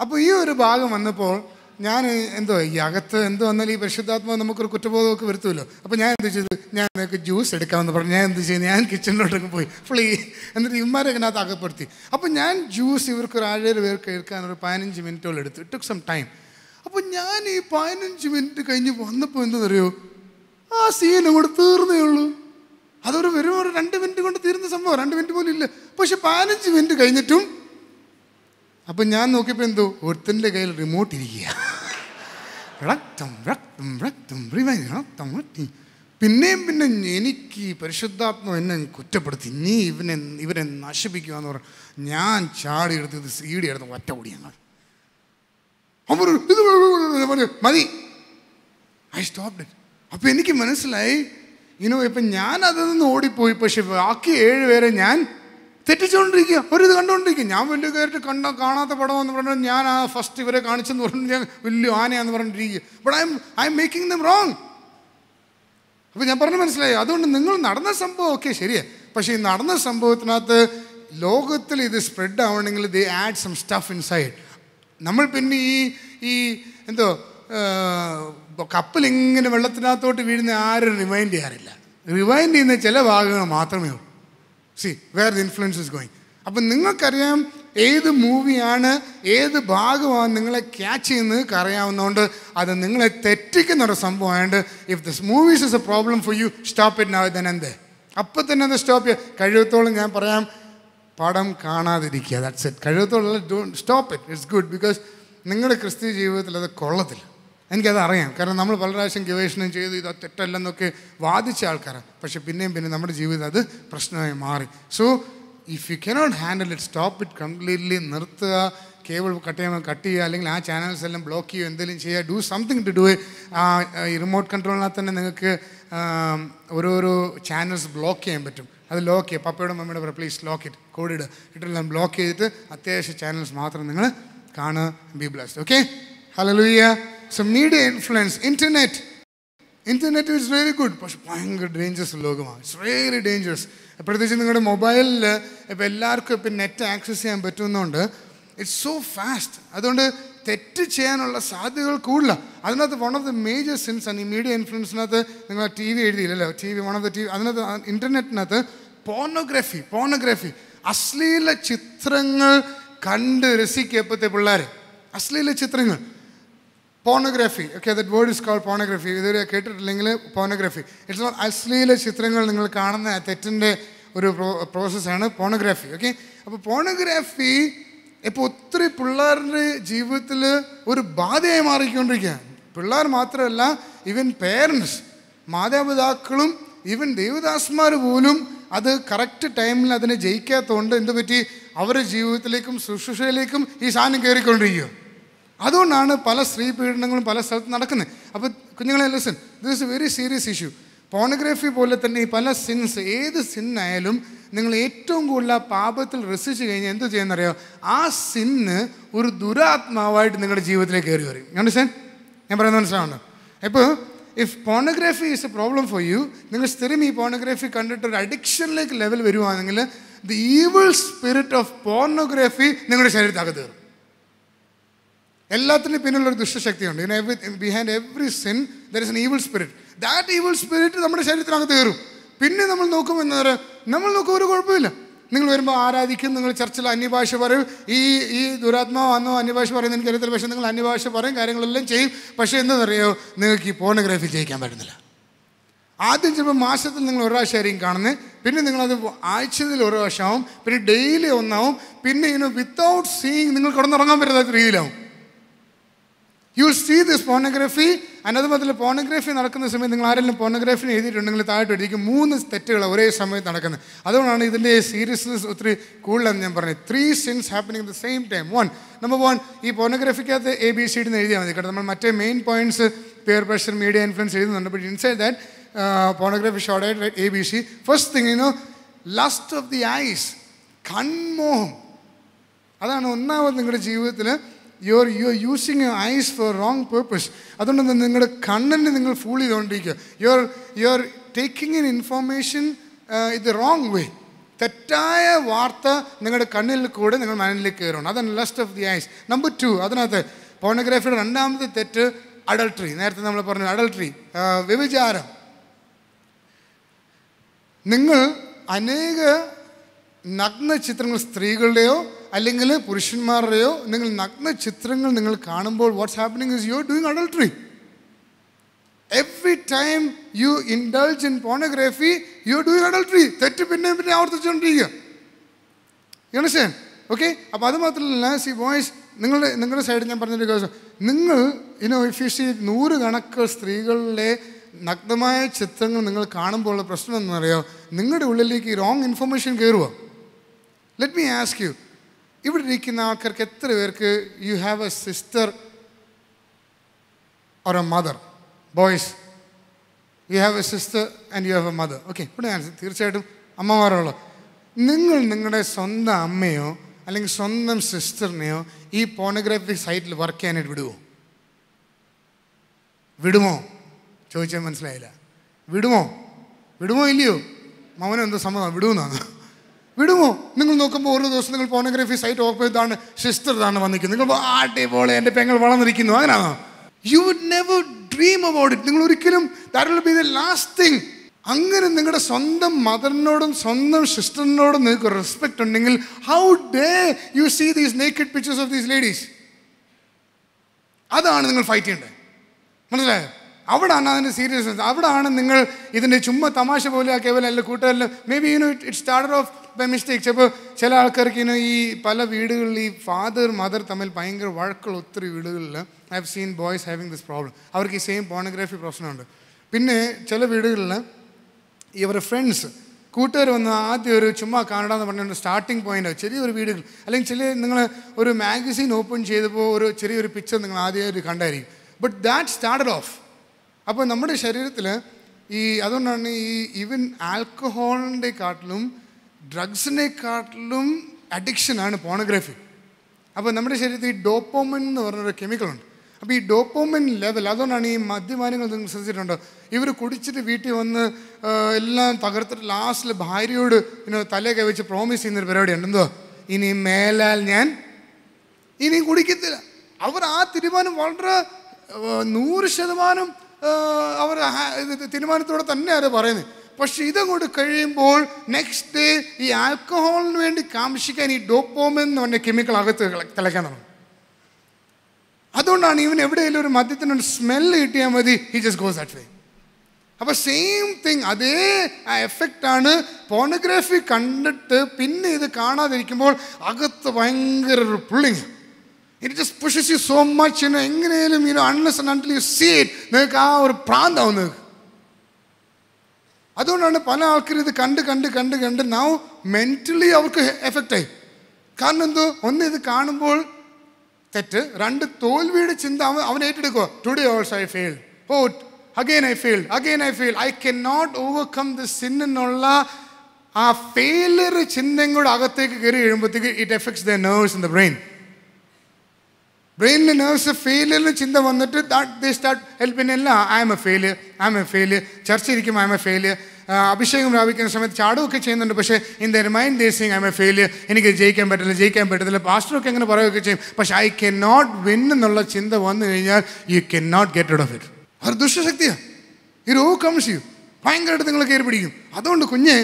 അപ്പോൾ ഈ ഒരു ഭാഗം വന്നപ്പോൾ ഞാൻ ഈ അകത്ത് എന്തോ വന്നാലും ഈ പരിശുദ്ധാത്മാവ് നമുക്കൊരു കുറ്റബോധമൊക്കെ വരുത്തുമല്ലോ. അപ്പോൾ ഞാൻ എന്ത് ചെയ്തു? ഞാൻ നിങ്ങൾക്ക് ജ്യൂസ് എടുക്കാമെന്ന് പറഞ്ഞു. ഞാൻ എന്ത് ചെയ്തു? ഞാൻ കിച്ചണിലോട്ടൊക്കെ പോയി എന്നിട്ട് ഇവന്മാരെ അതിനകത്ത് അകപ്പെടുത്തി. അപ്പോൾ ഞാൻ ജ്യൂസ് ഇവർക്കൊരു 7 പേർക്ക് എടുക്കാൻ ഒരു 15 മിനിറ്റോളം എടുത്തു. It took some time. അപ്പോൾ ഞാൻ ഈ 15 മിനിറ്റ് കഴിഞ്ഞ് വന്നപ്പോൾ എന്താണെന്നറിയോ? ആ സീൻ അങ്ങോട്ട് തീർന്നേ ഉള്ളൂ. അതൊരു വെറും 2 മിനിറ്റ് കൊണ്ട് തീർന്ന സംഭവം. 2 മിനിറ്റ് പോലും ഇല്ല. പക്ഷെ 15 മിനിറ്റ് കഴിഞ്ഞിട്ടും അപ്പം ഞാൻ നോക്കിയപ്പോൾ എന്തോ ഒരുത്തൻ്റെ കയ്യിൽ റിമോട്ട് ഇരിക്കുക. പിന്നെ എനിക്ക് പരിശുദ്ധാത്മാവ് എന്നെ കുറ്റപ്പെടുത്തി. നീ ഇവരെ നശിപ്പിക്കുക എന്ന് പറഞ്ഞു. ഞാൻ ചാടി എടുത്തത് CD എടുത്ത് ഒറ്റ ഓടി. ഞങ്ങൾ മതി, ഐ സ്റ്റോപ്ഡ് ഇറ്റ്. അപ്പം എനിക്ക് മനസ്സിലായി ഇപ്പം ഞാൻ അതിൽ നിന്ന് ഓടിപ്പോയി. പക്ഷെ ബാക്കി 7 പേരെ ഞാൻ തെറ്റിച്ചുകൊണ്ടിരിക്കുക, ഒരിത് കണ്ടുകൊണ്ടിരിക്കുക. ഞാൻ വലിയ കയറിട്ട് കാണാത്ത പടമെന്ന് പറഞ്ഞാൽ ഞാൻ ഫസ്റ്റ് ഇവരെ കാണിച്ചെന്ന് പറഞ്ഞു ഞാൻ വലിയ ആനയാന്ന് പറഞ്ഞിരിക്കുക. But I am making them wrong. അപ്പോൾ ഞാൻ പറഞ്ഞു മനസ്സിലായി. അതുകൊണ്ട് നിങ്ങൾ നടന്ന സംഭവം ഓക്കെ ശരിയാണ്. പക്ഷേ ഈ നടന്ന സംഭവത്തിനകത്ത് ലോകത്തിൽ ഇത് സ്പ്രെഡ് ആവണമെങ്കിൽ ദേ ആഡ് സം സ്റ്റഫ് ഇൻസൈഡ്. നമ്മൾ പിന്നെ ഈ എന്തോ കപ്പലിങ്ങനെ വെള്ളത്തിനകത്തോട്ട് വീഴുന്ന ആരും റിവൈൻഡ് ചെയ്യാറില്ല. റിവൈൻഡ് ചെയ്യുന്ന ചില ഭാഗങ്ങൾ മാത്രമേ ഉള്ളൂ. Where the influence is going. അപ്പം നിങ്ങൾക്കറിയാം ഏത് മൂവിയാണ് ഏത് ഭാഗമാണ് നിങ്ങളെ ക്യാച്ച് ചെയ്യുന്നത് അറിയാവുന്നതുകൊണ്ട് അത് നിങ്ങളെ തെറ്റിക്കുന്നൊരു സംഭവമായതുകൊണ്ട് if this movies is a problem for you, stop it now then എന്ത് അപ്പം തന്നെ അത് സ്റ്റോപ്പ് ചെയ്യുക. കഴിവത്തോളം ഞാൻ പറയാം, പടം കാണാതിരിക്കുക. That's it. കഴിവത്തോളം don't stop it. It's good. Because നിങ്ങളുടെ ക്രിസ്തീയ ജീവിതത്തിൽ അത് കൊള്ളത്തില്ല. എനിക്കത് അറിയാം. കാരണം നമ്മൾ പല പ്രാവശ്യം ഗവേഷണം ചെയ്ത് ഇത് തെറ്റല്ലെന്നൊക്കെ വാദിച്ച ആൾക്കാരാണ്. പക്ഷെ പിന്നെയും നമ്മുടെ ജീവിതം അത് പ്രശ്നമായി മാറി. So if you cannot handle it, stop it completely. നിർത്തുക. കേബിൾ കട്ട് ചെയ്യുക, അല്ലെങ്കിൽ ആ ചാനൽസ് എല്ലാം ബ്ലോക്ക് ചെയ്യുക, എന്തെങ്കിലും ചെയ്യുക. Do something to do. ഈ റിമോട്ട് കൺട്രോളിനകത്ത് തന്നെ നിങ്ങൾക്ക് ഓരോരോ ചാനൽസ് ബ്ലോക്ക് ചെയ്യാൻ പറ്റും. അത് ലോക്ക് ചെയ്യുക. പപ്പയുടെ മമ്മിയുടെ പറ പ്ലീസ് ലോക്ക് ഇറ്റ്, കോഡിടുക. ഇട്ടെല്ലാം ബ്ലോക്ക് ചെയ്തിട്ട് അത്യാവശ്യ ചാനൽസ് മാത്രം നിങ്ങൾ കാണുക. B blessed. Okay, hallelujah. So media influence, internet, internet is very good, പക്ഷെ ഭയങ്കര ഡേഞ്ചറസ് ലോകമാണ്. It's really dangerous. പ്രത്യേകിച്ച് നിങ്ങളുടെ മൊബൈലിൽ ഇപ്പോൾ എല്ലാവർക്കും ഇപ്പം നെറ്റ് ആക്സസ് ചെയ്യാൻ പറ്റുന്നതുകൊണ്ട് ഇറ്റ്സ് സോ ഫാസ്റ്റ്. അതുകൊണ്ട് തെറ്റ് ചെയ്യാനുള്ള സാധ്യതകൾ കൂടുതലാണ്. അതിനകത്ത് one of the major sins ആണ് ഈ മീഡിയ ഇൻഫ്ലുവൻസിനകത്ത്. നിങ്ങൾ ടി വി എഴുതിയില്ലല്ലോ, T V one of the T V, അതിനകത്ത് ഇൻ്റർനെറ്റിനകത്ത് പോർണോഗ്രാഫി അശ്ലീല ചിത്രങ്ങൾ കണ്ട് രസിക്കപ്പത്തെ പിള്ളേർ, അശ്ലീല ചിത്രങ്ങൾ, pornography. Okay, that word is called pornography. ഇതുവരെ കേട്ടിട്ടില്ലെങ്കിൽ പോർണോഗ്രാഫി ഇറ്റ്സ് നോട്ട് അശ്ലീല ചിത്രങ്ങൾ നിങ്ങൾ കാണുന്ന തെറ്റിൻ്റെ ഒരു പ്രോസസ്സാണ് പോർണോഗ്രാഫി. ഓക്കെ, അപ്പോൾ പോർണോഗ്രാഫി ഇപ്പോൾ ഒത്തിരി പിള്ളേരുടെ ജീവിതത്തിൽ ഒരു ബാധയായി മാറിക്കൊണ്ടിരിക്കുകയാണ്. പിള്ളേർ മാത്രമല്ല, ഈവൻ പേരൻസ്, മാതാപിതാക്കളും ഈവൻ ദേവദാസന്മാർ പോലും അത് കറക്റ്റ് ടൈമിൽ അതിനെ ജയിക്കാത്തതുകൊണ്ട് എന്ത് പറ്റി, അവരുടെ ജീവിതത്തിലേക്കും ശുശ്രൂഷയിലേക്കും ഈ സാധനം കയറിക്കൊണ്ടിരിക്കുക. അതുകൊണ്ടാണ് പല സ്ത്രീ പീഡനങ്ങളും പല സ്ഥലത്ത് നടക്കുന്നത്. അപ്പോൾ കുഞ്ഞുങ്ങളെ listen, this is A very serious issue. Pornography പോലെ തന്നെ ഈ പല സിൻസ്, ഏത് സിന്നായാലും നിങ്ങൾ ഏറ്റവും കൂടുതൽ ആ പാപത്തിൽ രസിച്ച് കഴിഞ്ഞാൽ എന്ത് ചെയ്യുന്നറിയോ, ആ സിന്ന് ഒരു ദുരാത്മാവായിട്ട് നിങ്ങളുടെ ജീവിതത്തിലേക്ക് കയറി വരും. അണ്ടർസ്റ്റാൻഡ്? ഞാൻ പറയുന്നത് മനസ്സിലാവുന്നു? ഇപ്പോൾ if pornography is a problem for you, നിങ്ങൾ സ്ഥിരം ഈ പോർണോഗ്രാഫി കണ്ടിട്ട് ഒരു അഡിക്ഷനിലേക്ക് ലെവൽ വരുവാണെങ്കിൽ the evil spirit of pornography നിങ്ങളുടെ ശരീരത്തിനകത്ത് കയറും. എല്ലാത്തിനും പിന്നിലൊരു ദുഷ്ടശക്തിയുണ്ട്. Behind every sin there is an evil spirit. That evil spirit നമ്മുടെ ശരീരത്തിനകത്ത് കയറും. പിന്നെ നമ്മൾ നോക്കുമ്പോൾ എന്താ പറയുക, നമ്മൾ നോക്കും ഒരു കുഴപ്പമില്ല. നിങ്ങൾ വരുമ്പോൾ ആരാധിക്കും, നിങ്ങൾ ചർച്ചിൽ അന്യഭാഷ പറയും, ഈ ദുരാത്മാവ് വന്നോ അന്യഭാഷ പറയുന്നത് എനിക്കറിയത്തില്ല, പക്ഷേ നിങ്ങൾ അന്യഭാഷ പറയും, കാര്യങ്ങളെല്ലാം ചെയ്യും. പക്ഷേ എന്താണെന്നറിയോ, നിങ്ങൾക്ക് ഈ പോർണോഗ്രാഫി ജയിക്കാൻ പറ്റുന്നില്ല. ആദ്യം ചിലപ്പോൾ മാസത്തിൽ നിങ്ങൾ ഒരു പ്രാവശ്യമായിരിക്കും കാണുന്നത്, പിന്നെ നിങ്ങളത് ആഴ്ചയിൽ ഒരു പ്രാവശ്യമാവും, പിന്നെ ഡെയിലി ഒന്നാവും, പിന്നെ വിത്തൗട്ട് സീയിങ് നിങ്ങൾ കിടന്നുറങ്ങാൻ പറ്റാത്ത രീതിയിലാവും. You will see this pornography. അത് മാത്രമല്ല, പോർണോഗ്രാഫി നടക്കുന്ന സമയത്ത് നിങ്ങൾ ആരെങ്കിലും പോർണോഗ്രാഫി എഴുതിയിട്ടുണ്ടെങ്കിൽ താഴോട്ട് എഴുതിക്കും 3 തെറ്റുകൾ ഒരേ സമയത്ത് നടക്കുന്നത്. അതുകൊണ്ടാണ് ഇതിൻ്റെ സീരിയസ്നെസ് ഒത്തിരി കൂടുതലെന്ന് ഞാൻ പറഞ്ഞത്. 3 sins happening at the same time. Number 1, ഈ പോർണോഗ്രാഫിക്കകത്ത് ABCD എന്ന് എഴുതിയാൽ മതി കേട്ടോ. നമ്മൾ മറ്റേ main points peer pressure, media influence എഴുതുന്നുണ്ട്. But inside that pornography short ആയിട്ട് ABC. First thing lust of the eyes, കൺമോഹം. അതാണ് ഒന്നാമത് നിങ്ങളുടെ ജീവിതത്തിൽ. You're using your eyes for wrong purpose. അതുകൊണ്ട് നിങ്ങളുടെ കണ്ണിനെ നിങ്ങൾ ഫൂൾ ചെയ്തുകൊണ്ടിരിക്കുക. You're taking in information in the wrong way. തെറ്റായ വാർത്ത നിങ്ങളുടെ കണ്ണിൽ കൂടെ നിങ്ങൾ മനസ്സിലേക്ക് കയറണം. അതാണ് lust of the eyes. Number 2, അതിനകത്ത് പോർണോഗ്രാഫിയുടെ രണ്ടാമത്തെ തെറ്റ് അഡൾട്ടറി. നേരത്തെ നമ്മൾ പറഞ്ഞു അഡൾട്ടറി, വ്യഭിചാരം. നിങ്ങൾ അനേക നഗ്ന ചിത്രങ്ങൾ, സ്ത്രീകളുടെയോ അല്ലെങ്കിൽ പുരുഷന്മാരുടെയോ നിങ്ങൾ നഗ്ന ചിത്രങ്ങൾ നിങ്ങൾ കാണുമ്പോൾ what's happening is you are doing adultery. Every time you indulge in pornography you are doing adultery. തെറ്റ് പിന്നെ ആവർത്തിച്ചുകൊണ്ടിരിക്കുക. You understand? ഓക്കെ, അപ്പോൾ അത് മാത്രമല്ല, സി ബോയ്സ്, നിങ്ങളുടെ സൈഡ് ഞാൻ പറഞ്ഞൊരു കാര്യം, നിങ്ങൾ ഇഫ് യു സീ 100 കണക്ക് സ്ത്രീകളിലെ നഗ്നമായ ചിത്രങ്ങൾ നിങ്ങൾ കാണുമ്പോൾ ഉള്ള പ്രശ്നം എന്നറിയോ, നിങ്ങളുടെ ഉള്ളിലേക്ക് റോങ് ഇൻഫർമേഷൻ കയറുക. ലെറ്റ് മീ ആസ്ക് യു, ഇവിടെ ഇരിക്കുന്ന ആൾക്കാർക്ക് എത്ര പേർക്ക് you have A sister or A mother? Boys, you have A sister and you have A mother. Okay, ഇവിടെ തീർച്ചയായിട്ടും അമ്മമാരുള്ള നിങ്ങൾ നിങ്ങളുടെ സ്വന്തം അമ്മയോ അല്ലെങ്കിൽ സ്വന്തം സിസ്റ്ററിനെയോ ഈ പോർണോഗ്രാഫി സൈറ്റിൽ വർക്ക് ചെയ്യാനായിട്ട് വിടുമോ ചോദിച്ചാൽ മനസ്സിലായില്ല. വിടുമോ ഇല്ലയോ? മൗനം എന്തോ സമ്മതം, വിടുമെന്നാണ്. വിടുമോ? നിങ്ങൾ നോക്കുമ്പോൾ ഓരോ ദിവസം നിങ്ങൾ പോർണോഗ്രാഫി സൈറ്റ് ഓപ്പൺ ചെയ്താണ് സിസ്റ്റർ ഇതാണ് വന്നിരിക്കുന്നത്, നിങ്ങൾ ആട്ടെ എൻ്റെ പെങ്ങൾ വളർന്നിരിക്കുന്നു, അങ്ങനെയാണോ? You would never dream about it. നിങ്ങൾ ഒരിക്കലും that will be the last thing. അങ്ങനെ നിങ്ങളുടെ സ്വന്തം മദറിനോടും സ്വന്തം സിസ്റ്ററിനോടും നിങ്ങൾക്ക് റെസ്പെക്റ്റ് ഉണ്ടെങ്കിൽ how do you see these naked pictures of these ladies? അതാണ് നിങ്ങൾ ഫൈറ്റ് ചെയ്യേണ്ടത്. മനസ്സിലായോ? അവിടാണ് അതിൻ്റെ സീരിയസ്നെസ്. അവിടാണ് നിങ്ങൾ ഇതിൻ്റെ ചുമ്മാ തമാശ പോലെ കേവലം അല്ല കൂട്ടുകാരെല്ലാം may be it started off by mistakes. അപ്പോൾ ചില ആൾക്കാർക്ക് ഈ പല വീടുകളിൽ ഈ ഫാദർ മദർ തമ്മിൽ ഭയങ്കര വഴക്കുള്ള ഒത്തിരി വീടുകളിൽ I have scene boys having this problem. അവർക്ക് ഈ സെയിം പോർണോഗ്രാഫി പ്രശ്നമുണ്ട്. പിന്നെ ചില വീടുകളിൽ ഇവരുടെ ഫ്രണ്ട്സ് കൂട്ടുകാർ വന്ന് ആദ്യം ഒരു ചുമ്മാ കാണാമെന്ന് പറഞ്ഞുകൊണ്ട് സ്റ്റാർട്ടിങ് പോയിൻ്റ് ചെറിയൊരു വീടുകൾ അല്ലെങ്കിൽ നിങ്ങൾ ഒരു മാഗസീൻ ഓപ്പൺ ചെയ്തപ്പോൾ ഒരു ചെറിയൊരു പിക്ചർ നിങ്ങൾ ആദ്യമായിട്ട് കണ്ടായിരിക്കും. But that started off. അപ്പോൾ നമ്മുടെ ശരീരത്തിൽ അതുകൊണ്ടാണ് ഈവൻ ആൽക്കഹോളിൻ്റെക്കാട്ടിലും ഡ്രഗ്സിനെക്കാട്ടിലും അഡിക്ഷനാണ് പോർണോഗ്രാഫി. അപ്പോൾ നമ്മുടെ ശരീരത്തിൽ ഈ ഡോപ്പോമിൻ എന്ന് പറഞ്ഞൊരു കെമിക്കലുണ്ട്. അപ്പോൾ ഈ ഡോപ്പോമിൻ ലെവൽ, അതുകൊണ്ടാണ് ഈ മദ്യപാനികൾ നിങ്ങൾ ശ്രദ്ധിച്ചിട്ടുണ്ടോ, ഇവർ കുടിച്ചിട്ട് വീട്ടിൽ വന്ന് എല്ലാം തകർത്തിട്ട് ലാസ്റ്റിൽ ഭാര്യയോട് തലയൊക്കെ വെച്ച് പ്രോമിസ് ചെയ്യുന്നൊരു പരിപാടിയുണ്ട്. എന്തോ, ഇനി മേലാൽ ഞാൻ ഇനി കുടിക്കത്തില്ല. അവർ ആ തീരുമാനം വളരെ 100% അവർ തീരുമാനത്തോടെ തന്നെ അത് പറയുന്നത്. പക്ഷെ ഇതങ്ങോട്ട് കഴിയുമ്പോൾ നെക്സ്റ്റ് ഡേ ഈ ആൽക്കഹോളിന് വേണ്ടി കാംക്ഷിക്കാൻ ഈ ഡോപ്പോമിൻ എന്ന് പറഞ്ഞ കെമിക്കൽ അകത്ത് തിളയ്ക്കാൻ തുടങ്ങും. അതുകൊണ്ടാണ് ഇവൻ എവിടെയെങ്കിലും ഒരു മദ്യത്തിനൊരു സ്മെല്ല് കിട്ടിയാൽ മതി, he just goes that way. അപ്പോൾ സെയിം തിങ്, അതേ ആ എഫക്റ്റാണ് പോർണോഗ്രാഫി കണ്ടിട്ട് പിന്നെ ഇത് കാണാതിരിക്കുമ്പോൾ അകത്ത് ഭയങ്കര ഒരു pulling. It just pushes you so much. എങ്ങനെയും unless and until you see it, നിങ്ങൾക്ക് ആ ഒരു പ്രാന്താവും നിങ്ങൾക്ക്. അതുകൊണ്ടാണ് പല ആൾക്കാരും ഇത് കണ്ട് നൗ മെൻ്റലി അവർക്ക് എഫക്റ്റായി. കാരണം എന്തോ, ഒന്ന് ഇത് കാണുമ്പോൾ തെറ്റ്, 2 തോൽവിയുടെ ചിന്ത അവൻ ഏറ്റെടുക്കുക. Today also I fail, oh again I fail, I can not overcome the sin എന്നുള്ള ആ ഫെയിലിയർ ചിന്തയും കൂടെ അകത്തേക്ക് കയറി കഴിയുമ്പോഴത്തേക്ക് it effects the nerves in the ബ്രെയിനിലെ നെർവ്സ് ഫെയിലിയറിന് ചിന്ത വന്നിട്ട് ദേ സ്റ്റാർട്ട് ഹെൽപ്പിനില്ല. ഐ എം എ ഫെയിലിയർ, ചർച്ച ഇരിക്കുമ്പോൾ ഐ എം എ ഫെയിലിയർ, അഭിഷേകം പ്രാപിക്കുന്ന സമയത്ത് ചാടുകയൊക്കെ ചെയ്യുന്നുണ്ട്, പക്ഷേ in the mind they Singh I am a failure, എനിക്ക് ജയിക്കാൻ പറ്റത്തില്ല. പാസ്റ്ററൊക്കെ അങ്ങനെ പറയുകയൊക്കെ ചെയ്യും, പക്ഷേ ഐ കൻ നോട്ട് വിൻ എന്നുള്ള ചിന്ത വന്നു കഴിഞ്ഞാൽ you can not get out of it. അത് ദുഷ്ടശക്തിയാണ്. ഇത് ഓവർകംസ് യു, ഭയങ്കരമായിട്ട് നിങ്ങൾ കയറി പിടിക്കും. അതുകൊണ്ട് കുഞ്ഞ്,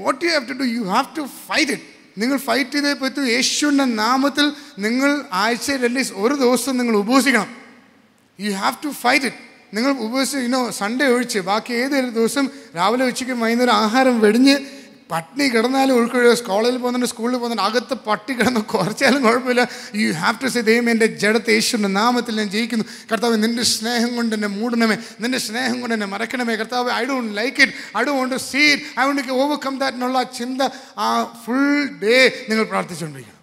what you have to do, you have to fight it. നിങ്ങൾ ഫൈറ്റ് ചെയ്തേ പറ്റൂ. യേശുവിൻ്റെ നാമത്തിൽ നിങ്ങൾ ആഴ്ചയിൽ അറ്റ്ലീസ്റ്റ് ഒരു ദിവസം നിങ്ങൾ ഉപവസിക്കണം. You have to fight it. നിങ്ങൾ ഉപവസിച്ച് സൺഡേ ഒഴിച്ച് ബാക്കി ഏതൊരു ദിവസം രാവിലെ ഉച്ചയ്ക്ക് വൈകുന്നേരം ആഹാരം വെടിഞ്ഞ് പട്ടിണി കിടന്നാലും ഉൾക്കൊള്ളുക. കോളേജിൽ പോകുന്നുണ്ട്, സ്കൂളിൽ പോകുന്നുണ്ട്, അകത്ത് പട്ടി കിടന്ന് കുറച്ചാലും കുഴപ്പമില്ല. യു ഹാവ് ടു സേ, ദൈവം എൻ്റെ ജഡത്തെ യേശുവിൻ്റെ നാമത്തിൽ ഞാൻ ജയിക്കുന്നു. കർത്താവ്, നിൻ്റെ സ്നേഹം കൊണ്ട് എന്നെ മൂടണമേ, നിൻ്റെ സ്നേഹം കൊണ്ട് എന്നെ മറക്കണമേ. കർത്താവ്, I don't like it, I don't want to see it, I want to overcome that എന്നുള്ള ചിന്ത ആ ഫുൾ ഡേ നിങ്ങൾ പ്രാർത്ഥിച്ചുകൊണ്ടിരിക്കണം.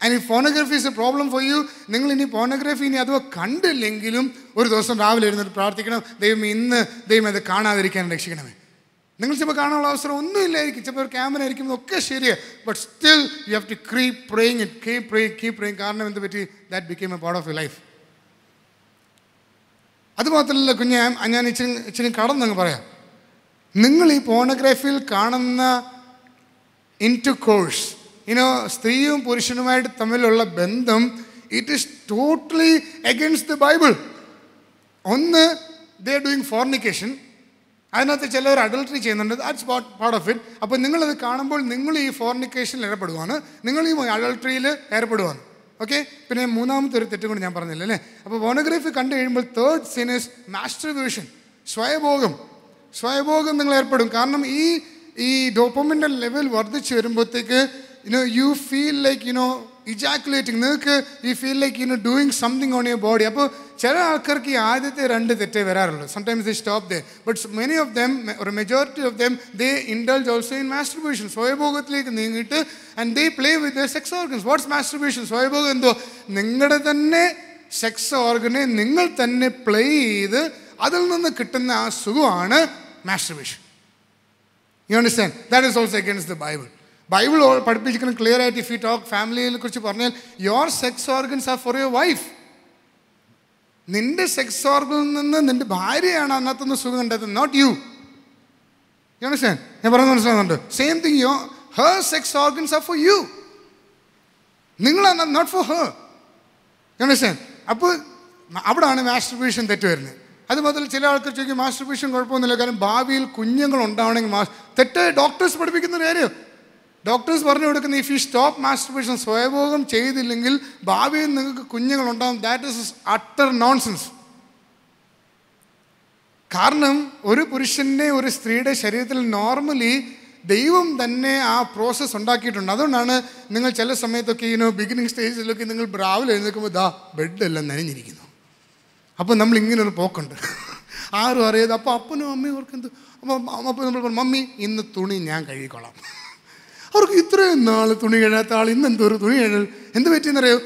ആൻഡ് ഈ pornography is a problem for you. നിങ്ങൾ ഇനി ഫോണോഗ്രാഫി ഇനി അഥവാ കണ്ടില്ലെങ്കിലും ഒരു ദിവസം രാവിലെ എഴുന്നേറ്റ് പ്രാർത്ഥിക്കണം, ദൈവം ഇന്ന് ദൈവം അത് കാണാതിരിക്കാൻ രക്ഷിക്കണമേ. നിങ്ങൾ ചിലപ്പോൾ കാണാനുള്ള അവസരം ഒന്നുമില്ലായിരിക്കും, ചിലപ്പോൾ ഒരു ക്യാമറ ആയിരിക്കുന്നതൊക്കെ ശരിയാണ്, but still you have to keep praying it, keep praying. കാരണം എന്ത് പറ്റി, that became a part of your life. അതുമാത്രമല്ല കുഞ്ഞ്, ഞാൻ ഇച്ചിരി കടന്നങ്ങ് പറയാം. നിങ്ങൾ ഈ പോണോഗ്രാഫിയിൽ കാണുന്ന ഇന്റർകോഴ്സ്, സ്ത്രീയും പുരുഷനുമായിട്ട് തമ്മിലുള്ള ബന്ധം, it is totally against the Bible. ഒന്ന്, ദേ ആർ ഡൂയിങ് ഫോർണിക്കേഷൻ. അതിനകത്ത് ചിലർ അഡൾട്ടറി ചെയ്യുന്നുണ്ട്, ദാറ്റ്സ് പാർട്ട് ഓഫ് ഇറ്റ്. അപ്പോൾ നിങ്ങളത് കാണുമ്പോൾ നിങ്ങൾ ഈ ഫോർണിക്കേഷനിൽ ഏർപ്പെടുവാണ്, നിങ്ങൾ ഈ അഡൾട്ടറിയിൽ ഏർപ്പെടുവാണ്. ഓക്കെ, പിന്നെ മൂന്നാമത്തെ ഒരു തെറ്റും കൂടി ഞാൻ പറഞ്ഞില്ല അല്ലേ. അപ്പോൾ പോണോഗ്രാഫി കണ്ടു കഴിയുമ്പോൾ തേർഡ് സിൻ ഈസ് മാസ്റ്റർബേഷൻ, സ്വയഭോഗം നിങ്ങൾ ഏർപ്പെടും. കാരണം ഈ ഡോപ്പമിൻ്റെ ലെവൽ വർദ്ധിച്ചു വരുമ്പോഴത്തേക്ക് you feel like ejaculating, നിങ്ങൾക്ക് you feel like doing something on your body. അപ്പോൾ ചില ആൾക്കാർക്ക് ഈ ആദ്യത്തെ 2 തെറ്റേ വരാറുള്ളൂ. Sometimes they stop there, but many of them, or a majority of them, they indulge also in masturbation. സ്വയഭോഗത്തിലേക്ക് നീങ്ങിയിട്ട് and they play with their sex organs. What's masturbation? സ്വയഭോഗം എന്തോ, നിങ്ങളുടെ തന്നെ സെക്സ് ഓർഗനെ നിങ്ങൾ തന്നെ പ്ലേ ചെയ്ത് അതിൽ നിന്ന് കിട്ടുന്ന ആ സുഖമാണ് masturbation. You understand? That is also against the Bible. Bible പഠിപ്പിച്ചിരിക്കണം ക്ലിയർ ആയിട്ട്. ഇഫ് യു ടോക്ക് ഫാമിലിയെ കുറിച്ച് പറഞ്ഞാൽ, your sex organs are for your wife. നിന്റെ സെക്സ് ഓർഗനിൽ നിന്ന് നിന്റെ ഭാര്യയാണ് അതിനകത്തുനിന്ന് സുഖം കണ്ടെത്തുന്നത്, നോട്ട് യു. U understand? ഞാൻ പറയുന്നത് മനസ്സിലാകുന്നുണ്ട്? Same thing, her sex organs are for you, നിങ്ങളാണ് not for her. You understand? അപ്പോൾ അവിടെയാണ് മാസ്റ്റർബേഷൻ തെറ്റ് വരുന്നത്. അതുമുതൽ ചില ആൾക്കാർ ചോദിക്കും, മാസ്റ്റർബേഷൻ കുഴപ്പമൊന്നുമില്ല, കാരണം ഭാവിയിൽ കുഞ്ഞുങ്ങൾ ഉണ്ടാവണമെങ്കിൽ തെറ്റ് ഡോക്ടേഴ്സ് പഠിപ്പിക്കുന്ന ഒരു കാര്യം. ഡോക്ടേഴ്സ് പറഞ്ഞു കൊടുക്കുന്നത്, ഇഫ് യു സ്റ്റോപ്പ് മാസ്റ്റർബേഷൻ, സ്വയഭോഗം ചെയ്തില്ലെങ്കിൽ ഭാവിയിൽ നിങ്ങൾക്ക് കുഞ്ഞുങ്ങൾ ഉണ്ടാകും. That is utter nonsense. കാരണം ഒരു പുരുഷൻ്റെ ഒരു സ്ത്രീയുടെ ശരീരത്തിൽ നോർമലി ദൈവം തന്നെ ആ പ്രോസസ്സ് ഉണ്ടാക്കിയിട്ടുണ്ട്. അതുകൊണ്ടാണ് നിങ്ങൾ ചില സമയത്തൊക്കെ ബിഗിനിങ് സ്റ്റേജിലൊക്കെ നിങ്ങൾ രാവിലെ എഴുന്നേൽക്കുമ്പോൾ ബെഡെല്ലാം നനഞ്ഞിരിക്കുന്നു. അപ്പോൾ നമ്മളിങ്ങനൊരു പോക്കുണ്ട്, ആരും അറിയാതെ. അപ്പോൾ അപ്പനും അമ്മയും ഓർക്കെന്ത്, അപ്പോൾ നമ്മൾ പറഞ്ഞു, മമ്മി ഇന്ന് തുണി ഞാൻ കഴുകിക്കോളാം. അവർക്ക് ഇത്രയും നാൾ തുണി കഴുകാത്ത ആൾ ഇന്ന് എന്തോ ഒരു തുണി കഴുകൽ. എന്ത് പറ്റിയെന്നറിയോ?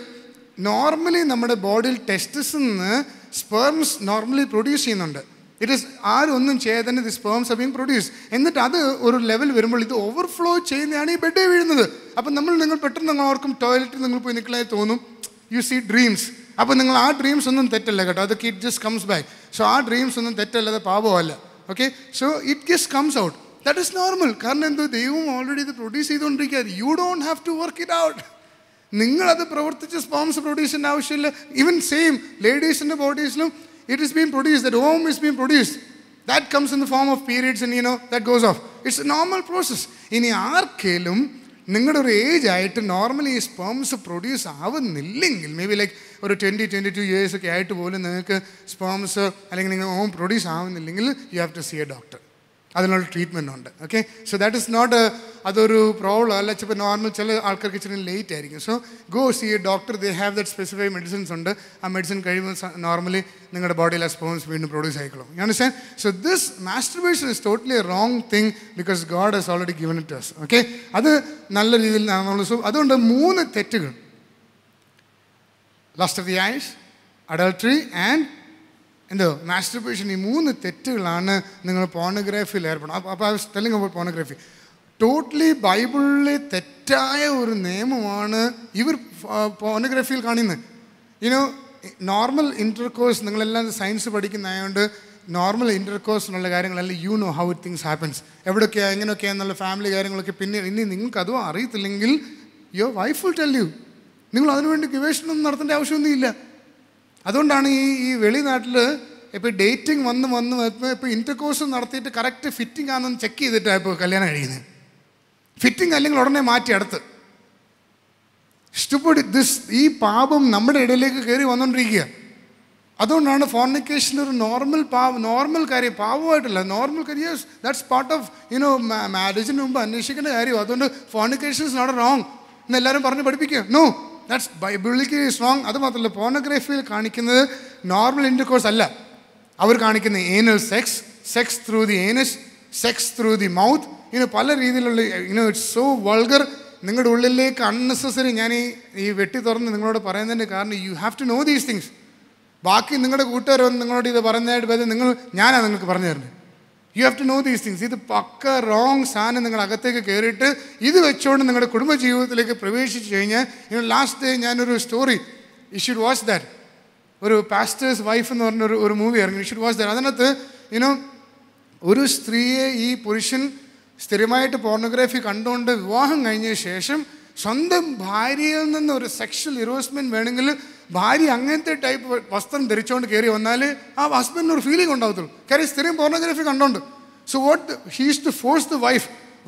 നോർമലി നമ്മുടെ ബോഡിയിൽ ടെസ്റ്റിസിൽ നിന്ന് സ്പേംസ് നോർമലി പ്രൊഡ്യൂസ് ചെയ്യുന്നുണ്ട്. ഇറ്റ് ഈസ് ആരും ഒന്നും ചെയ്യാതെ തന്നെ the sperms are being produce. എന്നിട്ട് അത് ഒരു ലെവൽ വരുമ്പോൾ ഇത് ഓവർഫ്ലോ ചെയ്യുന്നതാണ് ഈ ബെഡേ വീഴുന്നത്. അപ്പം നിങ്ങൾ പെട്ടെന്ന് ഓർക്കും, ടോയ്ലറ്റിൽ നിങ്ങൾ പോയി നിൽക്കലായി തോന്നും, യു സീ ഡ്രീംസ്. അപ്പോൾ നിങ്ങൾ ആ ഡ്രീംസ് ഒന്നും തെറ്റല്ല കേട്ടോ, അതൊക്കെ it just comes back. So ആ ഡ്രീംസ് ഒന്നും തെറ്റല്ല, അത് പാപമല്ല. Okay, so it just comes out. That is normal. കാരണം എന്തോ ദൈവം ഓൾറെഡി ഇത് പ്രൊഡ്യൂസ് ചെയ്തുകൊണ്ടിരിക്കുക. You don't have to work it out. നിങ്ങളത് പ്രവർത്തിച്ച് സ്പേംസ് പ്രൊഡ്യൂസ് ചെയ്യേണ്ട ആവശ്യമില്ല. ഈവൻ സെയിം ലേഡീസിൻ്റെ ബോഡീസിലും it is been produce, that ovum is been produced. That comes in the form of periods and that goes off. It's a normal process. ഇനി ആർക്കെങ്കിലും നിങ്ങളുടെ ഒരു ഏജ് ആയിട്ട് നോർമലി ഈ സ്പേംസ് പ്രൊഡ്യൂസ് ആവുന്നില്ലെങ്കിൽ, മേ ബി ലൈക്ക് ഒരു 20-22 ഇയേഴ്സ് ഒക്കെ ആയിട്ട് പോലും നിങ്ങൾക്ക് സ്പേംസ് അല്ലെങ്കിൽ നിങ്ങൾ ഓം പ്രൊഡ്യൂസ് ആവുന്നില്ലെങ്കിൽ you have to see a doctor. അതിനുള്ള ട്രീറ്റ്മെൻ്റ് ഉണ്ട്. Okay, so that is not അതൊരു പ്രോബ്ലം അല്ല. ചിലപ്പോൾ നോർമൽ ചില ആൾക്കാർക്ക് ഇച്ചിരി ലേറ്റ് ആയിരിക്കും. So go see a doctor. They have that specified medicines ഉണ്ട്. ആ മെഡിസിൻ കഴിയുമ്പോൾ നോർമലി നിങ്ങളുടെ ബോഡിയിലെ സ്പേംസ് വീണ്ടും പ്രൊഡ്യൂസ് ആയിക്കോളും. You understand? So this masturbation is totally a wrong thing because God has already given it us. Okay, അത് നല്ല രീതിയിൽ നമ്മൾ. സോ അതുകൊണ്ട് 3 തെറ്റുകൾ: lust of the eyes, adultery and masturbation. ഈ 3 തെറ്റുകളാണ് നിങ്ങൾ പോർണോഗ്രാഫിയിൽ ഏർപ്പെടുന്നത്. അപ്പോൾ I was telling about pornography. Totally ബൈബിളിലെ തെറ്റായ ഒരു നിയമമാണ് ഇവർ പോർണോഗ്രാഫിയിൽ കാണുന്നത്. നോർമൽ ഇൻ്റർകോഴ്സ്, നിങ്ങളെല്ലാം സയൻസ് പഠിക്കുന്നതായതുകൊണ്ട് നോർമൽ ഇൻ്റർകോഴ്സ് എന്നുള്ള കാര്യങ്ങളെല്ലാം you know how things happens, എവിടെയൊക്കെയാണ് എങ്ങനെയൊക്കെയാണെന്നുള്ള ഫാമിലി കാര്യങ്ങളൊക്കെ. പിന്നെ ഇനി നിങ്ങൾക്ക് അതും അറിയത്തില്ലെങ്കിൽ your wife will tell you. നിങ്ങൾ അതിനുവേണ്ടി ഗവേഷണം നടത്തേണ്ട ആവശ്യമൊന്നുമില്ല. അതുകൊണ്ടാണ് ഈ വെളിനാട്ടിൽ ഇപ്പോൾ ഡേറ്റിംഗ് വന്ന് ഇപ്പോൾ ഇൻ്റർകോഴ്സ് നടത്തിയിട്ട് കറക്റ്റ് ഫിറ്റിംഗ് ആണെന്ന് ചെക്ക് ചെയ്തിട്ടാണ് ഇപ്പോൾ കല്യാണം കഴിയുന്നത്. ഫിറ്റിംഗ് അല്ലെങ്കിൽ ഉടനെ മാറ്റി അടുത്ത്. Stupid this. ഈ പാപം നമ്മുടെ ഇടയിലേക്ക് കയറി വന്നുകൊണ്ടിരിക്കുക. അതുകൊണ്ടാണ് ഫോർണിക്കേഷൻ ഒരു നോർമൽ കാര്യം, പാവമായിട്ടില്ല, നോർമൽ കാര്യം. ദാറ്റ്സ് പാർട്ട് ഓഫ് മാരേജിന് മുമ്പ് അന്വേഷിക്കേണ്ട കാര്യം. അതുകൊണ്ട് ഫോർണിക്കേഷൻ ഇസ് നോട്ട് റോങ് എന്ന് എല്ലാവരും പറഞ്ഞ് പഠിപ്പിക്കുക. No, that's biblically strong. അത് മാത്രമല്ല, പോർണോഗ്രാഫിയിൽ കാണിക്കുന്നത് നോർമൽ ഇൻ്റർകോഴ്സ് അല്ല. അവർ കാണിക്കുന്ന anal sex, sex through the anus, sex through the mouth, പല രീതിയിലുള്ള ഇറ്റ്സ് സോ വൾഗർ. നിങ്ങളുടെ ഉള്ളിലേക്ക് അൺനെസസറി. ഞാൻ ഈ വെട്ടി തുറന്ന് നിങ്ങളോട് പറയുന്നതിൻ്റെ കാരണം you have to know these things. ബാക്കി നിങ്ങളുടെ കൂട്ടുകാർ വന്ന് നിങ്ങളോട് ഇത് പറയുന്നതായിട്ട് പറ്റും, ഞാനാണ് നിങ്ങൾക്ക് പറഞ്ഞു തരുന്നത്. You have to know these things. ഇത് പക്ക റോങ് സാധനം നിങ്ങൾ അകത്തേക്ക് കയറിയിട്ട് ഇത് വെച്ചുകൊണ്ട് നിങ്ങളുടെ കുടുംബജീവിതത്തിലേക്ക് പ്രവേശിച്ചു കഴിഞ്ഞാൽ, ലാസ്റ്റ് ഡേ ഞാനൊരു story, you should watch that. ഒരു പാസ്റ്റേഴ്സ് വൈഫ് എന്ന് പറഞ്ഞ ഒരു മൂവി ഇറങ്ങി, യു ഷുഡ് വാച്ച് ദാറ്റ്. അതിനകത്ത് ഒരു സ്ത്രീയെ ഈ പുരുഷൻ സ്ഥിരമായിട്ട് പോർണോഗ്രാഫി കണ്ടുകൊണ്ട് വിവാഹം കഴിഞ്ഞ ശേഷം സ്വന്തം ഭാര്യയിൽ നിന്ന് ഒരു സെക്ഷൽ ഇറോസ്മെൻറ്റ് വേണമെങ്കിൽ ഭാര്യ അങ്ങനത്തെ ടൈപ്പ് വസ്ത്രം ധരിച്ചുകൊണ്ട് കയറി വന്നാൽ ആ ഹസ്ബൻഡിന് ഒരു ഫീലിംഗ് ഉണ്ടാകത്തുള്ളൂ. കാര്യം സ്ഥിരം പോർണോഗ്രാഫി കണ്ടോണ്ട്. So what he's to force the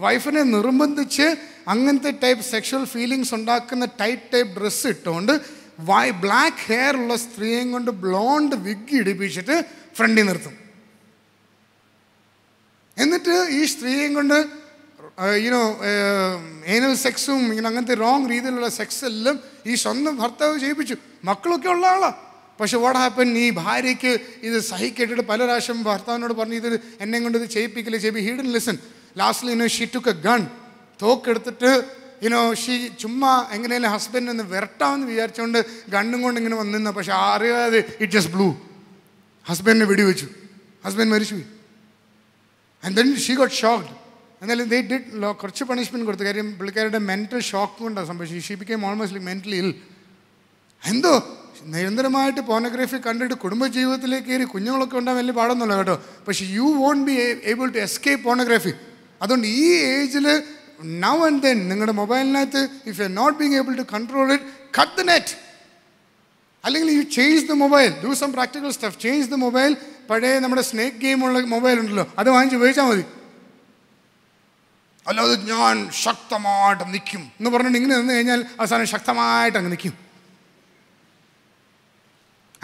വൈഫിനെ നിർബന്ധിച്ച് അങ്ങനത്തെ ടൈപ്പ് സെക്ഷൽ ഫീലിങ്സ് ഉണ്ടാക്കുന്ന ടൈപ്പ് ഡ്രസ്സ് ഇട്ടുകൊണ്ട് ബ്ലാക്ക് ഹെയർ ഉള്ള സ്ത്രീയെയും കൊണ്ട് ബ്ലോണ്ട് വിഗ് ഇടിപ്പിച്ചിട്ട് ഫ്രണ്ടിൽ നിർത്തും. എന്നിട്ട് ഈ സ്ത്രീയെയും കൊണ്ട് ഏനൽ സെക്സും അങ്ങനത്തെ റോങ് രീതിയിലുള്ള സെക്സ് എല്ലാം ഈ സ്വന്തം ഭർത്താവ് ചെയ്യിപ്പിച്ചു. മക്കളൊക്കെ ഉള്ള ആളാണ്. പക്ഷെ വാട്ട് ഹാപ്പൻ, ഈ ഭാര്യയ്ക്ക് ഇത് സഹിക്കേട്ടിട്ട് പല പ്രാവശ്യം ഭർത്താവിനോട് പറഞ്ഞ് ഇത് എന്നെ കൊണ്ട് ഇത് ചെയ്യിപ്പിക്കില്ല. He didn't listen. ലാസ്റ്റിൽ ഷീ ടുക്ക് എ ഗൺ, തോക്കെടുത്തിട്ട് ഷീ ചുമ്മാ എങ്ങനെയാലും ഹസ്ബൻഡ് ഒന്ന് വിരട്ടാമെന്ന് വിചാരിച്ചുകൊണ്ട് ഗണ്ണും കൊണ്ട് ഇങ്ങനെ വന്നിരുന്ന, പക്ഷെ അറിയാതെ ഇറ്റ് ജസ്റ്റ് ബ്ലൂ. ഹസ്ബൻഡിനെ വെടിവെച്ചു, ഹസ്ബൻഡ് മരിച്ചുപോയി. And then she got shocked. എന്നാലും ദേ ഡിഡ് കുറച്ച് പണിഷ്മെൻറ്റ് കൊടുത്തു. കാര്യം പുള്ളിക്കാരുടെ മെൻറ്റൽ ഷോക്ക് കൊണ്ടാണ് സംഭവിച്ചത്. She became almost like mentally ഇൽ. എന്തോ നിരന്തരമായിട്ട് പോർണോഗ്രാഫി കണ്ടിട്ട് കുടുംബജീവിതത്തിലേക്ക് കയറി കുഞ്ഞുങ്ങളൊക്കെ ഉണ്ടാകാൻ വലിയ പാടൊന്നുമില്ല കേട്ടോ. പക്ഷെ you won't be able to escape pornography. അതുകൊണ്ട് ഈ ഏജിൽ നൗ ആൻഡ് ദെൻ നിങ്ങളുടെ മൊബൈലിനകത്ത് if you are not being able to control it, cut the net. അല്ലെങ്കിൽ you change the mobile, do some practical stuff. Change the mobile. പഴയ നമ്മുടെ സ്നേക്ക് ഗെയിമുള്ള മൊബൈൽ ഉണ്ടല്ലോ, അത് വാങ്ങിച്ച് ഉപയോഗിച്ചാൽ മതി. അല്ലാതെ ഞാൻ ശക്തമായിട്ട് നിൽക്കും എന്ന് പറഞ്ഞിട്ട് ഇങ്ങനെ നിന്ന് കഴിഞ്ഞാൽ അവസാനം ശക്തമായിട്ട് അങ്ങ് നിൽക്കും.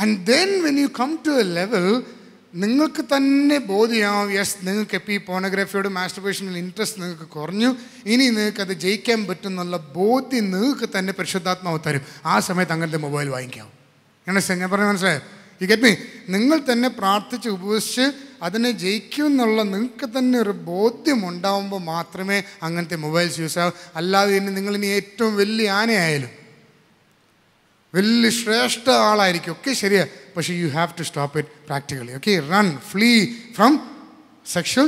And then when you come to a level നിങ്ങൾക്ക് തന്നെ ബോധ്യമാവും, യെസ് നിങ്ങൾക്ക് ഇപ്പോൾ ഈ പോർണോഗ്രാഫിയോട് മാസ്റ്റർബേഷനിൽ ഇൻട്രസ്റ്റ് നിങ്ങൾക്ക് കുറഞ്ഞു, ഇനി നിങ്ങൾക്കത് ജയിക്കാൻ പറ്റുമെന്നുള്ള ബോധ്യം നിങ്ങൾക്ക് തന്നെ പരിശുദ്ധാത്മാവ് തരും. ആ സമയത്ത് അങ്ങനത്തെ മൊബൈൽ വാങ്ങിക്കാം. ഞാൻ പറഞ്ഞത് മനസ്സിലായോ? You get me? നിങ്ങൾ തന്നെ പ്രാർത്ഥിച്ച് ഉപവസിച്ച് അതിനെ ജയിക്കും എന്നുള്ള നിങ്ങൾക്ക് തന്നെ ഒരു ബോധ്യം ഉണ്ടാവുമ്പോൾ മാത്രമേ അങ്ങനത്തെ മൊബൈൽസ് യൂസ് ആവും. അല്ലാതെ ഇനി നിങ്ങളിനി ഏറ്റവും വലിയ ആനയായാലും വലിയ ശ്രേഷ്ഠ ആളായിരിക്കും, ഒക്കെ ശരിയാണ്. പക്ഷേ you have to stop it practically. Okay, run, flee from sexual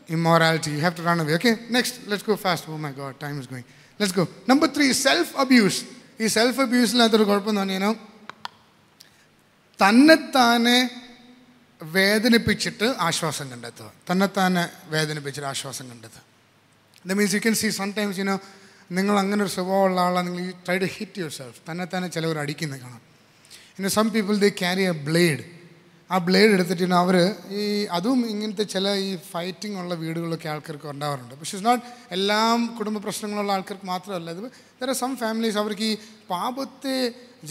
immorality. You have to run away. Okay, next, let's go fast. Oh my God, time is going. Let's go. Number 3, self-abuse. ഈ സെൽഫ് അബ്യൂസിനകത്തൊരു കുഴപ്പമെന്ന് പറഞ്ഞാൽ തന്നെത്താനെ വേദനിപ്പിച്ചിട്ട് ആശ്വാസം കണ്ടെത്തുക. തന്നെത്താനെ വേദനിപ്പിച്ചിട്ട് ആശ്വാസം കണ്ടെത്തുക. That means you can see sometimes നിങ്ങൾ അങ്ങനെ ഒരു സ്വഭാവമുള്ള ആളാണ്, നിങ്ങൾ try to hit yourself. തന്നെത്താനെ ചിലവർ അടിക്കുന്നത് കാണാം. Some people they carry a blade. ആ ബ്ലേഡ് എടുത്തിട്ട് അവർ അതും ഇങ്ങനത്തെ ചില ഫൈറ്റിംഗ് ഉള്ള വീടുകളൊക്കെ ആൾക്കാർക്ക് ഉണ്ടാവാറുണ്ട്. പക്ഷേ ഇറ്റ്സ് നോട്ട് എല്ലാം കുടുംബ പ്രശ്നങ്ങളുള്ള ആൾക്കാർക്ക് മാത്രമല്ല. ഇത് ദർ ആർ സം ഫാമിലീസ് അവർക്ക് പാപത്തെ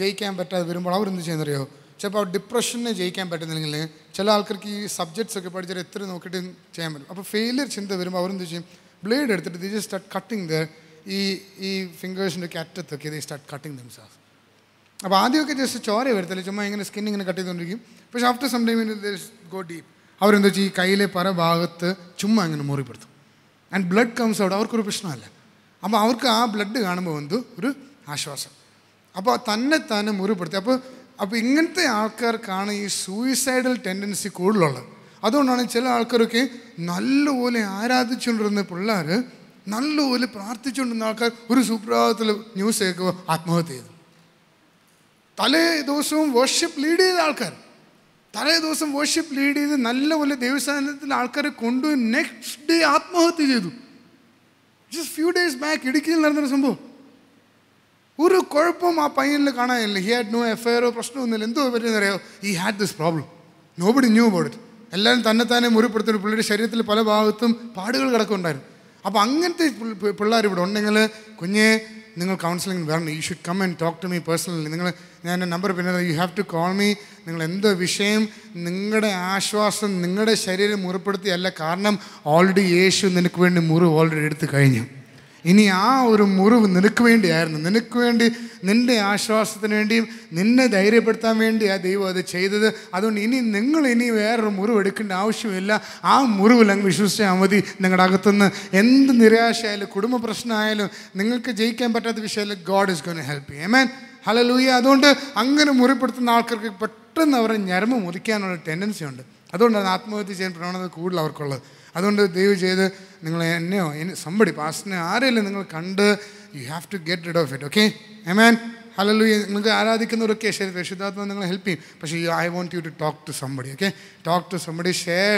ജയിക്കാൻ പറ്റാതെ വരുമ്പോൾ അവരെന്ത് ചെയ്യുന്നറിയോ, ചിലപ്പോൾ ഡിപ്രഷനെ ജയിക്കാൻ പറ്റുന്നില്ലെങ്കിൽ ചില ആൾക്കാർക്ക് സബ്ജക്ട്സ് ഒക്കെ പഠിച്ചാൽ എത്ര നോക്കിയിട്ട് ചെയ്യാൻ പറ്റും. അപ്പോൾ ഫെയിലിയർ ചിന്ത വരുമ്പോൾ അവരെന്ത് ചെയ്യും, ബ്ലേഡ് എടുത്തിട്ട് they just start cutting the ഈ ഫിംഗേഴ്സിൻ്റെ ഒക്കെ അറ്റത്തൊക്കെ ദേ സ്റ്റാർട്ട് കട്ടിങ് ദംസെൽഫ്. അപ്പോൾ ആദ്യമൊക്കെ ജസ്റ്റ് ചോര വരത്തില്ല, ചുമ്മാ ഇങ്ങനെ സ്കിൻ ഇങ്ങനെ കട്ട് ചെയ്തുകൊണ്ടിരിക്കും. പക്ഷേ after some time go deep. അവരെന്താ വെച്ചാൽ ഈ കയ്യിലെ പല ഭാഗത്ത് ചുമ്മാ ഇങ്ങനെ മുറിപ്പെടുത്തും. And blood comes out. അവർക്കൊരു പ്രശ്നമല്ല. അപ്പോൾ അവർക്ക് ആ ബ്ലഡ് കാണുമ്പോൾ ഒരു ആശ്വാസം. അപ്പോൾ തന്നെ മുറിപ്പെടുത്തി. അപ്പോൾ ഇങ്ങനത്തെ ആൾക്കാർക്കാണ് ഈ സൂയിസൈഡൽ ടെൻഡൻസി കൂടുതലുള്ളത്. അതുകൊണ്ടാണ് ചില ആൾക്കാരൊക്കെ നല്ലപോലെ ആരാധിച്ചുകൊണ്ടിരുന്ന പിള്ളേർ, നല്ലപോലെ പ്രാർത്ഥിച്ചുകൊണ്ടിരുന്ന ആൾക്കാർ ഒരു സുപ്രഭാതത്തിൽ ന്യൂസ് കേൾക്കുമ്പോൾ ആത്മഹത്യ ചെയ്തു. തലേ ദിവസവും വർഷിപ്പ് ലീഡ് ചെയ്ത ആൾക്കാർ, തലേ ദിവസം വർഷിപ്പ് ലീഡ് ചെയ്ത് നല്ലപോലെ ദൈവസ്ഥാനത്തിൽ ആൾക്കാരെ കൊണ്ടുപോയി നെക്സ്റ്റ് ഡേ ആത്മഹത്യ ചെയ്തു. ജസ്റ്റ് ഫ്യൂ ഡേയ്സ് ബാക്ക് ഇടുക്കിയിൽ നടന്നൊരു സംഭവം. ഒരു കുഴപ്പവും ആ പയ്യനിൽ കാണാനില്ല. ഹി ഹാഡ് നോ എഫ്ഐആറോ പ്രശ്നമൊന്നുമില്ല. എന്തോ പറ്റുന്നറിയോ, he had this problem. Nobody knew about it. എല്ലാവരും തന്നെത്താനെ മുറിപ്പെടുത്തുന്ന പിള്ളേരുടെ ശരീരത്തിൽ പല ഭാഗത്തും പാടുകൾ കിടക്കുന്നുണ്ടായിരുന്നു. അപ്പോൾ അങ്ങനത്തെ പിള്ളേർ ഇവിടെ ഉണ്ടെങ്കിൽ കുഞ്ഞെ നിങ്ങൾ കൗൺസിലിംഗ് വരണം. You should come and talk to me personally. ഞാൻ എൻ്റെ നമ്പർ പിന്നെ you have to call me. നിങ്ങൾ എന്തോ വിഷയം, നിങ്ങളുടെ ആശ്വാസം നിങ്ങളുടെ ശരീരം മുറിപ്പെടുത്തിയല്ല. കാരണം ഓൾറെഡി യേശു നിനക്ക് വേണ്ടി മുറിവ് ഓൾറെഡി എടുത്തു കഴിഞ്ഞു. ഇനി ആ ഒരു മുറിവ് നിനക്ക് വേണ്ടിയായിരുന്നു, നിനക്ക് വേണ്ടി, നിൻ്റെ ആശ്വാസത്തിന് വേണ്ടിയും നിന്നെ ധൈര്യപ്പെടുത്താൻ വേണ്ടിയാണ് ദൈവം അത് ചെയ്തത്. അതുകൊണ്ട് നിങ്ങൾ വേറൊരു മുറിവ് എടുക്കേണ്ട ആവശ്യമില്ല. ആ മുറിവിൽ അങ്ങ് വിശ്വസിച്ചാൽ മതി. നിങ്ങളുടെ അകത്തുനിന്ന് എന്ത് നിരാശയായാലും കുടുംബ പ്രശ്നമായാലും നിങ്ങൾക്ക് ജയിക്കാൻ പറ്റാത്ത വിഷയമായാലും God is going to help you. ആമേൻ, ഹല്ലേലൂയ. അതുകൊണ്ട് അങ്ങനെ മുറിപ്പെടുത്തുന്ന ആൾക്കാർക്ക് പെട്ടെന്ന് അവരെ ഞരമ്പ് മുറിക്കാനുള്ള ടെൻഡൻസി ഉണ്ട്. അതുകൊണ്ടാണ് ആത്മഹത്യ ചെയ്യാൻ പ്രവണത കൂടുതൽ അവർക്കുള്ളത്. അതുകൊണ്ട് ദയവ് ചെയ്ത് നിങ്ങൾ എന്നെയോ സംബടി പാസ്റ്ററിനെ ആരെങ്കിലും നിങ്ങൾ കണ്ട് you have to get rid of it. Okay, ആമേൻ, ഹല്ലേലൂയ. നിങ്ങൾക്ക് ആരാധിക്കുന്നവരൊക്കെ ശരി, പരിശുദ്ധാത്മാവ് നിങ്ങളെ ഹെൽപ്പ് ചെയ്യും. പക്ഷേ I want you to talk to somebody. Okay, talk to somebody. Share.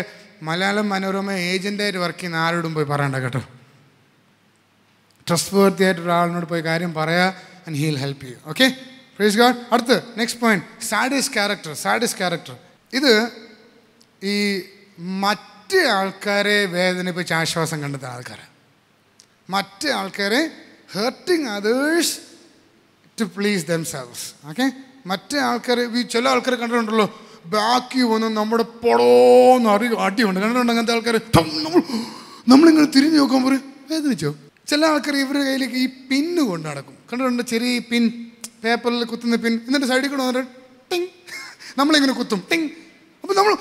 Malayalam Manorama ഏജൻ്റായിട്ട് വർക്ക് ചെയ്യുന്ന ആരോടും പോയി പറയണ്ട കേട്ടോ. ട്രസ്റ്റ് വർത്തി ആയിട്ട് ഒരാളിനോട് പോയി കാര്യം പറയാ, and he will help you. Okay, praise God. അടുത്ത് next point, sadist character. Sadist character ഇത് ഈ മറ്റ് ആൾക്കാരെ വേദനിപ്പിച്ച് ആശ്വാസം കണ്ടെത്തുന്ന ആൾക്കാരാണ്. മറ്റ് ആൾക്കാരെ hurting others to please themselves. Okay, മറ്റേ ആൾക്കാരെ ചില ആൾക്കാരെ കണ്ടിട്ടുണ്ടല്ലോ, ബാക്കി വന്ന് നമ്മുടെ പൊടോന്ന് അടിയുണ്ട്. കണ്ടിട്ടുണ്ട് അങ്ങനത്തെ ആൾക്കാർ. നമ്മളിങ്ങനെ തിരിഞ്ഞു നോക്കാൻ പറയും വേദനിച്ചോ. ചില ആൾക്കാർ ഇവരുടെ കയ്യിലേക്ക് ഈ പിന്ന് കൊണ്ട് നടക്കും. കണ്ടിട്ടുണ്ട്, ചെറിയ പിൻ, പേപ്പറിൽ കുത്തുന്ന പിൻ. എന്നിട്ട് സൈഡിൽ കൂടെ വന്നിട്ട് ടിങ് നമ്മളിങ്ങനെ കുത്തും, ടിങ്. അപ്പം നമ്മൾ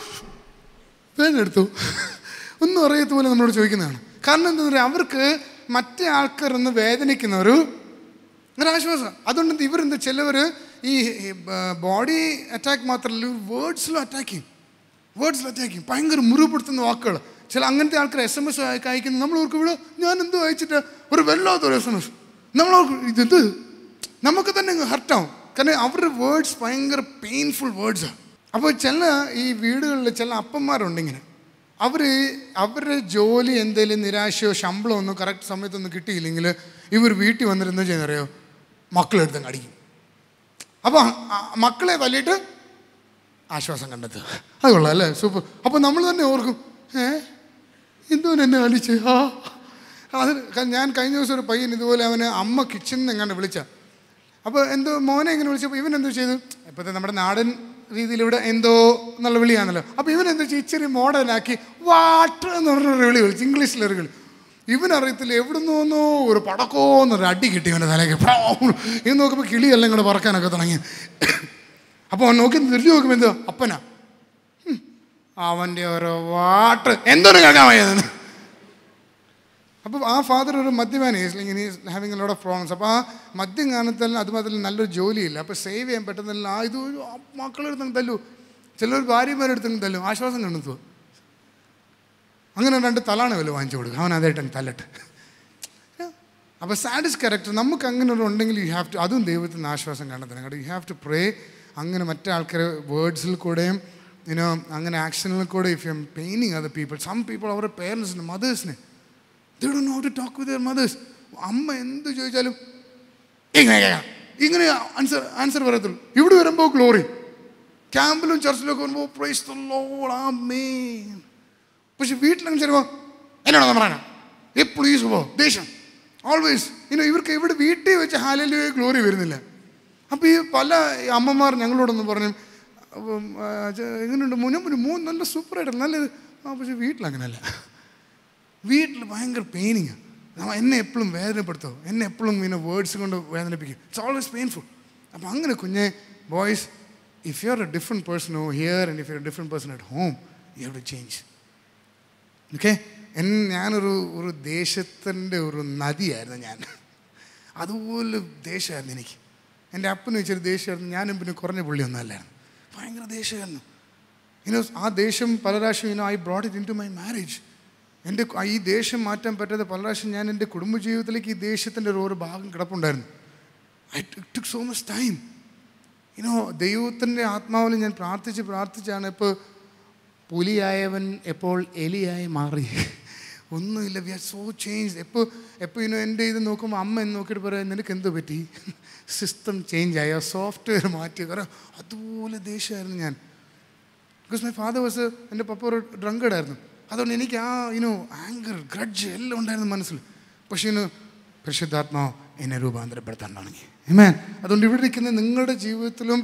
വേദന എടുത്തു ഒന്നും അറിയാത്ത പോലെ നമ്മളോട് ചോദിക്കുന്നതാണ്. കാരണം എന്താ പറയുക, അവർക്ക് മറ്റേ ആൾക്കാരൊന്ന് വേദനിക്കുന്ന ഒരു ആശ്വാസം. അതുകൊണ്ട് ഇവരെന്താ, ചിലവർ ഈ ബോഡി അറ്റാക്ക് മാത്രമല്ല, വേർഡ്സിലും അറ്റാക്കിങ്, ഭയങ്കര മുറിപ്പെടുത്തുന്ന വാക്കുകൾ. ചില അങ്ങനത്തെ ആൾക്കാർ SMS അയക്കുന്നത് നമ്മളവർക്ക് ഇവിടെ ഞാൻ എന്തോ അയച്ചിട്ട് ഒരു വല്ലാത്തൊരു SMS നമ്മളവർക്ക് ഇത് നമുക്ക് തന്നെ ഹർട്ടാവും. കാരണം അവരുടെ വേർഡ്സ് ഭയങ്കര പെയിൻഫുൾ വേർഡ്സാണ്. അപ്പോൾ ചില ഈ വീടുകളിൽ ചില അപ്പന്മാരുണ്ടിങ്ങനെ, അവരുടെ ജോലി എന്തെങ്കിലും നിരാശയോ ശമ്പളമോ ഒന്നും കറക്റ്റ് സമയത്തൊന്നും കിട്ടിയില്ലെങ്കിൽ ഇവർ വീട്ടിൽ വന്നിരുന്നു ചെയ്യുന്നറിയോ, മക്കളെടുത്ത് അടിക്കും. അപ്പോൾ മക്കളെ തല്ലിയിട്ട് ആശ്വാസം കണ്ടെത്തുക. അത് കൊള്ളാം അല്ലേ, സൂപ്പർ. അപ്പോൾ നമ്മൾ തന്നെ ഓർക്കും, എന്തോ എന്നെ അടിച്ച് അത്. ഞാൻ കഴിഞ്ഞ ദിവസം ഒരു പയ്യൻ ഇതുപോലെ അവന് അമ്മ കിച്ചണിൽ നിന്ന് എങ്ങനെ വിളിച്ച, അപ്പോൾ എന്തോ മോനെ ഇങ്ങനെ വിളിച്ചപ്പോൾ ഇവൻ എന്തോ ചെയ്തു, ഇപ്പോഴത്തെ നമ്മുടെ നാടൻ രീതിയിൽ ഇവിടെ എന്തോ എന്നുള്ള വിളിയാണല്ലോ. അപ്പോൾ ഇവനെന്തോ ഇച്ചിരി മോഡലാക്കി വാട്ടർ എന്ന് പറഞ്ഞൊരു വിളി വിളിച്ചു, ഇംഗ്ലീഷിലൊരു വിളി. ഇവനറിയത്തില്ല എവിടെ നിന്നോ ഒരു പടക്കോന്നൊരു അടി കിട്ടി അവൻ്റെ തലയ്ക്ക്. ഇത് നോക്കുമ്പോൾ കിളിയെല്ലാം കൂടെ പറക്കാനൊക്കെ തുടങ്ങി. അപ്പോൾ അവൻ നോക്കി തിരിഞ്ഞു നോക്കുമ്പോൾ എന്തോ അപ്പനാ, അവൻ്റെ ഓരോ വാട്ടർ എന്തോരം കേൾക്കാൻ വയ്യതെന്ന്. അപ്പോൾ ആ ഫാദർ ഒരു മദ്യപാനി, is having a lot of problems. അപ്പോൾ ആ മദ്യം കാണത്തല്ല, അതുമാത്രമല്ല നല്ലൊരു ജോലിയില്ല. അപ്പോൾ സേവ് ചെയ്യാൻ പറ്റുന്നില്ല. ഇത് മക്കളെടുത്തങ്ങ് തല്ലു, ചിലർ ഭാര്യമാരെടുത്തങ്ങ് തല്ലും, ആശ്വാസം കണ്ടെത്തുക. അങ്ങനെ 2 തലാണ് വില വാങ്ങിച്ചു കൊടുക്കുക, അവൻ അതായിട്ടങ്ങ് തല്ലട്ടെ. അപ്പോൾ സാഡിസ്റ്റ് ക്യാരക്ടർ നമുക്ക് അങ്ങനെ ഒരു ഉണ്ടെങ്കിൽ യു ഹാവ് ടു, അതും ദൈവത്തിൽ നിന്ന് ആശ്വാസം കണ്ടെത്തണം കേട്ടോ. You have to pray. അങ്ങനെ മറ്റേ ആൾക്കാർ വേർഡ്സിൽ കൂടെയും അങ്ങനെ ആക്ഷനിൽ കൂടെ if you am paining other people, some people അവരുടെ പേരൻസിന്, മദേഴ്സിന്, they don't know how to talk with their mothers. അമ്മ എന്ത് ചോദിച്ചാലും ഇങ്ങനെ ആൻസർ പറയത്തുള്ളൂ. ഇവിടെ വരുമ്പോൾ ഗ്ലോറി, ക്യാമ്പിലും ചർച്ചിലൊക്കെ വരുമ്പോൾ പ്രൈസ് ദി ലോർഡ്, ആമേൻ. പക്ഷെ വീട്ടിലങ്ങ് ചെല്ലുമ്പോൾ എന്നോട് പറയാനാ എപ്പോഴും ഈ സ്വഭാവം, ദേഷ്യം, ഓൾവേസ്. ഇവർക്ക് ഇവിടെ വീട്ടിൽ വെച്ച് ഹല്ലേലൂയ ഗ്ലോറി വരുന്നില്ല. അപ്പോൾ ഈ പല അമ്മമാർ ഞങ്ങളോടൊന്ന് പറഞ്ഞു, എങ്ങനെയുണ്ട് മൂന്ന് നല്ല സൂപ്പറായിട്ട് നല്ലത്. പക്ഷെ വീട്ടിലങ്ങനെയല്ല, വീട്ടിൽ ഭയങ്കര പെയിനിങ്. എന്നെ എപ്പോഴും വേദനപ്പെടുത്തോ, എന്നെ എപ്പോഴും വേർഡ്സ് കൊണ്ട് വേദനിപ്പിക്കും. It's always painful. അപ്പോൾ അങ്ങനെ കുഞ്ഞെ boys, if you are a different person over here and if you are a different person at home, you have to change. Okay, ഞാനൊരു ദേശത്തിൻ്റെ ഒരു നദിയായിരുന്നു ഞാൻ. അതുപോലെ ദേശമായിരുന്നു എനിക്ക്. എൻ്റെ അപ്പന് വെച്ചൊരു ദേശമായിരുന്നു. ഞാനും പിന്നെ കുറഞ്ഞ പുള്ളിയൊന്നും അല്ലായിരുന്നു, ഭയങ്കര ദേശമായിരുന്നു. ആ ദേശം പല പ്രാവശ്യം I brought it into my marriage. എൻ്റെ ഈ ദേശം മാറ്റാൻ പറ്റാതെ പല പ്രാവശ്യം ഞാൻ എൻ്റെ കുടുംബജീവിതത്തിലേക്ക് ഈ ദേശത്തിൻ്റെ ഒരു ഭാഗം കിടപ്പുണ്ടായിരുന്നു. It took so much time. ദൈവത്തിൻ്റെ ആത്മാവിൽ ഞാൻ പ്രാർത്ഥിച്ചാണ് ഇപ്പോൾ പുലിയായവൻ എപ്പോൾ എലിയായി മാറി. ഒന്നുമില്ല, വി ആർ സോ ചേഞ്ച്. എപ്പോൾ എൻ്റെ ഇത് നോക്കുമ്പോൾ അമ്മ എന്ന് നോക്കിയിട്ട് പറയാം, നിനക്ക് എന്ത് പറ്റി, സിസ്റ്റം ചേഞ്ച് ആയോ, സോഫ്റ്റ്വെയർ മാറ്റി. കാരണം അതുപോലെ ദേഷ്യമായിരുന്നു ഞാൻ. ബിക്കോസ് മൈ ഫാദർ വാസ്, എൻ്റെ പപ്പ ഒരു ഡ്രങ്കഡായിരുന്നു. അതുകൊണ്ട് എനിക്ക് ആങ്കർ, ഗ്രഡ്ജ് എല്ലാം ഉണ്ടായിരുന്നു മനസ്സിൽ. പക്ഷേ പരിശുദ്ധാത്മാവ് എന്നെ രൂപാന്തരപ്പെടുത്താൻ തുടങ്ങി. ആമേൻ. അതുകൊണ്ട് ഇവിടെ ഇരിക്കുന്ന നിങ്ങളുടെ ജീവിതത്തിലും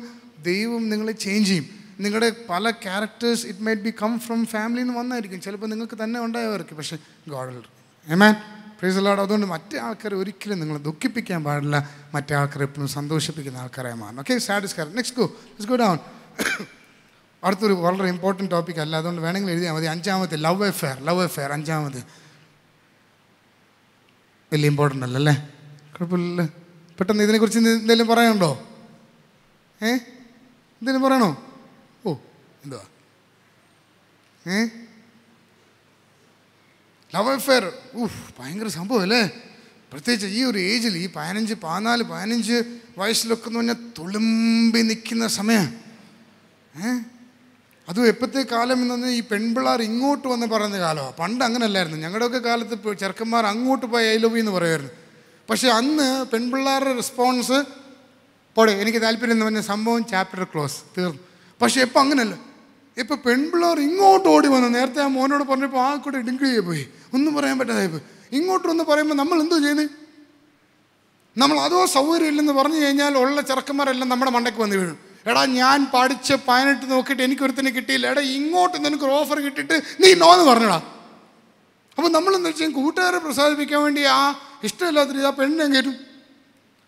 ദൈവം നിങ്ങളെ ചേഞ്ച് ചെയ്യും. നിങ്ങളുടെ പല characters it might become from ഫാമിലിയിൽ നിന്ന് വന്നായിരിക്കും, ചിലപ്പോൾ നിങ്ങൾക്ക് തന്നെ ഉണ്ടായവർക്ക്. പക്ഷേ ഗോഡ് വിൽ. ആമേൻ. Praise the Lord. അതുകൊണ്ട് മറ്റേ ആൾക്കാരെ ഒരിക്കലും നിങ്ങൾ ദുഃഖിപ്പിക്കാൻ പാടില്ല. മറ്റേ ആൾക്കാരെ എപ്പോഴും സന്തോഷിപ്പിക്കുന്ന ആൾക്കാരായി മാറണം. Okay, satisfied. Next go down. അടുത്തൊരു വളരെ ഇമ്പോർട്ടൻറ്റ് ടോപ്പിക് അല്ല, അതുകൊണ്ട് വേണമെങ്കിൽ എഴുതിയാൽ മതി. 5ാമത്തെ ലവ് അഫെയർ. 5ാമത് വലിയ ഇമ്പോർട്ടൻ്റ് അല്ലല്ലേ? കുഴപ്പമില്ലല്ലേ? പെട്ടെന്ന് ഇതിനെക്കുറിച്ച് എന്തെങ്കിലും പറയാനുണ്ടോ? എന്തെങ്കിലും പറയണോ? എന്തുവാ ലവ് അഫെയർ? ഭയങ്കര സംഭവം അല്ലേ? പ്രത്യേകിച്ച് ഈ ഒരു ഏജിൽ, ഈ 15 വയസ്സിലൊക്കെ എന്ന് പറഞ്ഞാൽ തുളുമ്പി നിൽക്കുന്ന സമയം. അതും എപ്പോഴത്തെ കാലം എന്ന് പറഞ്ഞാൽ ഈ പെൺപിള്ളേർ ഇങ്ങോട്ട് വന്ന് പറയുന്ന കാലമാണ്. പണ്ട് അങ്ങനെയല്ലായിരുന്നു. ഞങ്ങളുടെയൊക്കെ കാലത്ത് ചെറുക്കന്മാർ അങ്ങോട്ട് പോയി ഐ ലവ് യു എന്ന് പറയുമായിരുന്നു. പക്ഷേ അന്ന് പെൺപിള്ളേരുടെ റെസ്പോൺസ് പോടെ എനിക്ക് താല്പര്യം എന്ന് പറഞ്ഞ സംഭവം, ചാപ്റ്റർ ക്ലോസ്, തീർന്നു. പക്ഷേ ഇപ്പം അങ്ങനെയല്ല. ഇപ്പം പെൺപിള്ളേർ ഇങ്ങോട്ട് ഓടി വന്നു. നേരത്തെ ആ മോനോട് പറഞ്ഞപ്പോൾ ആ കൂടെ ഡിങ്ക് ചെയ്ത് പോയി, ഒന്നും പറയാൻ പറ്റാതായിപ്പോയി. ഇങ്ങോട്ടൊന്ന് പറയുമ്പോൾ നമ്മൾ എന്തോ ചെയ്യുന്നത്? നമ്മൾ അതോ സൗകര്യം ഇല്ലെന്ന് പറഞ്ഞു കഴിഞ്ഞാൽ ഉള്ള ചെറുക്കന്മാരെല്ലാം നമ്മുടെ മണ്ടയ്ക്ക് വന്ന് വീഴും. എടാ, ഞാൻ പഠിച്ച് 18 നോക്കിയിട്ട് എനിക്കൊരുത്തിന് കിട്ടിയില്ല. എടാ, ഇങ്ങോട്ട് നിനക്ക് ഒരു ഓഫർ കിട്ടിയിട്ട് നീ നോന്ന് പറഞ്ഞടാ. അപ്പോൾ നമ്മളെന്ന് വെച്ചാൽ കൂട്ടുകാരെ പ്രസാദിപ്പിക്കാൻ വേണ്ടി ആ ഇഷ്ടമില്ലാത്ത രീതി ആ പെണ്ണിനെ കയറ്റും.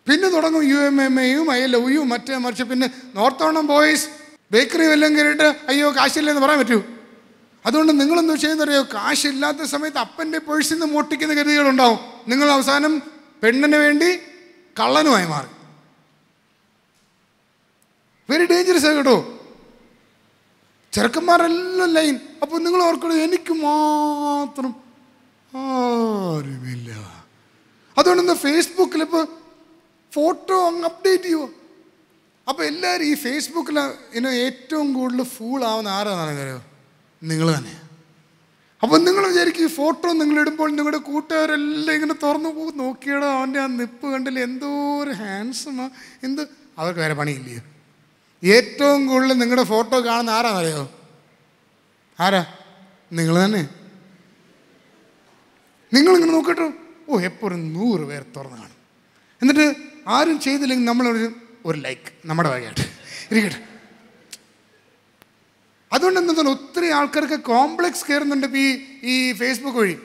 പിന്നെ തുടങ്ങും UMMAയും I love you മറ്റേ മറിച്ച്. പിന്നെ നോർത്തോണം ബോയ്സ് ബേക്കറി വല്ലതും കയറിയിട്ട് അയ്യോ കാശില്ലെന്ന് പറയാൻ പറ്റൂ. അതുകൊണ്ട് നിങ്ങളെന്ത് ചെയ്യുന്നറിയോ? കാശില്ലാത്ത സമയത്ത് അപ്പൻ്റെ പേഴ്സിൽ നിന്ന് മോട്ടിക്കുന്ന ഗതികളുണ്ടാവും. നിങ്ങൾ അവസാനം പെണ്ണിന് വേണ്ടി കള്ളനുമായി മാറി. വെരി ഡേഞ്ചറസ് ആണ് കേട്ടോ. ചെറുക്കന്മാരെല്ലാം ലൈൻ. അപ്പോൾ നിങ്ങൾ ഓർക്കണം, എനിക്ക് മാത്രം ആരുമില്ല. അതുകൊണ്ട് ഫേസ്ബുക്കിൽ ഇപ്പോൾ ഫോട്ടോ അങ്ങ് അപ്ഡേറ്റ് ചെയ്യുമോ? അപ്പോൾ എല്ലാവരും ഈ ഫേസ്ബുക്കിൽ ഏറ്റവും കൂടുതൽ ഫൂളാവുന്ന ആരാണെന്ന് അറിയോ? നിങ്ങൾ തന്നെ. അപ്പോൾ നിങ്ങൾ വിചാരിക്കും ഈ ഫോട്ടോ നിങ്ങളിടുമ്പോൾ നിങ്ങളുടെ കൂട്ടുകാരെല്ലാം ഇങ്ങനെ തുറന്നു പോകും. നോക്കിയടോ, അവൻ്റെ ആ നിപ്പ് കണ്ടില്ല, എന്തോ ഒരു ഹാൻഡ്സമാ, അവർക്ക് വേറെ പണിയില്ലയോ? ഏറ്റവും കൂടുതൽ നിങ്ങളുടെ ഫോട്ടോ കാണുന്ന ആരാന്നറിയോ? ആരാ? നിങ്ങൾ തന്നെ. നിങ്ങളിങ്ങനെ നോക്കട്ടോ, എപ്പോഴും 100 പേർ തുറന്ന് കാണും. എന്നിട്ട് ആരും ചെയ്തില്ലെങ്കിൽ നമ്മളൊരു ലൈക്ക് നമ്മുടെ വകയായിട്ട് ഇരിക്കട്ടെ. അതുകൊണ്ട് എന്താ ഒത്തിരി ആൾക്കാർക്ക് കോംപ്ലക്സ് കയറുന്നുണ്ട് ഈ ഫേസ്ബുക്ക് വഴി.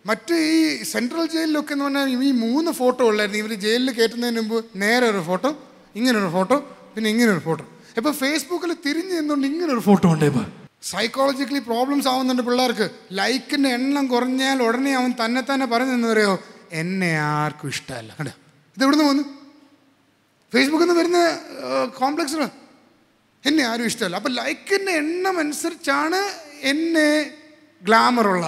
മറ്റ് ഈ സെൻട്രൽ ജയിലിലൊക്കെ എന്ന് പറഞ്ഞാൽ ഈ 3 ഫോട്ടോ ഉള്ളായിരുന്നു. ഇവർ ജയിലിൽ കയറ്റുന്നതിന് മുമ്പ് നേരെ ഒരു ഫോട്ടോ, ഇങ്ങനൊരു ഫോട്ടോ, പിന്നെ ഇങ്ങനൊരു ഫോട്ടോ. ഇപ്പോൾ ഫേസ്ബുക്കിൽ തിരിഞ്ഞ് നിന്നുകൊണ്ട് ഇങ്ങനൊരു ഫോട്ടോ ഉണ്ട്. ഇപ്പോൾ സൈക്കോളജിക്കലി പ്രോബ്ലംസ് ആവുന്നുണ്ട് പിള്ളേർക്ക്. ലൈക്കിൻ്റെ എണ്ണം കുറഞ്ഞാൽ ഉടനെ അവൻ തന്നെ പറയുന്നതെന്ന് പറയുമോ, എന്നെ ആർക്കും ഇഷ്ടമല്ല. കണ്ടോ, ഇതെവിടുന്ന് വന്നു? ഫേസ്ബുക്കിൽ നിന്ന് വരുന്ന കോംപ്ലക്സ്. എന്നെ ആരും ഇഷ്ടമല്ല. അപ്പോൾ ലൈക്കിൻ്റെ എണ്ണം അനുസരിച്ചാണ് എന്നെ ഗ്ലാമറുള്ള.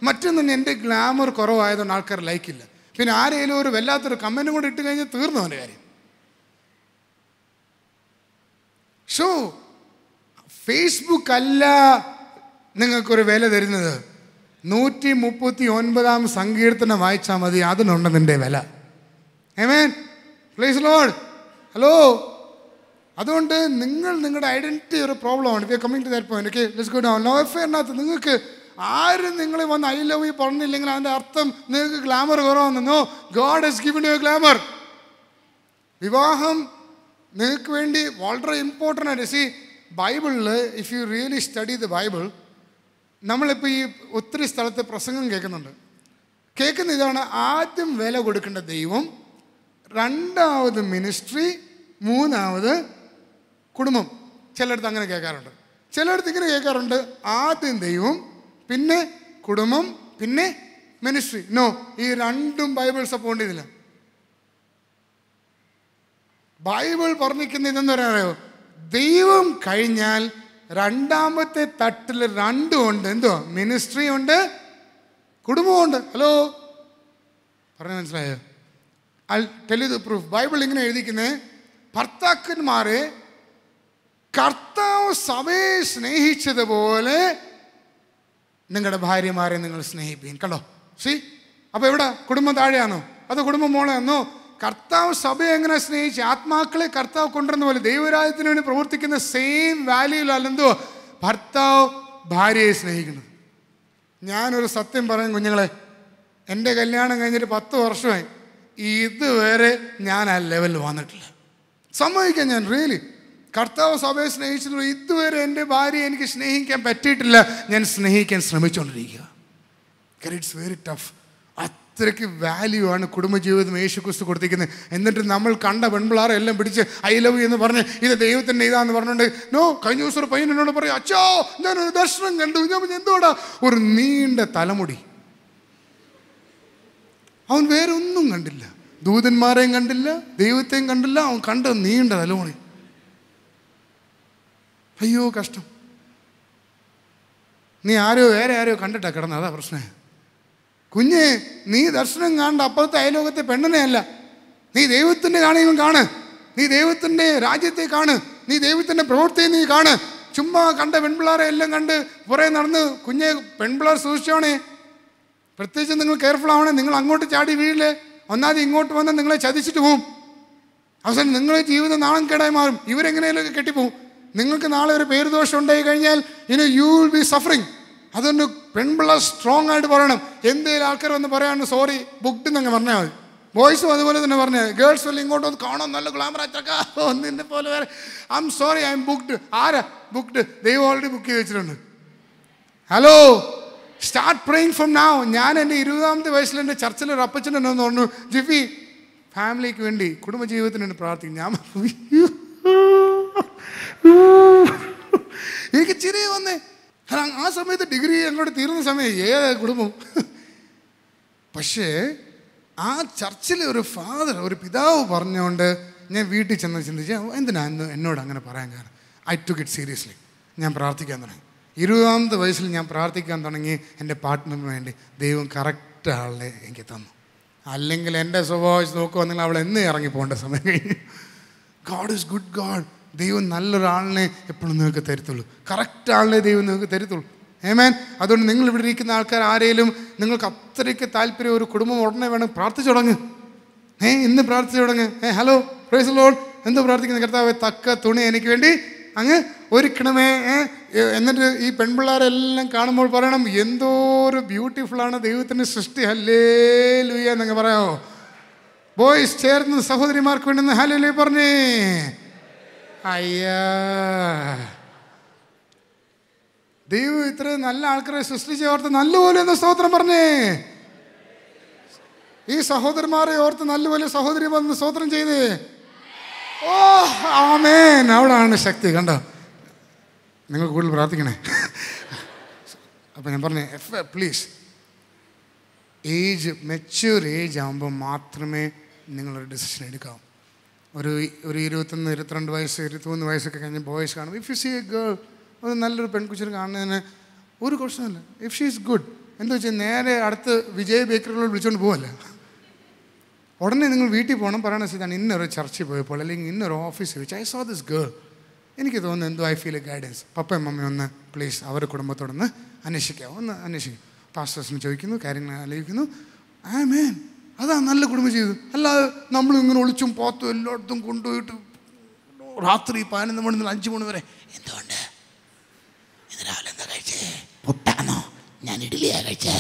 മറ്റൊന്നും തന്നെ എൻ്റെ ഗ്ലാമർ കുറവായതുകൊണ്ട് ആൾക്കാർ ലൈക്കില്ല. പിന്നെ ആരെങ്കിലും ഒരു വല്ലാത്തൊരു കമൻറ്റും കൂടെ ഇട്ട് കഴിഞ്ഞാൽ തീർന്നു അവൻ്റെ കാര്യം. സോ ഫേസ്ബുക്ക് അല്ല നിങ്ങൾക്കൊരു വില തരുന്നത്. 139 സങ്കീർത്തനം വായിച്ചാൽ മതി, അതിനുണ്ട് നിന്റെ വില. ആമേൻ, പ്രൈസ് ദി ലോർഡ്. ഹലോ, അതുകൊണ്ട് നിങ്ങളുടെ ഐഡന്റിറ്റി ഒരു പ്രോബ്ലമാണ്. We are coming to that point. Okay, let's go down. Love അഫെയറിനകത്ത് നിങ്ങൾക്ക് ആരും നിങ്ങളെ വന്ന് ഐ ലവ് യു പറഞ്ഞില്ലെങ്കിൽ അതിൻ്റെ അർത്ഥം നിങ്ങൾക്ക് ഗ്ലാമർ കുറവാണെന്നോ. God has given you glamour. വിവാഹം നിങ്ങൾക്ക് വേണ്ടി വളരെ ഇമ്പോർട്ടൻ്റ് ആണ്. സി, ബൈബിളിൽ if you really study the Bible, നമ്മളിപ്പോൾ ഈ ഒത്തിരി സ്ഥലത്ത് പ്രസംഗം കേൾക്കുന്ന ഇതാണ്: ആദ്യം വില കൊടുക്കേണ്ട ദൈവം, രണ്ടാമത് മിനിസ്ട്രി, മൂന്നാമത് കുടുംബം. ചിലയിടത്ത് അങ്ങനെ കേൾക്കാറുണ്ട്. ചിലയിടത്ത് ഇങ്ങനെ കേൾക്കാറുണ്ട്: ആദ്യം ദൈവം, പിന്നെ കുടുംബം, പിന്നെ മിനിസ്ട്രി. നോ, ഈ രണ്ടും ബൈബിൾ സപ്പോർട്ട് ചെയ്തില്ല. ബൈബിൾ പറഞ്ഞിരിക്കുന്ന ഇതെന്ന് പറയാനോ, ദൈവം കഴിഞ്ഞാൽ രണ്ടാമത്തെ തട്ടിൽ രണ്ടും ഉണ്ട്. എന്തോ? മിനിസ്ട്രി ഉണ്ട്, കുടുംബമുണ്ട്. ഹലോ, പറഞ്ഞ മനസ്സിലായോ? I tell you the proof. Bible ഇങ്ങനെ എഴുതിക്കുന്നത്: ഭർത്താക്കന്മാരെ കർത്താവ് സഭയെ സ്നേഹിച്ചതുപോലെ നിങ്ങളുടെ ഭാര്യമാരെ നിങ്ങൾ സ്നേഹിപ്പീൻ. കണ്ടോ? സി, അപ്പോൾ എവിടെ? കുടുംബം താഴെയാണോ അതോ കുടുംബം മോളെയാണോ? കർത്താവ് സഭയെ എങ്ങനെ സ്നേഹിച്ച് ആത്മാക്കളെ കർത്താവ് കൊണ്ടുവരുന്ന പോലെ ദൈവരാജ്യത്തിന് വേണ്ടി പ്രവർത്തിക്കുന്ന സെയിം വാല്യൂലല്ലെന്തോ ഭർത്താവ് ഭാര്യയെ സ്നേഹിക്കുന്നത്. ഞാനൊരു സത്യം പറയാം കുഞ്ഞുങ്ങളെ, എൻ്റെ കല്യാണം കഴിഞ്ഞിട്ട് 10 വർഷമായി, ഇതുവരെ ഞാൻ ആ ലെവലിൽ വന്നിട്ടില്ല. സമ്മതിക്കാം, ഞാൻ റിയലി കർത്താവ് സഭയെ സ്നേഹിച്ചതുകൊണ്ട് ഇതുവരെ എൻ്റെ ഭാര്യയെ എനിക്ക് സ്നേഹിക്കാൻ പറ്റിയിട്ടില്ല. ഞാൻ സ്നേഹിക്കാൻ ശ്രമിച്ചുകൊണ്ടിരിക്കുക. It's very tough. അത്രയ്ക്ക് വാല്യൂ ആണ് കുടുംബജീവിതം യേശു ക്രിസ്തു കൊടുത്തിരിക്കുന്നത്. എന്നിട്ട് നമ്മൾ കണ്ട പെൺപിള്ളാരെ എല്ലാം പിടിച്ച് ഐ ലവ് യു എന്ന് പറഞ്ഞ് ഇത് ദൈവത്തിൻ്റെ ഇതാന്ന് പറഞ്ഞുകൊണ്ട് നോ. കഴിഞ്ഞ ദിവസം ഒരു പയ്യൻ എന്നോട് പറയും: അച്ഛോ, ഞാനൊരു ദർശനം കണ്ടു. ഞാൻ എന്തോടാ? ഒരു നീണ്ട തലമുടി. അവൻ വേറെ ഒന്നും കണ്ടില്ല, ദൂതന്മാരെയും കണ്ടില്ല, ദൈവത്തെയും കണ്ടില്ല. അവൻ കണ്ട നീണ്ട തലമുടി. അയ്യോ കഷ്ടം. നീ വേറെ ആരോ കണ്ടിട്ടാ കിടന്നത്, അതാ പ്രശ്നം. കുഞ്ഞ്, നീ ദർശനം കാണണ്ട അപ്പുറത്തെ അയലോകത്തെ പെണ്ണിനെ അല്ല, നീ ദൈവത്തിൻ്റെ കാണുകയും കാണ്, നീ ദൈവത്തിൻ്റെ രാജ്യത്തെ കാണ്, നീ ദൈവത്തിൻ്റെ പ്രവൃത്തിയെ നീ കാണ്. ചുമ്മാ കണ്ട പെൺപിള്ളാരെ എല്ലാം കണ്ട് പുറകെ നടന്ന് കുഞ്ഞെ പെൺപിള്ളേർ സൂക്ഷിച്ചോണേ. പ്രത്യേകിച്ച് നിങ്ങൾ കെയർഫുൾ ആവണേ. നിങ്ങൾ അങ്ങോട്ട് ചാടി വീഴില്ലേ. ഒന്നാമത് ഇങ്ങോട്ട് വന്ന് നിങ്ങളെ ചതിച്ചിട്ട് പോവും. അവസാനം നിങ്ങളുടെ ജീവിതം നാണം കേടായി മാറും. ഇവരെങ്ങനെയൊക്കെ കെട്ടിപ്പോവും. നിങ്ങൾക്ക് നാളെ ഒരു പേരുദോഷം ഉണ്ടായി കഴിഞ്ഞാൽ യു വിൽ ബി സഫറിങ്. അതുകൊണ്ട് പെൺപിള്ളേർ സ്ട്രോങ് ആയിട്ട് പറയണം. എന്തെങ്കിലും ആൾക്കാർ വന്ന് പറയാണ് സോറി ബുക്ക്ഡ് എന്നങ്ങ് പറഞ്ഞാൽ മതി. ബോയ്സും അതുപോലെ തന്നെ പറഞ്ഞാൽ ഗേൾസ് വല്ല ഇങ്ങോട്ട് വന്ന് കാണാൻ നല്ല ഗ്ലാമർ ആച്ചക്കാ ഒന്നിൻ്റെ പോലെ വേറെ I am sorry I M booked. ആരാ ബുക്ക്ഡ്? ദൈവം ഓൾറെഡി ബുക്ക് ചെയ്ത് വെച്ചിട്ടുണ്ട്. Hello, start praying from now. ഞാൻ എൻ്റെ 20ാമത്തെ വയസ്സിൽ എൻ്റെ ചർച്ചിലൊരു അപ്പച്ചൻ എന്നു പറഞ്ഞു: ജിഫി, ഫാമിലിക്ക് വേണ്ടി കുടുംബജീവിതത്തിന് വേണ്ടി പ്രാർത്ഥിക്കും. ഞാൻ എനിക്ക് ചിരി വന്നേ. ആ സമയത്ത് ഡിഗ്രി അങ്ങോട്ട് തീർന്ന സമയം ഏതാ കുടുംബം. പക്ഷേ ആ ചർച്ചിലെ ഒരു ഫാദർ, ഒരു പിതാവ് പറഞ്ഞുകൊണ്ട് ഞാൻ വീട്ടിൽ ചെന്ന് ചിന്തിച്ച് എന്തിനാ എന്നോട് അങ്ങനെ പറയാൻ കാരണം. I took it seriously. ഞാൻ പ്രാർത്ഥിക്കാൻ തുടങ്ങി. 20ാമത്തെ വയസ്സിൽ ഞാൻ പ്രാർത്ഥിക്കാൻ തുടങ്ങി. എൻ്റെ പാർട്ട്ണറിന് വേണ്ടി ദൈവം കറക്റ്റ് ആളെ എനിക്ക് തന്നു. അല്ലെങ്കിൽ എൻ്റെ സ്വഭാവം നോക്കുവാണെങ്കിൽ അവൾ എന്നേ ഇറങ്ങി പോകേണ്ട സമയം കഴിഞ്ഞു. God is good. ഗോഡ്, ദൈവം നല്ലൊരാളിനെ എപ്പോഴും നിങ്ങൾക്ക് തരത്തുള്ളൂ. കറക്റ്റ് ആളിനെ ദൈവം നിങ്ങൾക്ക് തരത്തുള്ളൂ. ആമേൻ. അതുകൊണ്ട് നിങ്ങൾ ഇവിടെ ഇരിക്കുന്ന ആൾക്കാർ ആരെങ്കിലും നിങ്ങൾക്ക് അത്രയ്ക്ക് താല്പര്യം ഒരു കുടുംബം ഉടനെ വേണം, പ്രാർത്ഥിച്ചു തുടങ്ങ്. ഇന്ന് പ്രാർത്ഥിച്ചു തുടങ്ങ്. Hello, praise the lord. എന്ത് പ്രാർത്ഥിക്കുന്ന? കർത്താവേ, തക്ക തുണി എനിക്ക് വേണ്ടി അങ്ങ് ഒരുക്കണമേ. എന്നിട്ട് ഈ പെൺപിള്ളേരെല്ലാം കാണുമ്പോൾ പറയണം എന്തോരു ബ്യൂട്ടിഫുള്ളാണ് ദൈവത്തിൻ്റെ സൃഷ്ടി. ഹല്ലേലൂയ എന്നങ്ങ് പറയാമോ? ബോയ്സ് ചേർന്ന് സഹോദരിമാർക്ക് വേണ്ടി ഹല്ലേലൂയ പറഞ്ഞേ. അയ്യാ, ദൈവം ഇത്രയും നല്ല ആൾക്കാരെ സൃഷ്ടിച്ച് ഓർത്ത് നല്ലപോലെ ഒന്ന് സ്തോത്രം പറഞ്ഞേ. ഈ സഹോദരന്മാരെ ഓർത്ത് നല്ലപോലെ സഹോദരി വന്ന് സ്തോത്രം ചെയ്തേ. ഓ ആമേൻ. അവിടാണ് ശക്തി. കണ്ടോ? നിങ്ങൾ കൂടുതൽ പ്രാർത്ഥിക്കണേ. അപ്പം ഞാൻ പറഞ്ഞേ, പ്ലീസ് മെച്യൂർ ഏജ് ആകുമ്പോൾ മാത്രമേ നിങ്ങളൊരു ഡിസിഷൻ എടുക്കാവൂ. ഒരു 21, 22 വയസ്സ്, 23 വയസ്സൊക്കെ കഴിഞ്ഞ് ബോയ്സ് കാണും. If you see a girl, ഒരു നല്ലൊരു പെൺകുച്ചിനെ കാണുന്നതിന് ഒരു പ്രശ്നമില്ല. ഇഫ് ഷീ ഈസ് ഗുഡ്, എന്താ വെച്ചാൽ നേരെ അടുത്ത് വിജയ് ബേക്കറികളോട് വിളിച്ചുകൊണ്ട് പോവല്ല. ഉടനെ നിങ്ങൾ വീട്ടിൽ പോകണം. പറയണ ഇതാണ് ഇന്നൊരു ചർച്ചിൽ പോയപ്പോൾ അല്ലെങ്കിൽ ഇന്നൊരു ഓഫീസിൽ വെച്ച് ഐ സോ ദിസ് ഗേൾ. എനിക്ക് തോന്നുന്നു എന്തോ ഐ ഫീൽ എ ഗൈഡൻസ്. പപ്പയും മമ്മയും ഒന്ന് പ്ലീസ് അവരുടെ കുടുംബത്തോടൊന്ന് അന്വേഷിക്കാമോ? ഒന്ന് അന്വേഷിക്കും. പാസ്റ്റേഴ്സിന് ചോദിക്കുന്നു, കാര്യങ്ങൾ ആലോചിക്കുന്നു. ആമേൻ, അതാ നല്ല കുടുംബ ജീവിതം. അല്ലാതെ നമ്മളിങ്ങനെ ഒളിച്ചും പോത്തും എല്ലായിടത്തും കൊണ്ടുപോയിട്ട് രാത്രി 11 മണി മുതൽ 5 മണി വരെ എന്തുകൊണ്ട് ഇന്ന് രാവിലെ എന്താ കഴിച്ചേ? പുട്ടാണോ? ഞാൻ ഇഡ്ഡലിയാ കഴിച്ചേ.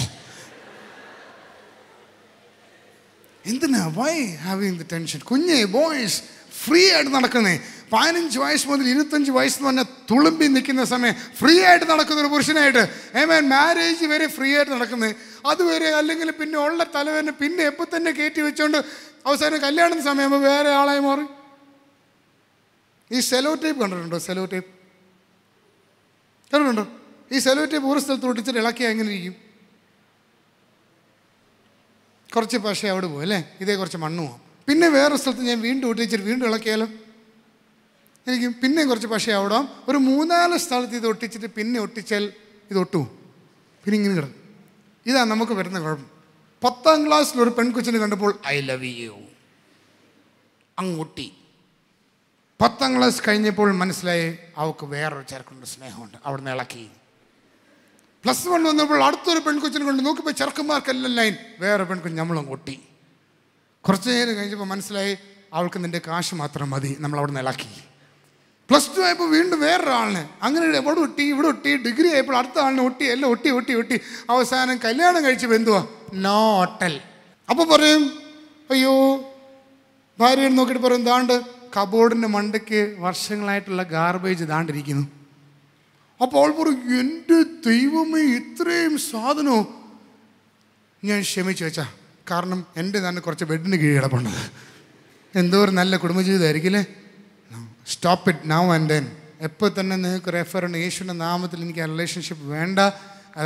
എന്തിനാ? Why having the tension? കുഞ്ഞേ, ബോയ്സ് ഫ്രീ ആയിട്ട് നടക്കുന്നേ. 15 വയസ്സ് മുതൽ 25 വയസ്സ് എന്ന് പറഞ്ഞാൽ തുളുമ്പി നിൽക്കുന്ന സമയം ഫ്രീ ആയിട്ട് നടക്കുന്ന ഒരു പുരുഷനായിട്ട്. ആമേൻ. മാരേജ് വരെ ഫ്രീ ആയിട്ട് നടക്കുന്നത്. അതുവരെ അല്ലെങ്കിൽ പിന്നെ ഉള്ള തലവേദന പിന്നെ എപ്പോൾ തന്നെ കയറ്റി വെച്ചോണ്ട് അവസാനം കല്യാണത്തിന് സമയമാകുമ്പോൾ വേറെ ആളായി മാറി. ഈ സെലോ ടേപ്പ് കണ്ടിട്ടുണ്ടോ? സെലോ ടേപ്പ് കണ്ടിട്ടുണ്ടോ? ഈ സെലോ ടേപ്പ് ഒരു സ്ഥലത്ത് ഒട്ടിച്ചിട്ട് ഇളക്കിയാൽ എങ്ങനെ ഇരിക്കും? കുറച്ച് പക്ഷേ അവിടെ പോകും അല്ലേ? ഇതേ കുറച്ച് മണ്ണ് പോകാം. പിന്നെ വേറെ സ്ഥലത്ത് ഞാൻ വീണ്ടും ഒട്ടിച്ചിട്ട് വീണ്ടും ഇളക്കിയാലോ എനിക്ക് പിന്നെയും കുറച്ച് പക്ഷേ അവിടെ ഒരു 3-4 സ്ഥലത്ത് ഇത് ഒട്ടിച്ചിട്ട് പിന്നെ ഒട്ടിച്ചാൽ ഇത് ഒട്ടുമോ? പിന്നെ ഇങ്ങനെ കിടക്കും. ഇതാ നമുക്ക് വരുന്ന കുഴപ്പം. 10ാം ക്ലാസ്സിൽ ഒരു പെൺകൊച്ചിനെ കണ്ടപ്പോൾ ഐ ലവ് യു അങ്ങൊട്ടി. 10ാം ക്ലാസ് കഴിഞ്ഞപ്പോൾ മനസ്സിലായി അവൾക്ക് വേറൊരു ചെറുക്കുണ്ട്, സ്നേഹമുണ്ട്. അവിടുന്ന് ഇളക്കി. +1 വന്നപ്പോൾ അടുത്തൊരു പെൺകൊച്ചിനെ കൊണ്ട് നോക്കിയപ്പോൾ ചെറുക്കന്മാർക്കെല്ലാം ലൈൻ, വേറെ പെൺകുഞ്ഞ് നമ്മളും കൊട്ടി. കുറച്ച് നേരം കഴിഞ്ഞപ്പോൾ മനസ്സിലായി അവൾക്ക് നിൻ്റെ കാശ് മാത്രം മതി, നമ്മൾ അവിടെ നിന്ന് ഇളക്കി. +2 ആയപ്പോൾ വീണ്ടും വേറൊരാളിന്. അങ്ങനെ എവിടെ ഒട്ടി ഇവിടെ ഒട്ടി. ഡിഗ്രി ആയപ്പോൾ അടുത്ത ആളിനെ ഒട്ടി. എല്ലാം ഒട്ടി ഒട്ടി ഒട്ടി അവസാനം കല്യാണം കഴിച്ചപ്പോൾ എന്തുവാ? No hotel. അപ്പോൾ പറയും അയ്യോ, ഭാര്യയെ നോക്കിയിട്ട് പറയും ദാണ്ട് കബോർഡിൻ്റെ മണ്ടയ്ക്ക് വർഷങ്ങളായിട്ടുള്ള ഗാർബേജ് ദാണ്ടിരിക്കുന്നു. അപ്പോൾ അവൾ പറയും എൻ്റെ ദൈവമേ, ഇത്രയും സാധനമോ? ഞാൻ ക്ഷമിച്ചു വെച്ചാ, കാരണം എൻ്റെ തന്നെ കുറച്ച് ബെഡിന് കീഴ് കിടപ്പുണ്ട്. എന്തോ ഒരു നല്ല കുടുംബജീവിതമായിരിക്കില്ലേ? Stop it now and then. എപ്പോൾ തന്നെ നിങ്ങൾക്ക് റെഫർ ഉണ്ട്, യേശുവിൻ്റെ നാമത്തിൽ എനിക്ക് ആ റിലേഷൻഷിപ്പ് വേണ്ട,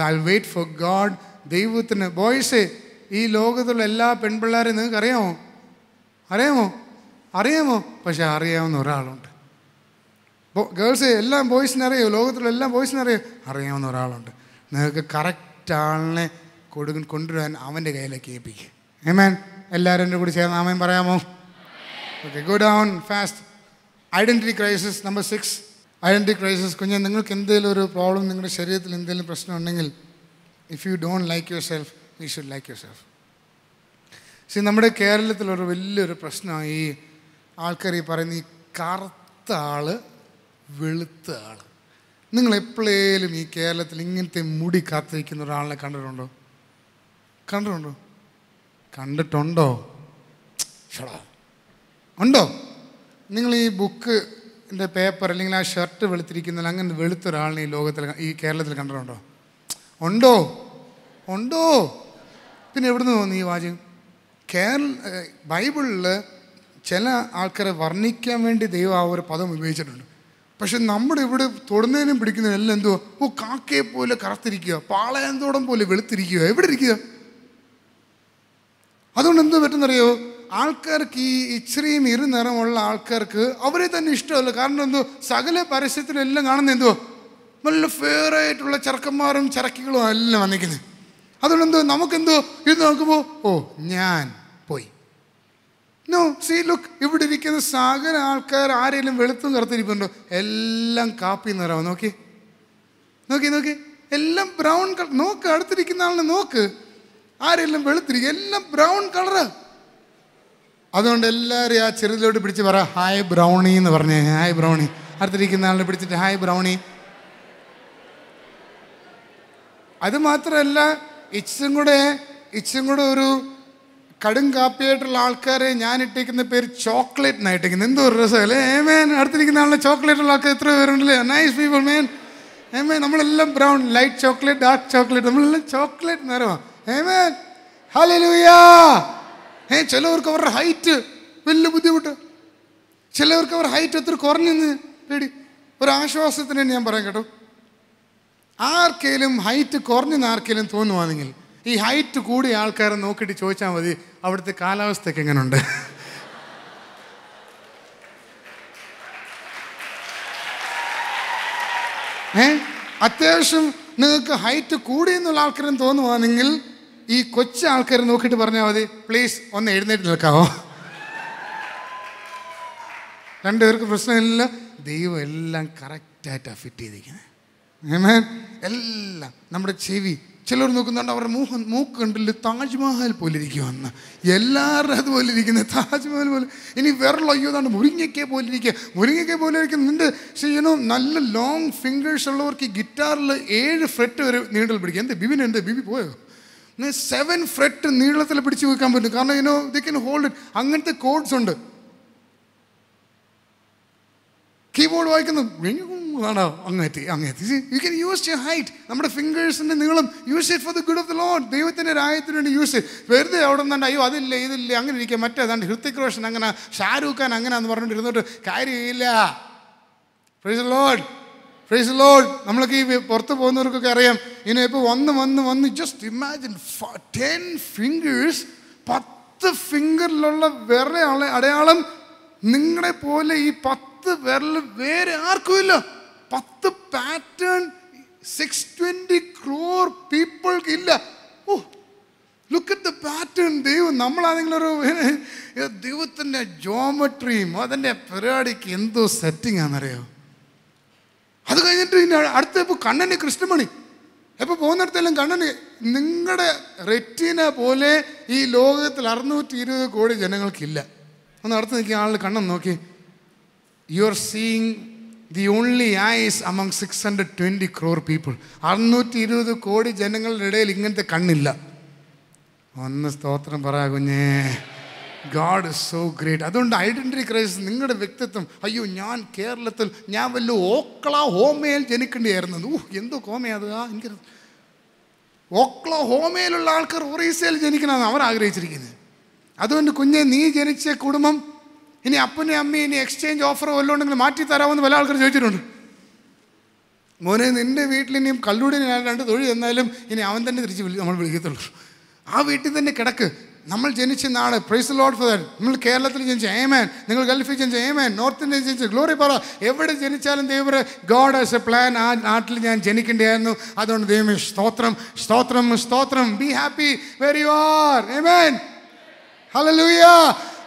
ഐ വെയിറ്റ് ഫോർ ഗോഡ്. ദൈവത്തിന് ബോയ്സ്, ഈ ലോകത്തുള്ള എല്ലാ പെൺപിള്ളേരെയും നിങ്ങൾക്ക് അറിയാമോ? അറിയാമോ? പക്ഷെ അറിയാവുന്ന ഒരാളുണ്ട്. ഗേൾസ് എല്ലാം ബോയ്സിനെ അറിയാമോ? ലോകത്തുള്ള എല്ലാ ബോയ്സിനെ അറിയാവുന്ന ഒരാളുണ്ട്. നിങ്ങൾക്ക് കറക്റ്റ് ആളിനെ കൊണ്ടുവരാൻ അവൻ്റെ കയ്യിലേക്ക് ഏൽപ്പിക്കുക. ആമേൻ. എല്ലാവരും എൻ്റെ കൂടി ചേർന്ന് ആമേൻ പറയാമോ? Okay, go down fast. Identity crisis number 6. Identity crisis. കുഞ്ഞാൽ നിങ്ങൾക്ക് എന്തെങ്കിലും ഒരു പ്രോബ്ലം, നിങ്ങളുടെ ശരീരത്തിൽ എന്തെങ്കിലും പ്രശ്നം ഉണ്ടെങ്കിൽ, if you don't like yourself, you should like yourself. പക്ഷേ നമ്മുടെ കേരളത്തിലൊരു വലിയൊരു പ്രശ്നമാണ് ഈ ആൾക്കാർ ഈ പറയുന്ന ഈ കറുത്ത ആള് വെളുത്ത ആൾ. നിങ്ങൾ എപ്പോഴേലും ഈ കേരളത്തിൽ ഇങ്ങനത്തെ മുടി കാത്തിരിക്കുന്ന ഒരാളിനെ കണ്ടിട്ടുണ്ടോ? ഉണ്ടോ? നിങ്ങൾ ഈ ബുക്കിൻ്റെ പേപ്പർ അല്ലെങ്കിൽ ആ ഷർട്ട് വെളുത്തിരിക്കുന്ന അങ്ങനെ വെളുത്തൊരാളിനെ ഈ ലോകത്തിൽ, ഈ കേരളത്തിൽ കണ്ടിട്ടുണ്ടോ? ഉണ്ടോ? പിന്നെ എവിടുന്ന് തോന്നി ഈ വാചകം? ബൈബിളിൽ ചില ആൾക്കാരെ വർണ്ണിക്കാൻ വേണ്ടി ദൈവം ആ ഒരു പദം ഉപയോഗിച്ചിട്ടുണ്ട്. പക്ഷെ നമ്മുടെ ഇവിടെ തൊടുന്നതിനും പിടിക്കുന്നതിനും എല്ലാം എന്തുവാ? കാക്കയെ പോലെ കറുത്തിരിക്കുക, പാളയന്തോടം പോലെ വെളുത്തിരിക്കുക. എവിടെ ഇരിക്കുക? അതുകൊണ്ട് എന്തോ പറ്റുന്നറിയോ? ആൾക്കാർക്ക് ഈ ഇച്ചിരിയും ഇരുനിറമുള്ള ആൾക്കാർക്ക് അവരെ തന്നെ ഇഷ്ടമല്ല. കാരണം എന്തോ സകല പരസ്യത്തിലും എല്ലാം കാണുന്ന എന്തുവാ? നല്ല ഫെയറായിട്ടുള്ള ചെറുക്കന്മാരും ചരക്കികളും എല്ലാം വന്നിരിക്കുന്നത്. അതുകൊണ്ട് എന്തോ നമുക്കെന്തോ ഇത് നോക്കുമ്പോൾ ഞാൻ പോയി. നോ, സീ ലുക്ക്, ഇവിടെ ഇരിക്കുന്ന സകല ആൾക്കാർ ആരെങ്കിലും വെളുത്തും കറുത്തിരിപ്പുണ്ടോ? എല്ലാം കാപ്പി നിറം. നോക്കി എല്ലാം ബ്രൗൺ കളർ. നോക്ക്, അടുത്തിരിക്കുന്ന ആളിനെ നോക്ക്, ആരെല്ലാം വെളുത്തിരിക്കും, എല്ലാം ബ്രൗൺ കളറ്. അതുകൊണ്ട് എല്ലാവരും ആ ചെറുതിലോട്ട് പിടിച്ച് പറ, ഹായ് ബ്രൗണി എന്ന് പറഞ്ഞേ. Hi brownie. അടുത്തിരിക്കുന്ന ആളിനെ പിടിച്ചിട്ട് ഹായ് ബ്രൗണി. അത് മാത്രമല്ല, ഇച്ചും കൂടെ ഒരു കടും കാപ്പിയായിട്ടുള്ള ആൾക്കാരെ ഞാൻ ഇട്ടേക്കുന്ന പേര് ചോക്ലേറ്റ് എന്നായിട്ടേക്കുന്നത്. എന്തോ ഒരു രസമല്ലേ? ഏമേൻ. അടുത്തിരിക്കുന്ന ആളിനെ ചോക്ലേറ്റുള്ള ആൾക്കാർ എത്ര പേരുണ്ടല്ലേ? നൈസ് പീപ്പിൾ മേൻ. ഏമേൻ. നമ്മളെല്ലാം brown, light chocolate, dark chocolate, നമ്മളെല്ലാം ചോക്ലേറ്റ് നിറമാണ്. ഏമേൻ. ഹല്ലേലൂയ. ചിലവർക്ക് അവരുടെ ഹൈറ്റ് വലിയ ബുദ്ധിമുട്ട്, ചിലവർക്ക് അവരുടെ ഹൈറ്റ് ഒത്തിരി കുറഞ്ഞെന്ന് പേടി. ഒരു ആശ്വാസത്തിന് ഞാൻ പറയാം കേട്ടോ. ആർക്കെങ്കിലും ഹൈറ്റ് കുറഞ്ഞെന്ന് ആർക്കെങ്കിലും തോന്നുവാണെങ്കിൽ ഈ ഹൈറ്റ് കൂടിയ ആൾക്കാരെ നോക്കിയിട്ട് ചോദിച്ചാൽ മതി അവിടുത്തെ കാലാവസ്ഥയൊക്കെ എങ്ങനെയുണ്ട്. അത്യാവശ്യം നിങ്ങൾക്ക് ഹൈറ്റ് കൂടിയെന്നുള്ള ആൾക്കാരും തോന്നുവാണെങ്കിൽ ഈ കൊച്ചു ആൾക്കാരെ നോക്കിയിട്ട് പറഞ്ഞാൽ മതി, പ്ലീസ് ഒന്ന് എഴുന്നേറ്റ് നിൽക്കാവോ? രണ്ടുപേർക്ക് പ്രശ്നമില്ല. ദൈവം എല്ലാം കറക്റ്റായിട്ടാണ് ഫിറ്റ് ചെയ്തിരിക്കുന്നത്. ആമേൻ. എല്ലാം നമ്മുടെ ചെവി, ചിലർ നോക്കുന്നുണ്ട് അവരുടെ മൂക്ക് കണ്ടില്ല താജ്മഹൽ പോലെ ഇരിക്കുമെന്ന്. എല്ലാവരും അതുപോലെ ഇരിക്കുന്നത് താജ്മഹൽ പോലെ. ഇനി വിരൽ അയ്യോതാണ് മുരിങ്ങയ്ക്ക പോലെ ഇരിക്കുക. മുരിങ്ങയ്ക്ക പോലെ ഇരിക്കുന്ന നിൻ്റെ ചെയ്യണോ നല്ല ലോങ് ഫിംഗേഴ്സ് ഉള്ളവർക്ക് ഈ ഗിറ്റാറിൽ 7 ഫ്രെറ്റ് വരെ നീണ്ടൽ പിടിക്കുക. എന്താ ബിബി പോയോ? 7 ഫ്രെറ്റ് നീളത്തിൽ പിടിച്ച് വെക്കാൻ പറ്റും. കാരണം ദേ കൻ ഹോൾഡ് ഇറ്റ്. അങ്ങനത്തെ കോഡ്സ് ഉണ്ട്. കീബോർഡ് വായിക്കുന്നത് ആണോ അങ്ങേറ്റി you can use your height. നമ്മുടെ ഫിംഗേഴ്സിൻ്റെ നീളം use it for the good of the lord. ദൈവത്തിൻ്റെ രാജ്യത്തിന് വേണ്ടി യൂസ് ഇറ്റ്. വെറുതെ അവിടെ നിന്നുണ്ട് അയ്യോ ഇതില്ല അങ്ങനെ ഇരിക്കുക, മറ്റേതാണ്ട് ഹൃത്തിക് റോഷൻ അങ്ങനെ, ഷാരൂഖ് ഖാൻ അങ്ങനെ എന്ന് പറഞ്ഞിട്ട് കാര്യമില്ല. Price the Lord, price the Lord. നമ്മളൊക്കെ ഈ പുറത്ത് പോകുന്നവർക്കൊക്കെ അറിയാം. ഇപ്പോൾ വന്ന് ജസ്റ്റ് ഇമാജിൻ 10 ഫിംഗേഴ്സ്, 10 ഫിംഗറിലുള്ള വിരൽ അടയാളം നിങ്ങളെ പോലെ ഈ 10 വിരൽ വേറെ ആർക്കും ഇല്ല. 10 പാറ്റേൺ 620 crore പീപ്പിൾക്ക് ഇല്ല. Look at the pattern. ദൈവം നമ്മളാണെങ്കിലൊരു ദൈവത്തിൻ്റെ ജോമെട്രിയും അതിൻ്റെ പരിപാടിക്ക് എന്തോ സെറ്റിംഗ് ആണെന്നറിയോ. അത് കഴിഞ്ഞിട്ട് ഇനി അടുത്ത ഇപ്പോൾ കണ്ണന് കൃഷ്ണമണി എപ്പോൾ പോകുന്നിടത്തെല്ലാം കണ്ണന് നിങ്ങളുടെ റെറ്റീന പോലെ ഈ ലോകത്തിൽ 620 കോടി ജനങ്ങൾക്കില്ല. ഒന്ന് അടുത്ത് നിൽക്കിയ ആളുടെ കണ്ണൻ നോക്കി. You are seeing the only eyes among 620 crore people. 620 കോടി ജനങ്ങളുടെ ഇടയിൽ ഇങ്ങനത്തെ കണ്ണില്ല. ഒന്ന് സ്തോത്രം പറയാ കുഞ്ഞേ. God is so great. അതുകൊണ്ട് ഐഡൻറ്റിറ്റി ക്രൈസിസ് നിങ്ങളുടെ വ്യക്തിത്വം. അയ്യോ ഞാൻ കേരളത്തിൽ ഞാൻ വല്ല ഓക്ലഹോമയിൽ ജനിക്കേണ്ടിയായിരുന്നു. എന്തോ കോമയത് എനിക്ക്. ഓക്ലഹോമയിലുള്ള ആൾക്കാർ ഒറീസയിൽ ജനിക്കണമെന്ന് അവർ ആഗ്രഹിച്ചിരിക്കുന്നത്. അതുകൊണ്ട് കുഞ്ഞെ നീ ജനിച്ച കുടുംബം ഇനി അപ്പനെ അമ്മയും ഇനി എക്സ്ചേഞ്ച് ഓഫർ വല്ലതും ഉണ്ടെങ്കിൽ മാറ്റി തരാമെന്ന് പല ആൾക്കാർ ചോദിച്ചിട്ടുണ്ട്. മോനെ നിൻ്റെ വീട്ടിൽ ഇനിയും കല്ലൂടി 2 തൊഴിൽ എന്നാലും ഇനി അവൻ തന്നെ തിരിച്ച് നമ്മൾ വിളിക്കത്തുള്ളൂ. ആ വീട്ടിൽ തന്നെ കിടക്ക്. നമ്മൾ ജനിച്ച നാട്. Price the Lord for that. നമ്മൾ കേരളത്തിൽ ജനിച്ച ആമേൻ, നിങ്ങൾ ഗൾഫിൽ ജനിച്ച ആമേൻ, നോർത്ത് ഇന്ത്യയിൽ ജനിച്ച ഗ്ലോറി പറ. എവിടെ ജനിച്ചാലും ദൈവം ഗോഡ് ഹാസ് എ പ്ലാൻ. ആ നാട്ടിൽ ഞാൻ ജനിക്കേണ്ടിയായിരുന്നു. അതുകൊണ്ട് ദൈവമേ സ്തോത്രം സ്തോത്രം സ്തോത്രം. Be happy where you are. ആമേൻ. ഹല്ലേലൂയ.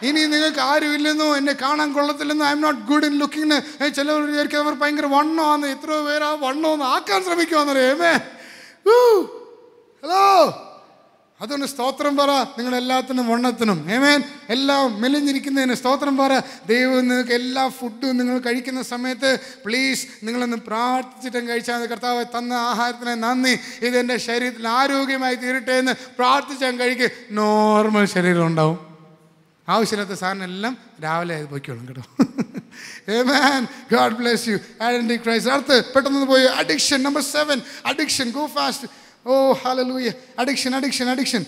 ഇനി നിങ്ങൾക്ക് ആരുമില്ലെന്നോ എന്നെ കാണാൻ കൊള്ളത്തില്ലെന്നോ I am not good in looking. ചിലവർ വിചാരിക്കും അവർ ഭയങ്കര വണ്ണമാണ്. എത്രയോ പേര് ആ വണ്ണമൊന്ന് ആക്കാൻ ശ്രമിക്കുവാന്നറിയാമേ. ഹലോ. അതുകൊണ്ട് സ്തോത്രം പറ നിങ്ങളെല്ലാത്തിനും വണ്ണത്തിനും. ആമേൻ. എല്ലാം മെലിഞ്ഞിരിക്കുന്നതിന് സ്തോത്രം പറ. ദൈവം നിങ്ങൾക്ക് എല്ലാ ഫുഡും നിങ്ങൾ കഴിക്കുന്ന സമയത്ത് പ്ലീസ് നിങ്ങളൊന്ന് പ്രാർത്ഥിച്ചിട്ടും കഴിച്ചാൽ കർത്താവ് തന്ന ആഹാരത്തിന് നന്ദി, ഇതെൻ്റെ ശരീരത്തിൽ ആരോഗ്യമായി തീരട്ടെ എന്ന് പ്രാർത്ഥിച്ചാൽ കഴിക്കുക. നോർമൽ ശരീരം ഉണ്ടാവും. ആവശ്യമില്ലാത്ത സാധനം എല്ലാം രാവിലെ അത് പോയിക്കോളും കേട്ടോ. Amen. God bless you. Identity Christ. അടുത്ത് പെട്ടെന്ന് പോയി addiction. Number 7 addiction. Go fast. Oh ഹല്ലേലൂയ. അഡിക്ഷൻ.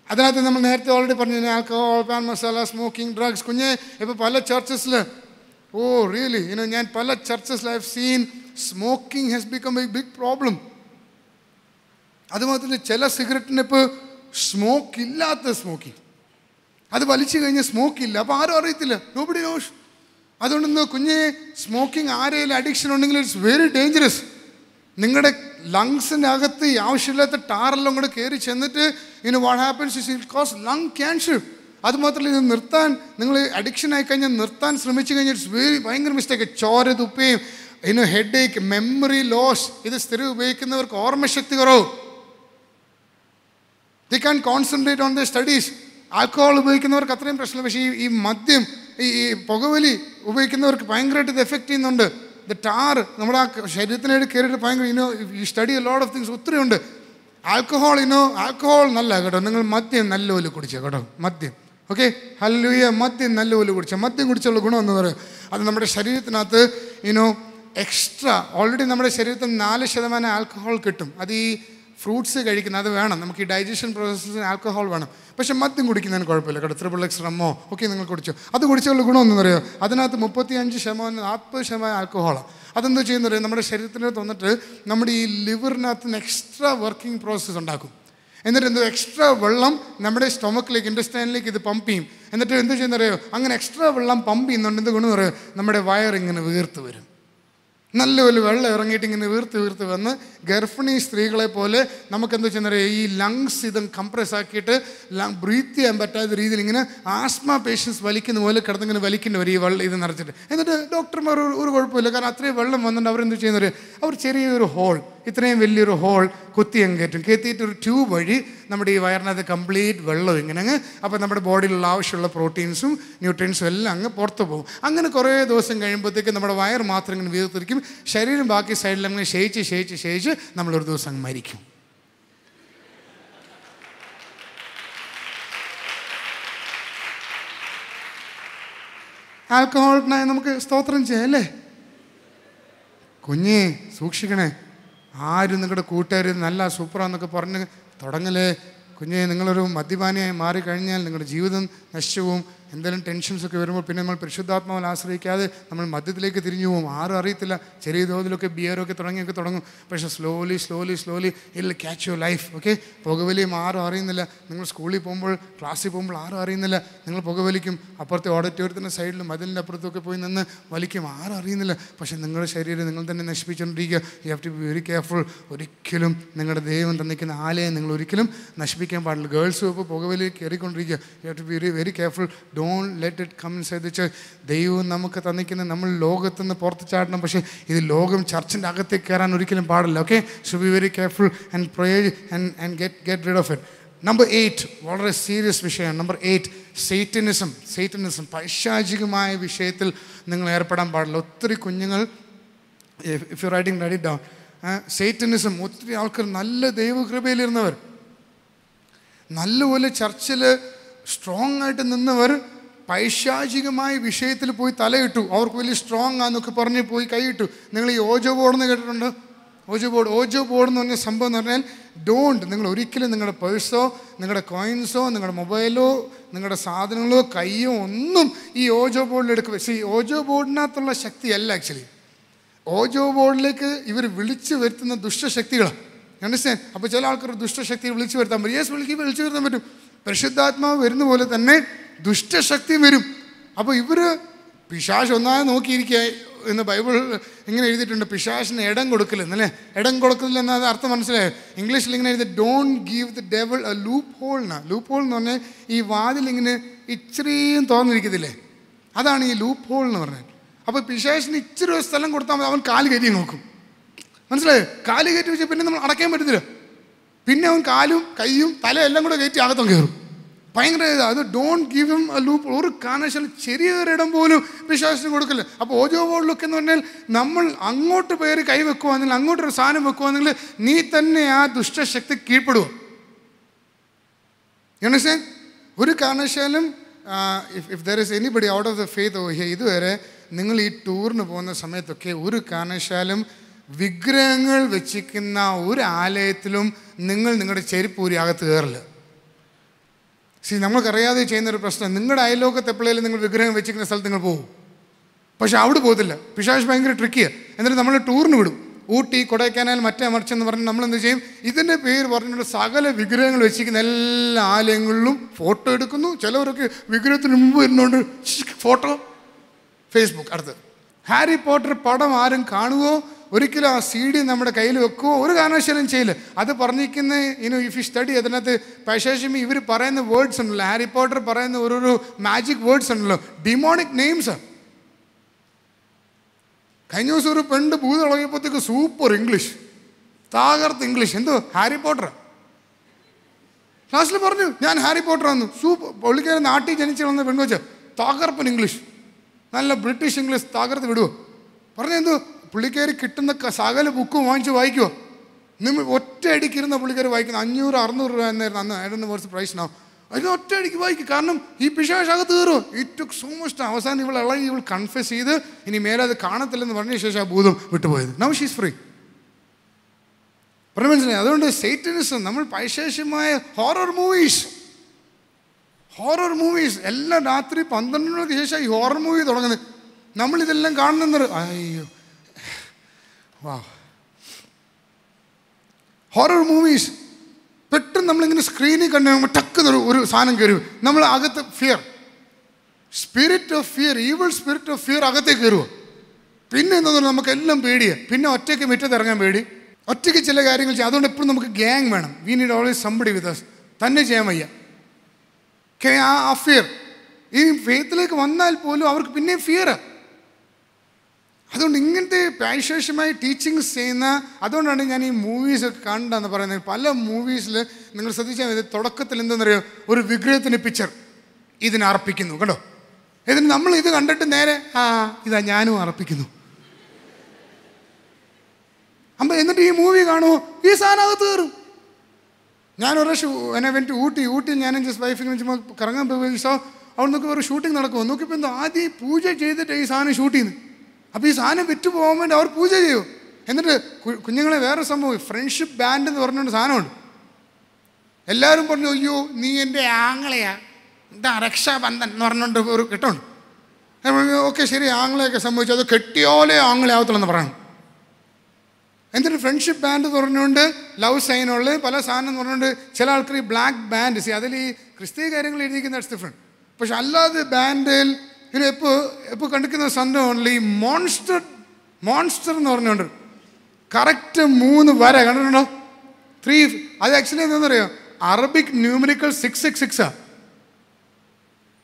അതിനകത്ത് നമ്മൾ നേരത്തെ ഓൾറെഡി പറഞ്ഞു alcohol, pan masala, smoking, drugs. കുഞ്ഞെ ഇപ്പോൾ പല ചർച്ചസിൽ റിയലി ഞാൻ പല ചർച്ചസിൽ I have seen smoking has become a big problem. അതുമാത്രമല്ല ചില സിഗരറ്റിന് ഇപ്പോൾ സ്മോക്ക് ഇല്ലാത്ത സ്മോക്കിംഗ്, അത് വലിച്ചു കഴിഞ്ഞാൽ സ്മോക്കില്ല. അപ്പോൾ ആരും അറിയത്തില്ല. Nobody knows. അതുകൊണ്ടൊന്ന് കുഞ്ഞെ സ്മോക്കിംഗ് ആരെങ്കിലും അഡിക്ഷൻ ഉണ്ടെങ്കിൽ ഇറ്റ്സ് വെരി ഡേഞ്ചറസ്. നിങ്ങളുടെ ലങ്സിൻ്റെ അകത്ത് ആവശ്യമില്ലാത്ത ടാറെല്ലാം കൂടെ കയറി ചെന്നിട്ട് what happens is it cos lung cancer. അതുമാത്രമല്ല ഇത് നിർത്താൻ നിങ്ങൾ അഡിക്ഷൻ ആയി കഴിഞ്ഞാൽ നിർത്താൻ ശ്രമിച്ചു കഴിഞ്ഞാൽ ഇറ്റ്സ് ഭയങ്കര മിസ്റ്റേക്ക്. ചോര തുപ്പയും ഹെഡ് ഏക്ക്, മെമ്മറി ലോസ്. ഇത് സ്ഥിരം ഉപയോഗിക്കുന്നവർക്ക് ഓർമ്മശക്തി കുറവ്. They can concentrate on the studies. Alcohol ഉപയോഗിക്കുന്നവർക്ക് അത്രയും പ്രശ്നമില്ല. പക്ഷേ ഈ മദ്യം, ഈ പുകവലി ഉപയോഗിക്കുന്നവർക്ക് ഭയങ്കരമായിട്ട് ഇത് എഫക്റ്റ് ചെയ്യുന്നുണ്ട്. ദ ടാർ നമ്മുടെ ആ ശരീരത്തിനായിട്ട് കയറിയിട്ട് ഭയങ്കര ഈ സ്റ്റഡി ലോട്ട് ഓഫ് തിങ്സ് ഒത്തിരി ഉണ്ട്. ആൽക്കഹോൾ ആൽക്കഹോൾ നല്ല കേട്ടോ. നിങ്ങൾ മദ്യം നല്ലപോലെ കുടിച്ചോ കേട്ടോ. മദ്യം ഓക്കെ. ഹല്ലേലൂയ. മദ്യം നല്ലപോലെ കുടിച്ചോ. മദ്യം കുടിച്ചുള്ള ഗുണം എന്ന് പറയും അത് നമ്മുടെ ശരീരത്തിനകത്ത് എക്സ്ട്രാ ഓൾറെഡി നമ്മുടെ ശരീരത്തിൽ 4% ആൽക്കഹോൾ കിട്ടും. അത് ഈ ഫ്രൂട്ട്സ് കഴിക്കുന്നത് അത് വേണം. നമുക്ക് ഈ ഡൈജഷൻ പ്രോസസ്സിന് ആൽക്കഹോൾ വേണം. പക്ഷെ മദ്യം കുടിക്കുന്നതിന് കുഴപ്പമില്ല കേട്ടോ. XXX റമ്മോ ഒക്കെ നിങ്ങൾ കുടിച്ചോ. അത് കുടിച്ചുള്ള ഗുണമെന്ന് പറയുമോ അതിനകത്ത് 35% 40% ആൽക്കഹോളാണ്. അതെന്താ ചെയ്യുന്നത് നമ്മുടെ ശരീരത്തിനകത്ത് വന്നിട്ട് നമ്മുടെ ഈ ലിവറിനകത്ത് എക്സ്ട്രാ വർക്കിംഗ് പ്രോസസ്സ് ഉണ്ടാക്കും. എന്നിട്ട് എന്തോ എക്സ്ട്രാ വെള്ളം നമ്മുടെ സ്റ്റൊമക്കിലേക്ക് ഇൻറ്റസ്റ്റൈനിലേക്ക് ഇത് പമ്പ് ചെയ്യും. എന്നിട്ട് എന്ത് ചെയ്യുന്നറിയോ അങ്ങനെ എക്സ്ട്രാ വെള്ളം പമ്പ് ചെയ്യുന്നുണ്ട്. എന്ത് ഗുണമെന്ന് പറയുമോ നമ്മുടെ വയറിങ്ങനെ വീർത്ത് വരും. നല്ലപോലെ വെള്ളം ഇറങ്ങിയിട്ട് ഇങ്ങനെ വീർത്ത് വന്ന് ഗർഭിണി സ്ത്രീകളെ പോലെ നമുക്കെന്താ വെച്ചാൽ ഈ ലങ്സ് ഇതും കംപ്രസ് ആക്കിയിട്ട് ബ്രീത്ത് ചെയ്യാൻ പറ്റാത്ത രീതിയിൽ ഇങ്ങനെ ആസ്മ പേഷ്യൻസ് വലിക്കുന്ന പോലെ കിടന്നിങ്ങനെ വലിക്കേണ്ടി വരും ഈ വെള്ളം ഇത് നിറച്ചിട്ട്. എന്നിട്ട് ഡോക്ടർമാർ ഒരു കുഴപ്പമില്ല, കാരണം അത്രയും വെള്ളം വന്നിട്ട് അവരെന്ത് ചെയ്യുന്നവർ, അവർ ചെറിയൊരു ഹോൾ, ഇത്രയും വലിയൊരു ഹോൾ കയറ്റിയിട്ട് ഒരു ട്യൂബ് വഴി നമ്മുടെ ഈ വയറിനകത്ത് കംപ്ലീറ്റ് വെള്ളം ഇങ്ങനെ അങ്ങ്, അപ്പോൾ നമ്മുടെ ബോഡിയിലുള്ള ആവശ്യമുള്ള പ്രോട്ടീൻസും ന്യൂട്രിയൻസും എല്ലാം അങ്ങ് പുറത്ത് പോകും. അങ്ങനെ കുറേ ദിവസം കഴിയുമ്പോഴത്തേക്ക് നമ്മുടെ വയർ മാത്രം ഇങ്ങനെ വീർത്തിരിക്കും, ശരീരം ബാക്കി സൈഡിൽ അങ്ങനെ ക്ഷയിച്ച് നമ്മളൊരു ദിവസം അങ്ങ് മരിക്കും. ആൽക്കഹോളിനായി നമുക്ക് സ്തോത്രം ചെയ്യാം അല്ലേ? കുഞ്ഞേ സൂക്ഷിക്കണേ, ആരും നിങ്ങളുടെ കൂട്ടുകാർ നല്ല സൂപ്പറാന്നൊക്കെ പറഞ്ഞ് തുടങ്ങലേ. കുഞ്ഞേ, നിങ്ങളൊരു മദ്യപാനിയായി മാറിക്കഴിഞ്ഞാൽ നിങ്ങളുടെ ജീവിതം നശിച്ചുവും. എന്തെങ്കിലും ടെൻഷൻസൊക്കെ വരുമ്പോൾ പിന്നെ നമ്മൾ പരിശുദ്ധാത്മാവിൽ ആശ്രയിക്കാതെ നമ്മൾ മദ്യത്തിലേക്ക് തിരിഞ്ഞു പോകും. ആരും അറിയത്തില്ല, ചെറിയ തോതിലൊക്കെ ബിയറൊക്കെ തുടങ്ങും. പക്ഷേ സ്ലോലി ഇല്ല ക്യാച്ച് യുവർ ലൈഫ്. ഓക്കെ, പുകവലിയും ആരും അറിയുന്നില്ല. നിങ്ങൾ സ്കൂളിൽ പോകുമ്പോൾ ക്ലാസ്സിൽ പോകുമ്പോൾ ആരും അറിയുന്നില്ല. നിങ്ങൾ പുകവലിക്കും, അപ്പുറത്തെ ഓഡിറ്റോറിയത്തിൻ്റെ സൈഡിലും മതിലിൻ്റെ അപ്പുറത്തൊക്കെ പോയി നിന്ന് വലിക്കും, ആരും അറിയുന്നില്ല. പക്ഷേ നിങ്ങളുടെ ശരീരം നിങ്ങൾ തന്നെ നശിപ്പിച്ചുകൊണ്ടിരിക്കുക. You have to be very careful. ഒരിക്കലും നിങ്ങളുടെ ദൈവം തന്നിരിക്കുന്ന ആലയം നിങ്ങൾ ഒരിക്കലും നശിപ്പിക്കാൻ പാടില്ല. ഗേൾസും ഇപ്പോൾ പുകവലി കയറിക്കൊണ്ടിരിക്കുക. You have to be very careful. Don't let it come inside the church. ദൈവം നമുക്ക് തന്നിരിക്കുന്ന നമ്മൾ ലോകത്തുനിന്ന് പുറത്ത് ചാടണം, പക്ഷേ ഇത് ലോകം ചർച്ചിൻ്റെ അകത്തേക്ക് കയറാൻ ഒരിക്കലും പാടില്ല. Okay, so be very careful and pray and get rid of it. Number 8 വളരെ സീരിയസ് വിഷയമാണ്. Number 8 satanism. പൈശാചികമായ വിഷയത്തിൽ നിങ്ങൾ ഏർപ്പെടാൻ പാടില്ല. ഒത്തിരി കുഞ്ഞുങ്ങൾ, if you writing write it down, satanism. ഒത്തിരി ആൾക്കാർ നല്ല ദൈവകൃപയിലിരുന്നവർ, നല്ലപോലെ ചർച്ചിൽ സ്ട്രോങ് ആയിട്ട് നിന്നവർ പൈശാചികമായ വിഷയത്തിൽ പോയി തലയിട്ടു. അവർക്ക് വലിയ സ്ട്രോങ് ആണെന്നൊക്കെ പറഞ്ഞ് പോയി കൈയിട്ടു. നിങ്ങൾ ഈ ഓജോ ബോർഡെന്ന് കേട്ടിട്ടുണ്ട്? ഓജോ ബോർഡ് എന്ന് പറഞ്ഞ സംഭവം എന്ന് പറഞ്ഞാൽ നിങ്ങൾ ഒരിക്കലും നിങ്ങളുടെ പേഴ്സോ നിങ്ങളുടെ കോയിൻസോ നിങ്ങളുടെ മൊബൈലോ നിങ്ങളുടെ സാധനങ്ങളോ കയ്യോ ഒന്നും ഈ ഓജോ ബോർഡിൽ എടുക്കുക. പക്ഷേ ഈ ഓജോ ബോർഡിനകത്തുള്ള ശക്തിയല്ല ആക്ച്വലി. ഓജോ ബോർഡിലേക്ക് ഇവർ വിളിച്ചു വരുത്തുന്ന ദുഷ്ടശക്തികളാണ്. അണ്ടർസ്റ്റാൻഡ്? അപ്പോൾ ചില ആൾക്കാർ ദുഷ്ടശക്തിയെ വിളിച്ചു വരുത്താൻ പറ്റും. വിളിച്ചു വരുത്താൻ പറ്റും. പരിശുദ്ധാത്മാവ് വരുന്ന പോലെ തന്നെ ദുഷ്ടശക്തി വരും. അപ്പോൾ ഇവർ പിശാച് ഒന്നാമത് നോക്കിയിരിക്കുക എന്ന് ബൈബിൾ ഇങ്ങനെ എഴുതിയിട്ടുണ്ട്, പിശാചിന് ഇടം കൊടുക്കില്ലെന്നല്ലേ. ഇടം കൊടുക്കില്ലെന്നത് അർത്ഥം മനസ്സിലായോ? ഇംഗ്ലീഷിൽ ഇങ്ങനെ എഴുതി don't give the devil A loop whole എന്ന് പറഞ്ഞാൽ ഈ വാതിലിങ്ങനെ ഇച്ചിരിയും തുറന്നിരിക്കത്തില്ലേ, അതാണ് ഈ ലൂപ്പ് ഹോൾ എന്ന് പറഞ്ഞാൽ. അപ്പോൾ പിശാചിന് ഇച്ചിരി ഒരു സ്ഥലം കൊടുത്താൽ മതി, അവൻ കാല് കയറ്റി നോക്കും. മനസ്സിലായോ? കാല് കയറ്റി വെച്ചാൽ പിന്നെ നമ്മൾ അടയ്ക്കാൻ പറ്റത്തില്ല. പിന്നെ അവൻ കാലും കൈയും തല എല്ലാം കൂടെ കയറ്റി അകത്തും കയറും. ഭയങ്കര അത് don't give him A loop. ഒരു കാരണവശാലും ചെറിയൊരിടം പോലും പിശാചിന് കൊടുക്കില്ല. അപ്പോൾ ഓജോ ബോർഡിലൊക്കെ എന്ന് പറഞ്ഞാൽ നമ്മൾ അങ്ങോട്ട് പേര് കൈ വെക്കുവാണെങ്കിൽ, അങ്ങോട്ടൊരു സാധനം വെക്കുവാണെങ്കിൽ നീ തന്നെ ആ ദുഷ്ടശക്തി കീഴ്പ്പെടുക. അണ്ടർസ്റ്റാൻഡ്? ഒരു കാരണവശാലും if there is anybody out of the faith over here, ഇതുവരെ നിങ്ങൾ ഈ ടൂറിന് പോകുന്ന സമയത്തൊക്കെ ഒരു കാരണവശാലും വിഗ്രഹങ്ങൾ വെച്ചിരിക്കുന്ന ഒരു ആലയത്തിലും നിങ്ങളുടെ ചെരുപ്പ് ഊരി അകത്ത് കയറില്ല. നമ്മൾക്കറിയാതെ ചെയ്യുന്നൊരു പ്രശ്നം, നിങ്ങളുടെ അയൽലോകത്ത് എപ്പോഴേലും നിങ്ങൾ വിഗ്രഹം വെച്ചിരിക്കുന്ന സ്ഥലത്ത് നിങ്ങൾ പോകും, പക്ഷെ അവിടെ പോകത്തില്ല. പിശാച് ഭയങ്കര ട്രിക്കിയാണ്. എന്നിട്ട് നമ്മൾ ടൂറിന് വിടും, ഊട്ടി കൊടൈക്കനാൽ മറ്റേ മറിച്ചെന്ന് പറഞ്ഞ് നമ്മളെന്ത് ചെയ്യും, ഇതിൻ്റെ പേര് പറഞ്ഞിട്ട് സകല വിഗ്രഹങ്ങൾ വെച്ചിരിക്കുന്ന എല്ലാ ആലയങ്ങളിലും ഫോട്ടോ എടുക്കുന്നു. ചിലവരൊക്കെ വിഗ്രഹത്തിന് മുമ്പ് വരുന്നുണ്ട് ഫോട്ടോ, ഫേസ്ബുക്ക്. അടുത്ത് ഹാരി പോട്ടർ പടം ആരും കാണുവോ, ഒരിക്കലും ആ CD നമ്മുടെ കയ്യിൽ വെക്കുമോ, ഒരു കാരണവശാലും ചെയ്യില്ല. അത് പറഞ്ഞിരിക്കുന്ന ഇഫ് യു സ്റ്റഡി അതിനകത്ത് പൈശാചികം ഇവർ പറയുന്ന വേർഡ്സ് ഉണ്ടല്ലോ, ഹാരി പോട്ടർ പറയുന്ന ഓരോരോ മാജിക് വേർഡ്സ് ഉണ്ടല്ലോ, ഡിമോണിക് നെയിംസ്. കഴിഞ്ഞ ദിവസം ഒരു പെണ്ണ് ഭൂതം തുടങ്ങിയപ്പോഴത്തേക്ക് സൂപ്പർ ഇംഗ്ലീഷ്, താകർത്ത് ഇംഗ്ലീഷ്. എന്തോ ഹാരി പോട്ടർ ക്ലാസ്സിൽ പറഞ്ഞു ഞാൻ ഹാരി പോട്ടറാന്ന്. സൂപ്പർ. പുള്ളിക്കാരൻ നാട്ടിൽ ജനിച്ചു വന്ന പെൺകൊച്ച താകർപ്പൻ ഇംഗ്ലീഷ്, നല്ല ബ്രിട്ടീഷ് ഇംഗ്ലീഷ് താകർത്ത് വിടുവോ. പറഞ്ഞെന്തോ പുള്ളിക്കാരി കിട്ടുന്ന സകല ബുക്കും വാങ്ങിച്ച് വായിക്കുമോ. നിങ്ങൾ ഒറ്റ അടിക്കിരുന്ന പുള്ളിക്കാർ വായിക്കുന്നത് 500-600 രൂപ എന്നായിരുന്നു അന്ന്. I don't know what's the price now. അതിന് ഒറ്റ അടിക്ക് വായിക്കും. കാരണം ഈ പിശാച് അകത്ത് കയറുമോ. It took so much time. അവസാനം ഇവൾ കൺഫെസ് ചെയ്ത് ഇനി മേലെ അത് കാണത്തില്ലെന്ന് പറഞ്ഞ ശേഷം ആ ഭൂതം വിട്ടുപോയത്. Now she is free. പറഞ്ഞു മനസ്സിലായി? അതുകൊണ്ട് സേറ്റനിസം, നമ്മൾ പൈശാചികമായ ഹൊറർ മൂവീസ് എല്ലാം രാത്രി 12 മണിക്ക് ശേഷം ഈ ഹൊറർ മൂവി തുടങ്ങുന്നത്. നമ്മളിതെല്ലാം കാണുന്നത് അയ്യോ വാ. ഹൊറർ മൂവീസ് പെട്ടെന്ന് നമ്മളിങ്ങനെ സ്ക്രീനിൽ കണ്ടു ടക്കുന്ന ഒരു സാധനം കയറി നമ്മൾ അകത്ത് fear, spirit of fear, evil spirit of fear അകത്തേക്ക് കയറുമോ. പിന്നെ എന്താ പറയുക, നമുക്കെല്ലാം പേടിയാണ്. പിന്നെ ഒറ്റയ്ക്ക് മുറ്റത്തിറങ്ങാൻ പേടി, ഒറ്റയ്ക്ക് ചില കാര്യങ്ങൾ ചെയ്യാം. അതുകൊണ്ട് എപ്പോഴും നമുക്ക് ഗ്യാങ് വേണം. We need always somebody with us. തന്നെ ചെയ്യാൻ വയ്യ. ആ ഫിയർ ഈ ഫെയ്ത്തിലേക്ക് വന്നാൽ പോലും അവർക്ക് പിന്നെയും ഫിയറാണ്. അതുകൊണ്ട് ഇങ്ങനത്തെ വിശേഷമായി ടീച്ചിങ്സ് ചെയ്യുന്ന, അതുകൊണ്ടാണ് ഞാൻ ഈ മൂവീസൊക്കെ കണ്ടെന്ന് പറയുന്നത്. പല മൂവീസിൽ നിങ്ങൾ ശ്രദ്ധിച്ചാൽ മതി, തുടക്കത്തിൽ എന്തെന്നറിയോ, ഒരു വിഗ്രഹത്തിന് പിക്ചർ ഇതിനെ അർപ്പിക്കുന്നു, കണ്ടോ. ഇതിന് നമ്മൾ ഇത് കണ്ടിട്ട് നേരെ ഇതാ ഞാനും അർപ്പിക്കുന്നു. അപ്പം എന്നിട്ട് ഈ മൂവി കാണുമോ, ഈ സാധനകത്ത് കയറും. ഞാനൊരു എന്നെ വേണ്ടി ഊട്ടി ഞാനും ജസ്റ്റ് വൈഫിന് ചുമ്മാ കറങ്ങാൻ പോയി. സോ അവിടെ നോക്കി ഒരു ഷൂട്ടിംഗ് നടക്കുമോ, നോക്കിയപ്പോൾ എന്തോ ആദ്യം പൂജ ചെയ്തിട്ട് ഈ സാധനം ഷൂട്ട് ചെയ്യുന്നു. അപ്പോൾ ഈ സാധനം വിറ്റ് പോകാൻ വേണ്ടി അവർ പൂജ ചെയ്യും. എന്നിട്ട് കുഞ്ഞുങ്ങളെ വേറെ സംഭവം, ഫ്രണ്ട്ഷിപ്പ് ബാൻഡ് എന്ന് പറഞ്ഞുകൊണ്ട് സാധനമുണ്ട്. എല്ലാവരും പറഞ്ഞു, അയ്യോ നീ എൻ്റെ ആങ്ങളെയാ, എന്താ രക്ഷാബന്ധൻ എന്ന് പറഞ്ഞുകൊണ്ട് ഒരു കെട്ടുണ്ട്. ഓക്കെ ശരി, ആങ്ങളെയൊക്കെ സംഭവിച്ചു, അത് കെട്ടിയോലെ ആങ്ങളെ ആവത്തുള്ളെന്ന് പറയണം. എന്നിട്ട് ഫ്രണ്ട്ഷിപ്പ് ബാൻഡ് എന്ന് പറഞ്ഞുകൊണ്ട് ലവ് സൈനുള്ള പല സാധനം എന്ന് പറഞ്ഞുകൊണ്ട് ചില ആൾക്കാർ ഈ ബ്ലാക്ക് ബാൻഡ് അതിൽ ഈ ക്രിസ്തീയ കാര്യങ്ങൾ എഴുതിയിരിക്കുന്ന ദാറ്റ്സ് ഡിഫറെൻറ്റ്. പക്ഷെ അല്ലാതെ ബാൻഡിൽ ഇത് എപ്പോൾ കണ്ടിക്കുന്ന സംഭവമുണ്ടല്ലോ, ഈ മോൺസ്റ്റർ എന്ന് പറഞ്ഞുകൊണ്ട് കറക്റ്റ് 3 വര കണ്ടിട്ടുണ്ടോ, 3. അത് ആക്ച്വലി എന്താണെന്ന് അറിയാം, അറബിക് ന്യൂമറിക്കൽ 666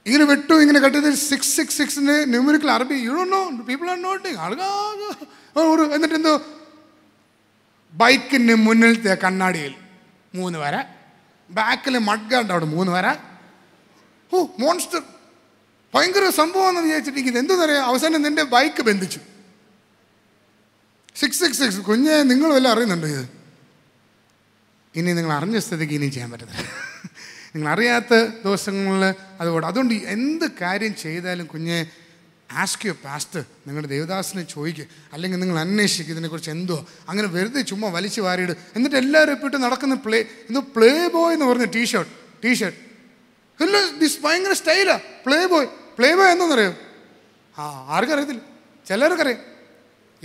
ഇങ്ങനെ വെട്ടു ഇങ്ങനെ കട്ടിയത് 666 ന്യൂമറിക്കൽ അറബി. You don't know, people are knotting. ആൾക്കാർ എന്നിട്ട് എന്തോ ബൈക്കിന് മുന്നിലത്തെ കണ്ണാടിയിൽ 3 വര, ബാക്കിൽ മഡ്ഗാർഡ് അവിടെ 3 വര. മോൺസ്റ്റർ ഭയങ്കര സംഭവമാണെന്ന് വിചാരിച്ചിട്ടിരിക്കുന്നത്. എന്തെന്നറിയാം, അവസാനം നിന്റെ ബൈക്ക് ബന്ധിച്ചു. 666 കുഞ്ഞെ നിങ്ങൾ വല്ലതും അറിയുന്നുണ്ടോ ഇത്? ഇനി നിങ്ങൾ അറിഞ്ഞ സ്ഥിതിക്ക് ഇനി ചെയ്യാൻ പറ്റത്തില്ല. നിങ്ങൾ അറിയാത്ത ദിവസങ്ങളിൽ അതുകൊണ്ട് എന്ത് കാര്യം ചെയ്താലും കുഞ്ഞെ ആസ്ക് യുവർ പാസ്റ്റർ, നിങ്ങളുടെ ദേവദാസിനെ ചോദിക്കുക, അല്ലെങ്കിൽ നിങ്ങൾ അന്വേഷിക്കുക ഇതിനെക്കുറിച്ച് എന്തോ. അങ്ങനെ വെറുതെ ചുമ്മാ വലിച്ചു വാരിയിട്. എന്നിട്ട് എല്ലാവരും ഇപ്പോട്ട് നടക്കുന്ന പ്ലേ ബോയ് എന്ന് പറഞ്ഞ ടീഷർട്ട് എല്ലാം ഭയങ്കര സ്റ്റൈലാണ്. പ്ലേ ബോയ് എന്നറിയോ? ആർക്കും അറിയത്തില്ല, ചിലർക്കറിയാം.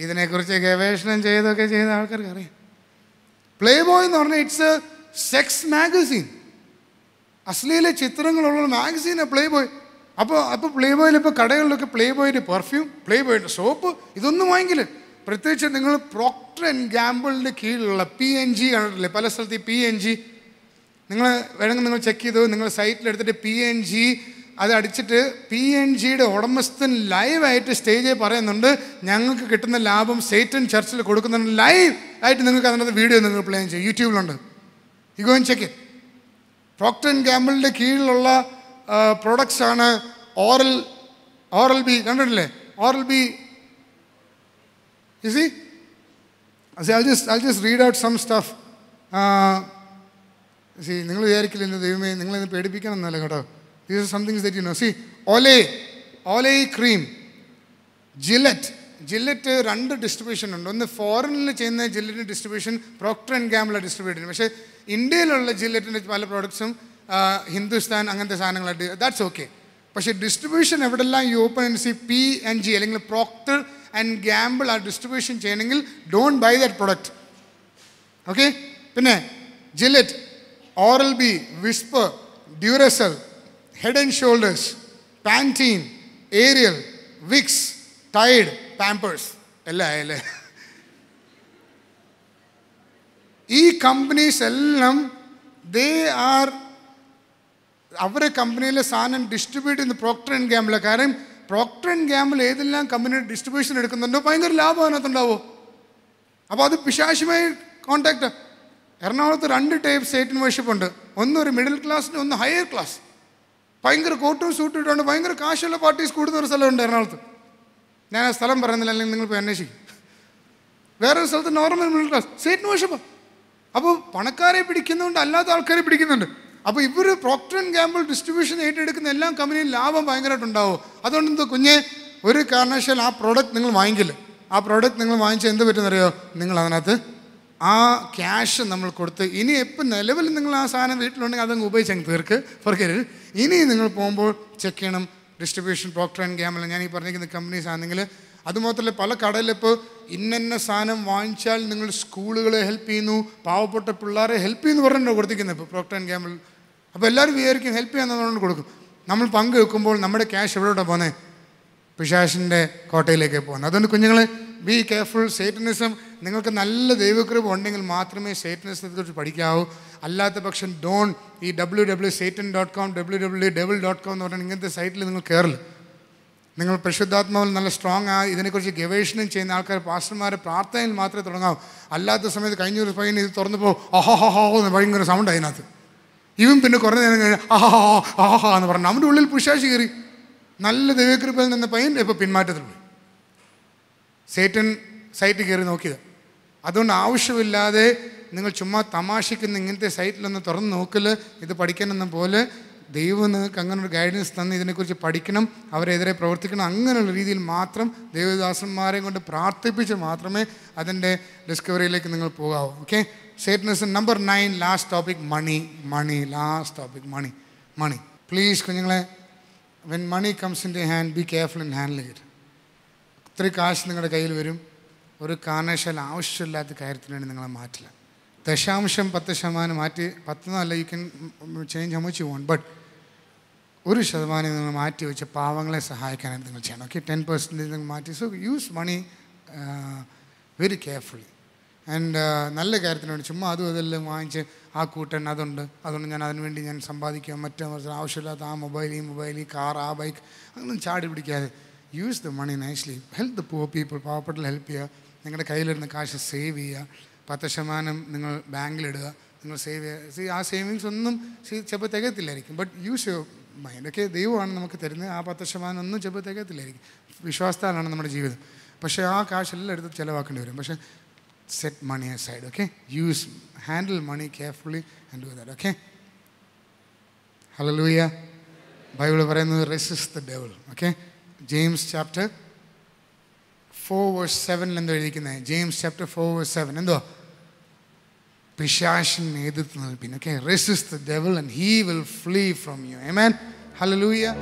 ഇതിനെക്കുറിച്ച് ഗവേഷണം ചെയ്ത ആൾക്കാർക്ക് അറിയാം. പ്ലേ ബോയ് എന്ന് പറഞ്ഞാൽ ഇറ്റ്സ് എ സെക്സ് മാഗസീൻ. അശ്ലീല ചിത്രങ്ങളുള്ള മാഗസീനാണ് പ്ലേ ബോയ്. അപ്പോൾ പ്ലേ ബോയിൽ ഇപ്പോൾ കടകളിലൊക്കെ പ്ലേ ബോയുടെ പെർഫ്യൂം, പ്ലേ ബോയുടെ സോപ്പ്, ഇതൊന്നും വാങ്ങിക്കില്ല. പ്രത്യേകിച്ച് നിങ്ങൾ പ്രോക്ടർ ആൻഡ് ഗാംബിളിൻ്റെ കീഴിലുള്ള PNG കണ്ടിട്ടില്ലേ, പല സ്ഥലത്ത് ഈ PNG നിങ്ങൾ വേണമെങ്കിൽ നിങ്ങൾ ചെക്ക് ചെയ്തു, നിങ്ങൾ സൈറ്റിലെടുത്തിട്ട് PNG അത് അടിച്ചിട്ട് PNGയുടെ ഉടമസ്ഥൻ ലൈവായിട്ട് സ്റ്റേജിൽ പറയുന്നുണ്ട്, ഞങ്ങൾക്ക് കിട്ടുന്ന ലാഭം സേറ്റൻ ചർച്ചിൽ കൊടുക്കുന്നുണ്ട്. ലൈവ് ആയിട്ട് നിങ്ങൾക്ക് അതിനകത്ത് വീഡിയോ നിങ്ങൾ പ്ലേ ചെയ്യും, യൂട്യൂബിലുണ്ട്. You go and check it. Procter and ഗാംബിളിൻ്റെ കീഴിലുള്ള പ്രൊഡക്ട്സാണ് ഓറൽ ബി കണ്ടിട്ടില്ലേ, Oral B. You see? I'll just read out some stuff. See, നിങ്ങൾ വിചാരിക്കില്ല ദൈവമേ നിങ്ങളിന്ന് പേടിപ്പിക്കണം എന്നല്ല കേട്ടോ. These are some things that you know. See, Olay cream, Gillette 2 distribution ഉണ്ട്. ഒന്ന് ഫോറിനിൽ ചെയ്യുന്ന ജില്ലറ്റിൻ്റെ distribution Procter and Gamble distribute ചെയ്യുന്നത്. പക്ഷേ ഇന്ത്യയിലുള്ള ജില്ലറ്റിൻ്റെ പല പ്രോഡക്ട്സും ഹിന്ദുസ്ഥാൻ അങ്ങനത്തെ സാധനങ്ങളായിട്ട് ദാറ്റ്സ് ഓക്കെ. പക്ഷേ ഡിസ്ട്രിബ്യൂഷൻ എവിടെല്ലാം you open and see P&G അല്ലെങ്കിൽ പ്രോക്ടർ ആൻഡ് ഗാംബിൾ ആ ഡിസ്ട്രിബ്യൂഷൻ ചെയ്യണമെങ്കിൽ don't buy that product. Okay. പിന്നെ Gillette, Oral B, Whisper, Duracell, Head and Shoulders, Pantene, Ariel, Vicks, Tide, Pampers എല്ലാം അല്ലേ. ഈ കമ്പനീസ് എല്ലാം അവരെ കമ്പനിയിലെ സാധനം ഡിസ്ട്രിബ്യൂട്ട് ചെയ്യുന്ന പ്രോക്ടർ ആൻഡ് ഗാംബിൾ. കാരണം പ്രോക്ടർ ആൻഡ് ഗാംബിൾ ഏതെല്ലാം കമ്പനിയുടെ ഡിസ്ട്രിബ്യൂഷൻ എടുക്കുന്നുണ്ടോ ഭയങ്കര ലാഭം അതിനകത്തുണ്ടാവോ. അപ്പോൾ അത് പിശാചുമായി കോൺടാക്റ്റ്. എറണാകുളത്ത് 2 ടൈപ്പ് സേറ്റൻ വർഷിപ്പ് ഉണ്ട്. ഒന്ന് ഒരു മിഡിൽ ക്ലാസ്സിന്, ഒന്ന് ഹയർ ക്ലാസ്. ഭയങ്കര കോട്ടും സൂട്ടും ഇട്ടുകൊണ്ട് ഭയങ്കര കാശുള്ള പാർട്ടീസ് കൂടുന്ന ഒരു സ്ഥലമുണ്ട് എറണാകുളത്ത്. ഞാൻ ആ സ്ഥലം പറയുന്നില്ല, അല്ലെങ്കിൽ നിങ്ങൾ പോയി അന്വേഷിക്കും. വേറൊരു സ്ഥലത്ത് normal middle class Satan worship. അപ്പോൾ പണക്കാരെ പിടിക്കുന്നുണ്ട്, അല്ലാത്ത ആൾക്കാരെ പിടിക്കുന്നുണ്ട്. അപ്പോൾ ഇവർ പ്രോക്ടർ ആൻഡ് ഗാംബിൾ ഡിസ്ട്രിബ്യൂഷൻ ഏറ്റെടുക്കുന്ന എല്ലാ കമ്പനിയും ലാഭം ഭയങ്കരമായിട്ടുണ്ടാവും. അതുകൊണ്ട് എന്താ കുഞ്ഞെ, ഒരു കാരണവശാൽ ആ പ്രോഡക്റ്റ് നിങ്ങൾ വാങ്ങിക്കില്ല. ആ പ്രോഡക്റ്റ് നിങ്ങൾ വാങ്ങിച്ചാൽ എന്ത് പറ്റുമെന്നറിയോ, നിങ്ങൾ അതിനകത്ത് ആ ക്യാഷ് നമ്മൾ കൊടുത്ത് ഇനി എപ്പോൾ നിലവിൽ നിങ്ങൾ ആ സാധനം വീട്ടിലുണ്ടെങ്കിൽ അതങ്ങ് ഉപയോഗിച്ചങ്ങ് തീർക്ക് പുറക്കരുത്. ഇനി നിങ്ങൾ പോകുമ്പോൾ ചെക്ക് ചെയ്യണം ഡിസ്ട്രിബ്യൂഷൻ പ്രോക്ടർ ആൻഡ് ഗാംബിൾ ഞാൻ ഈ പറഞ്ഞിരിക്കുന്ന കമ്പനീസ് ആണെങ്കിൽ. അതുമാത്രമല്ല പല കടയിലിപ്പോൾ ഇന്ന സാധനം വാങ്ങിച്ചാൽ നിങ്ങൾ സ്കൂളുകളെ ഹെൽപ്പ് ചെയ്യുന്നു, പാവപ്പെട്ട പിള്ളേരെ ഹെൽപ്പ് ചെയ്യുന്നു പറഞ്ഞിട്ടുണ്ടോ കൊടുത്തിരിക്കുന്നത് ഇപ്പോൾ പ്രോക്ടർ ആൻഡ് ഗാംബിൾ. അപ്പോൾ എല്ലാവരും വിചാരിക്കും ഹെൽപ്പ് ചെയ്യാൻ കൊടുക്കും. നമ്മൾ പങ്ക് വെക്കുമ്പോൾ നമ്മുടെ ക്യാഷ് എവിടെയോട്ടാണ് പോകുന്നത്? പിശാചിൻ്റെ കോട്ടയിലേക്ക് പോകുന്നത്. അതുകൊണ്ട് കുഞ്ഞുങ്ങൾ, ബി കെയർഫുൾ. സേറ്റനിസം, നിങ്ങൾക്ക് നല്ല ദൈവകൃപ ഉണ്ടെങ്കിൽ മാത്രമേ സേറ്റനിസത്തെക്കുറിച്ച് പഠിക്കാവൂ. അല്ലാത്ത പക്ഷം ഈ www.satan.com www.devil.com എന്ന് പറഞ്ഞാൽ ഇങ്ങനത്തെ സൈറ്റിൽ നിങ്ങൾ കയറില്ല. നിങ്ങൾ പരിശുദ്ധാത്മാവിൽ നല്ല സ്ട്രോങ് ആയി ഇതിനെക്കുറിച്ച് ഗവേഷണം ചെയ്യുന്ന ആൾക്കാർ, പാസ്റ്റർമാരെ പ്രാർത്ഥനയിൽ മാത്രമേ തുടങ്ങാവൂ. അല്ലാത്ത സമയത്ത് കഴിഞ്ഞൊരു പയ്യൻ ഇത് തുറന്നപ്പോൾ അഹോ എന്ന് ഭയങ്കര സൗണ്ട് അതിനകത്ത്. ഇവൻ പിന്നെ കുറേ നേരം കഴിഞ്ഞ് അഹോ എന്ന് പറഞ്ഞു. അവൻ്റെ ഉള്ളിൽ പിശാച് കയറി. നല്ല ദൈവകൃപയിൽ നിന്ന പയ്യൻ ഇപ്പോൾ പിന്മാറ്റത്തിൽ പോയി. സേറ്റൻ സൈറ്റിൽ കയറി നോക്കിയത്. അതുകൊണ്ട് ആവശ്യമില്ലാതെ നിങ്ങൾ ചുമ്മാ തമാശയ്ക്കുന്ന ഇങ്ങനത്തെ സൈറ്റിലൊന്ന് തുറന്ന് നോക്കൽ, ഇത് പഠിക്കാനെന്ന പോലെ ദൈവം നിങ്ങൾക്ക് അങ്ങനൊരു ഗൈഡൻസ് തന്ന് ഇതിനെക്കുറിച്ച് പഠിക്കണം, അവരെതിരെ പ്രവർത്തിക്കണം. അങ്ങനെയുള്ള രീതിയിൽ മാത്രം ദൈവദാസന്മാരെ കൊണ്ട് പ്രാർത്ഥിപ്പിച്ച് മാത്രമേ അതിൻ്റെ ഡിസ്കവറിയിലേക്ക് നിങ്ങൾ പോകാവൂ. Okay. Satanism. Number 9, last topic, money. Last topic, money. Please കുഞ്ഞുങ്ങളെ, when money comes in the hand, be careful in handling it. ഇത്രയും കാശ് നിങ്ങളുടെ കയ്യിൽ വരും, ഒരു കാരണവശാൽ ആവശ്യമില്ലാത്ത കാര്യത്തിന് വേണ്ടി നിങ്ങളെ മാറ്റില്ല. 0.10% മാറ്റി, 10 you can change how much you want, but 1% നിങ്ങൾ മാറ്റി വെച്ച് പാവങ്ങളെ സഹായിക്കാനായിട്ട് നിങ്ങൾ ചെയ്യണം. ഓക്കെ. 10% നിങ്ങൾ മാറ്റി. So use money very carefully. And നല്ല കാര്യത്തിന് വേണ്ടി ചുമ്മാ അതെല്ലാം വാങ്ങിച്ച് ആ കൂട്ടൻ അതുകൊണ്ട് ഞാൻ അതിനുവേണ്ടി ഞാൻ സമ്പാദിക്കുക, മറ്റേ ആവശ്യമില്ലാത്ത ആ മൊബൈൽ, ഈ കാർ, ആ ബൈക്ക്, അങ്ങനൊന്നും ചാടി പിടിക്കാതെ use the money nicely. Help the poor people. പാവപ്പെട്ട ഹെൽപ്പ് ചെയ്യുക. നിങ്ങളുടെ കയ്യിലിരുന്ന കാശ് സേവ് ചെയ്യുക. 10% നിങ്ങൾ ബാങ്കിലിടുക. നിങ്ങൾ സേവ് ചെയ്യുക. ആ സേവിങ്സ് ഒന്നും ചിലപ്പോൾ തികയത്തില്ലായിരിക്കും, but use your mind. Okay. ദൈവമാണ് നമുക്ക് തരുന്നത്. ആ 10% ഒന്നും ചിലപ്പോൾ തികയത്തില്ലായിരിക്കും. വിശ്വാസത്താലാണ് നമ്മുടെ ജീവിതം. പക്ഷേ ആ കാശെല്ലാം എടുത്ത് ചിലവാക്കേണ്ടി വരും. പക്ഷേ set money aside. Okay. Handle money carefully and do that. Okay. Hallelujah. Bible പറയുന്നത് resist the devil. Okay. James chapter 4 verse 7 എന്തോ എഴുതിക്കുന്നത്. James chapter 4 verse 7 എന്തോ? പിശാചിനെ എതിർത്ത് നിൽപ്പിൻ. Okay. Resist the devil and he will flee from you. Amen. Hallelujah.